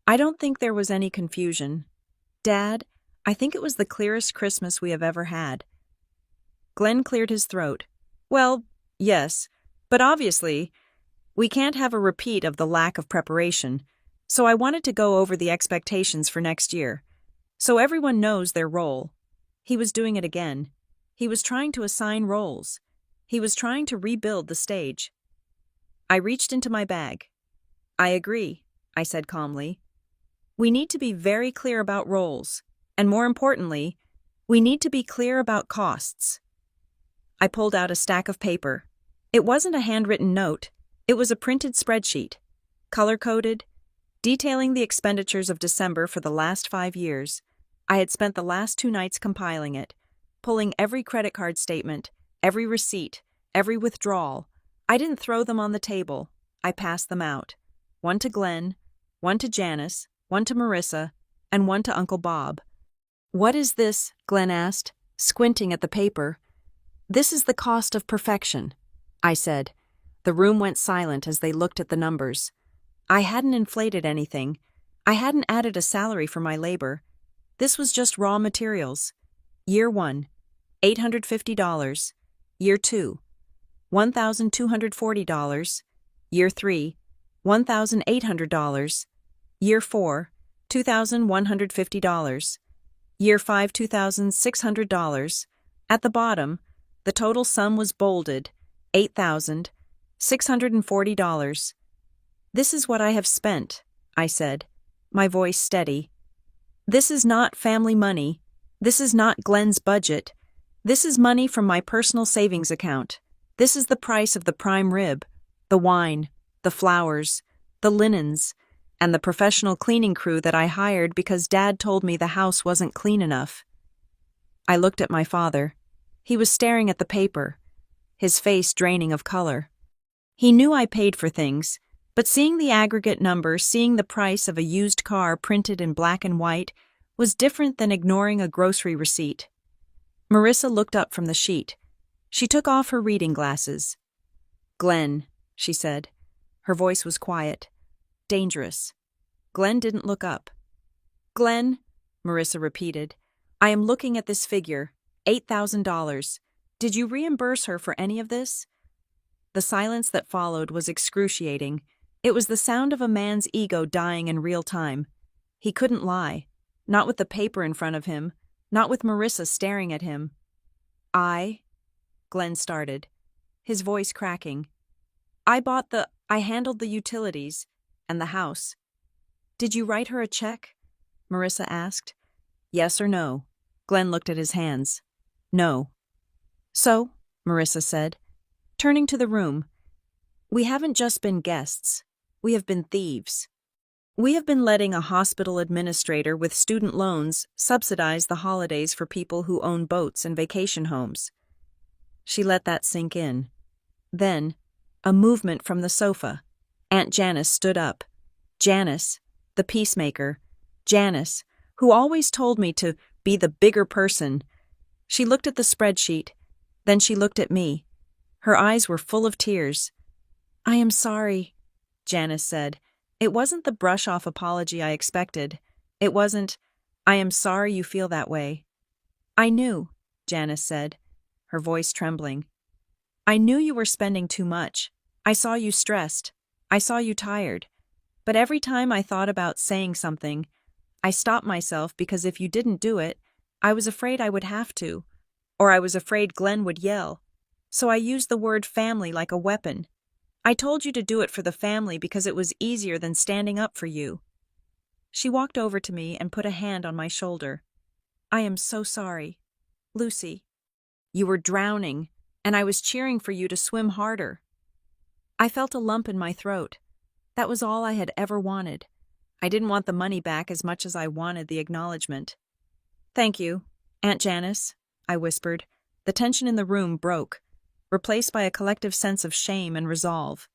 I don't think there was any confusion. Dad, I think it was the clearest Christmas we have ever had. Glenn cleared his throat. Well, yes, but obviously, we can't have a repeat of the lack of preparation, so I wanted to go over the expectations for next year, so everyone knows their role. He was doing it again. He was trying to assign roles. He was trying to rebuild the stage. I reached into my bag. I agree, I said calmly. We need to be very clear about roles, and more importantly, we need to be clear about costs. I pulled out a stack of paper. It wasn't a handwritten note. It was a printed spreadsheet, color-coded, detailing the expenditures of December for the last 5 years. I had spent the last 2 nights compiling it, pulling every credit card statement, every receipt, every withdrawal. I didn't throw them on the table. I passed them out. One to Glenn, one to Janice, one to Marissa, and one to Uncle Bob. What is this? Glenn asked, squinting at the paper. This is the cost of perfection, I said. The room went silent as they looked at the numbers. I hadn't inflated anything. I hadn't added a salary for my labor. This was just raw materials. Year 1, $850. Year 2, $1,240. Year 3, $1,800. Year 4, $2,150. Year 5, $2,600. At the bottom, The total sum was bolded, $8,640. This is what I have spent, I said, my voice steady. This is not family money. This is not Glenn's budget. This is money from my personal savings account. This is the price of the prime rib, the wine, the flowers, the linens, and the professional cleaning crew that I hired because Dad told me the house wasn't clean enough. I looked at my father. He was staring at the paper, his face draining of color. He knew I paid for things, but seeing the aggregate number, seeing the price of a used car printed in black and white, was different than ignoring a grocery receipt. Marissa looked up from the sheet. She took off her reading glasses. "Glenn," she said. Her voice was quiet. "Dangerous." Glenn didn't look up. "Glenn," Marissa repeated, "I am looking at this figure, $8,000. Did you reimburse her for any of this?" The silence that followed was excruciating. It was the sound of a man's ego dying in real time. He couldn't lie. Not with the paper in front of him. Not with Marissa staring at him. Glenn started, his voice cracking. I handled the utilities and the house." "Did you write her a check?" Marissa asked. "Yes or no?" Glenn looked at his hands. "No." "So," Marissa said, turning to the room, "we haven't just been guests. We have been thieves. We have been letting a hospital administrator with student loans subsidize the holidays for people who own boats and vacation homes." She let that sink in. Then, a movement from the sofa. Aunt Janice stood up. Janice, the peacemaker. Janice, who always told me to be the bigger person. She looked at the spreadsheet. Then she looked at me. Her eyes were full of tears. "I am sorry," Janice said. It wasn't the brush-off apology I expected. It wasn't, "I am sorry you feel that way." "I knew," Janice said, her voice trembling. "I knew you were spending too much. I saw you stressed. I saw you tired. But every time I thought about saying something, I stopped myself because if you didn't do it, I was afraid I would have to, or I was afraid Glenn would yell. So I used the word family like a weapon. I told you to do it for the family because it was easier than standing up for you." She walked over to me and put a hand on my shoulder. "I am so sorry. Lucy, you were drowning, and I was cheering for you to swim harder." I felt a lump in my throat. That was all I had ever wanted. I didn't want the money back as much as I wanted the acknowledgement. "Thank you, Aunt Janice," I whispered. The tension in the room broke, replaced by a collective sense of shame and resolve.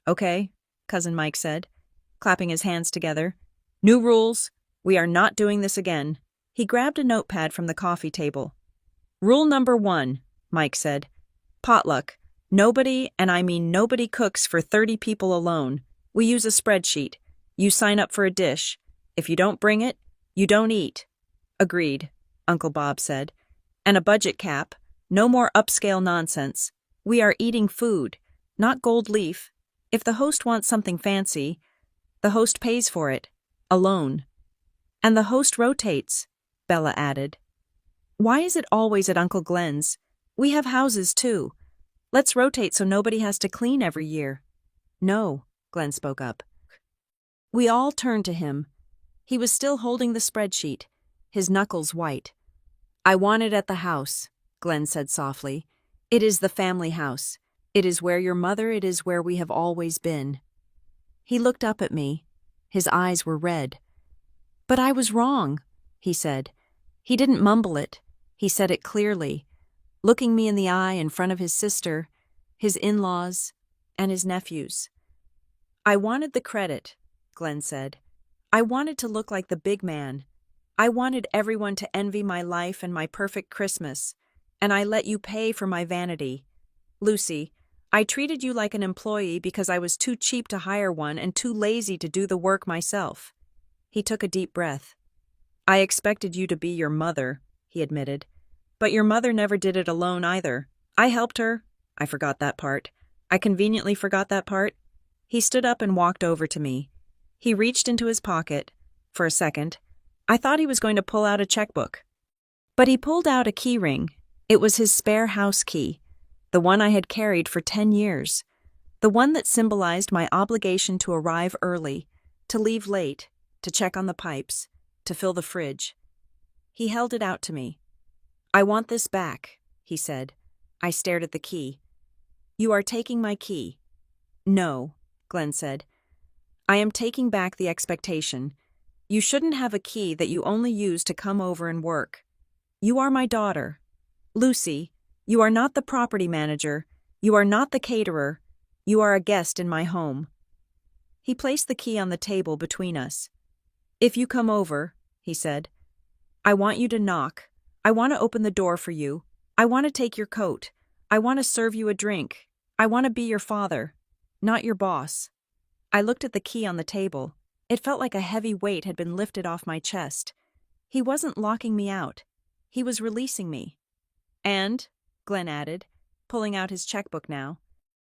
"Okay," Cousin Mike said, clapping his hands together. "New rules. We are not doing this again." He grabbed a notepad from the coffee table. "Rule number 1, Mike said. Potluck. Nobody, and I mean nobody, cooks for 30 people alone. We use a spreadsheet. You sign up for a dish. If you don't bring it, you don't eat." "Agreed," Uncle Bob said. "And a budget cap. No more upscale nonsense. We are eating food, not gold leaf. If the host wants something fancy, the host pays for it, alone. And the host rotates," Bella added. "Why is it always at Uncle Glenn's? We have houses too. Let's rotate so nobody has to clean every year." "No," Glenn spoke up. We all turned to him. He was still holding the spreadsheet, his knuckles white. "I want it at the house," Glenn said softly. "It is the family house. It is where your mother, it is where we have always been." He looked up at me. His eyes were red. "But I was wrong," he said. He didn't mumble it. He said it clearly, looking me in the eye in front of his sister, his in-laws, and his nephews. "I wanted the credit," Glenn said. "I wanted to look like the big man. I wanted everyone to envy my life and my perfect Christmas, and I let you pay for my vanity. Lucy, I treated you like an employee because I was too cheap to hire one and too lazy to do the work myself." He took a deep breath. "I expected you to be your mother," he admitted. "But your mother never did it alone either. I helped her. I forgot that part. I conveniently forgot that part." He stood up and walked over to me. He reached into his pocket. For a second, I thought he was going to pull out a checkbook. But he pulled out a key ring, It was his spare house key, the one I had carried for 10 years, the one that symbolized my obligation to arrive early, to leave late, to check on the pipes, to fill the fridge. He held it out to me. "I want this back," he said. I stared at the key. "You are taking my key." "No," Glenn said. "I am taking back the expectation. You shouldn't have a key that you only use to come over and work. You are my daughter. Lucy, you are not the property manager. You are not the caterer. You are a guest in my home." He placed the key on the table between us. "If you come over," he said, "I want you to knock. I want to open the door for you. I want to take your coat. I want to serve you a drink. I want to be your father, not your boss." I looked at the key on the table. It felt like a heavy weight had been lifted off my chest. He wasn't locking me out. He was releasing me. "And," Glenn added, pulling out his checkbook now,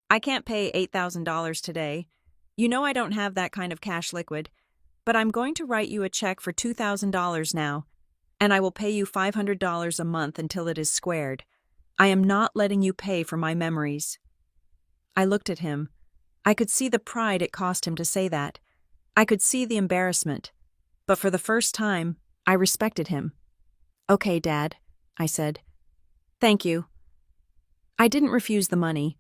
"I can't pay $8,000 today. You know I don't have that kind of cash liquid, but I'm going to write you a check for $2,000 now, and I will pay you $500 a month until it is squared. I am not letting you pay for my memories." I looked at him. I could see the pride it cost him to say that. I could see the embarrassment. But for the first time, I respected him. "Okay, Dad," I said. "Thank you." I didn't refuse the money.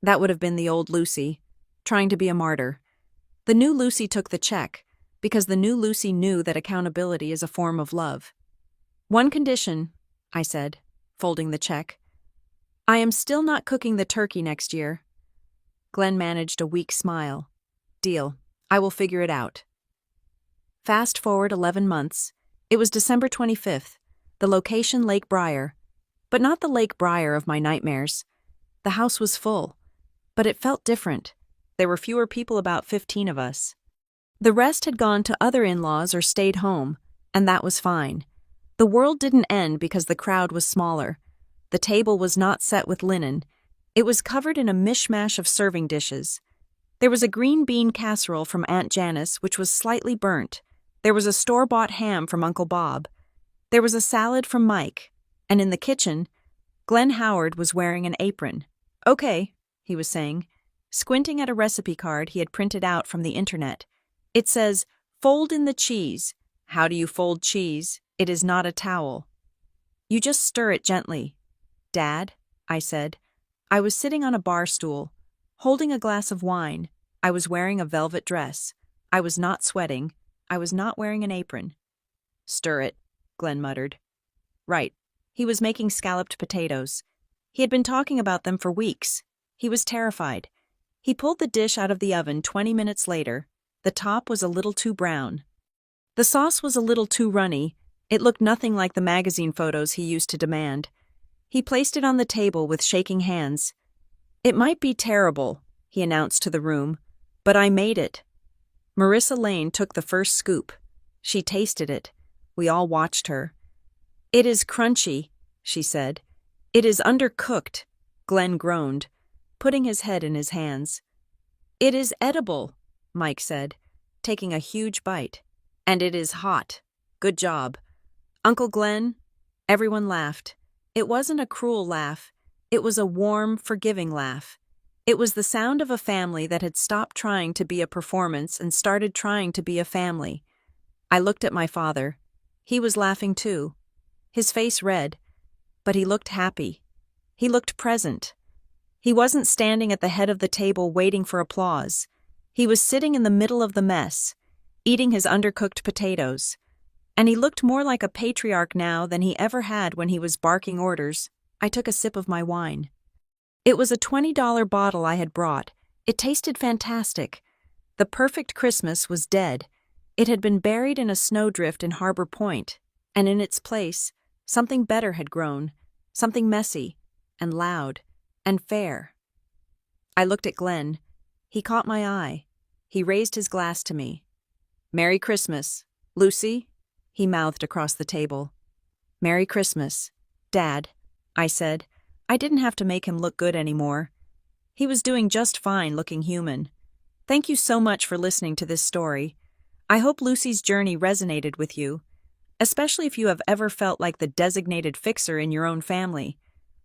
That would have been the old Lucy, trying to be a martyr. The new Lucy took the check, because the new Lucy knew that accountability is a form of love. "One condition," I said, folding the check. "I am still not cooking the turkey next year." Glenn managed a weak smile. "Deal. I will figure it out." Fast forward 11 months. It was December 25th, the location Lake Briar, but not the Lake Briar of my nightmares. The house was full, but it felt different. There were fewer people, about 15 of us. The rest had gone to other in-laws or stayed home, and that was fine. The world didn't end because the crowd was smaller. The table was not set with linen. It was covered in a mishmash of serving dishes. There was a green bean casserole from Aunt Janice, which was slightly burnt. There was a store-bought ham from Uncle Bob. There was a salad from Mike. And in the kitchen, Glenn Howard was wearing an apron. "Okay," he was saying, squinting at a recipe card he had printed out from the internet. It says, "Fold in the cheese. How do you fold cheese? It is not a towel. You just stir it gently." "Dad," I said. I was sitting on a bar stool, holding a glass of wine. I was wearing a velvet dress. I was not sweating. I was not wearing an apron. "Stir it," Glenn muttered. Right. He was making scalloped potatoes. He had been talking about them for weeks. He was terrified. He pulled the dish out of the oven 20 minutes later. The top was a little too brown. The sauce was a little too runny. It looked nothing like the magazine photos he used to demand. He placed it on the table with shaking hands. "It might be terrible," he announced to the room, "but I made it." Marissa Lane took the first scoop. She tasted it. We all watched her. "It is crunchy," she said. "It is undercooked," Glenn groaned, putting his head in his hands. "It is edible," Mike said, taking a huge bite. "And it is hot. Good job." "Uncle Glenn?" Everyone laughed. It wasn't a cruel laugh. It was a warm, forgiving laugh. It was the sound of a family that had stopped trying to be a performance and started trying to be a family. I looked at my father. He was laughing too. His face red, but he looked happy. He looked present. He wasn't standing at the head of the table waiting for applause. He was sitting in the middle of the mess, eating his undercooked potatoes. And he looked more like a patriarch now than he ever had when he was barking orders. I took a sip of my wine. It was a $20 bottle I had brought. It tasted fantastic. The perfect Christmas was dead. It had been buried in a snowdrift in Harbor Point, and in its place, something better had grown, something messy, and loud, and fair. I looked at Glenn. He caught my eye. He raised his glass to me. "Merry Christmas, Lucy," he mouthed across the table. "Merry Christmas, Dad," I said. I didn't have to make him look good anymore. He was doing just fine looking human. Thank you so much for listening to this story. I hope Lucy's journey resonated with you, especially if you have ever felt like the designated fixer in your own family.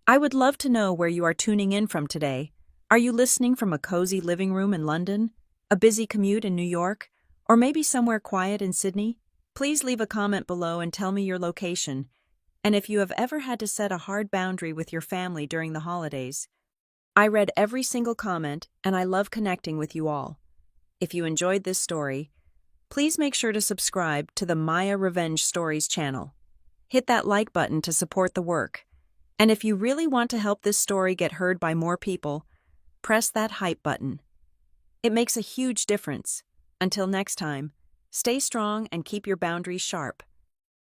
I would love to know where you are tuning in from today. Are you listening from a cozy living room in London, a busy commute in New York, or maybe somewhere quiet in Sydney? Please leave a comment below and tell me your location, and if you have ever had to set a hard boundary with your family during the holidays. I read every single comment, and I love connecting with you all. If you enjoyed this story, please make sure to subscribe to the Maya Revenge Stories channel. Hit that like button to support the work. And if you really want to help this story get heard by more people, press that hype button. It makes a huge difference. Until next time, stay strong and keep your boundaries sharp.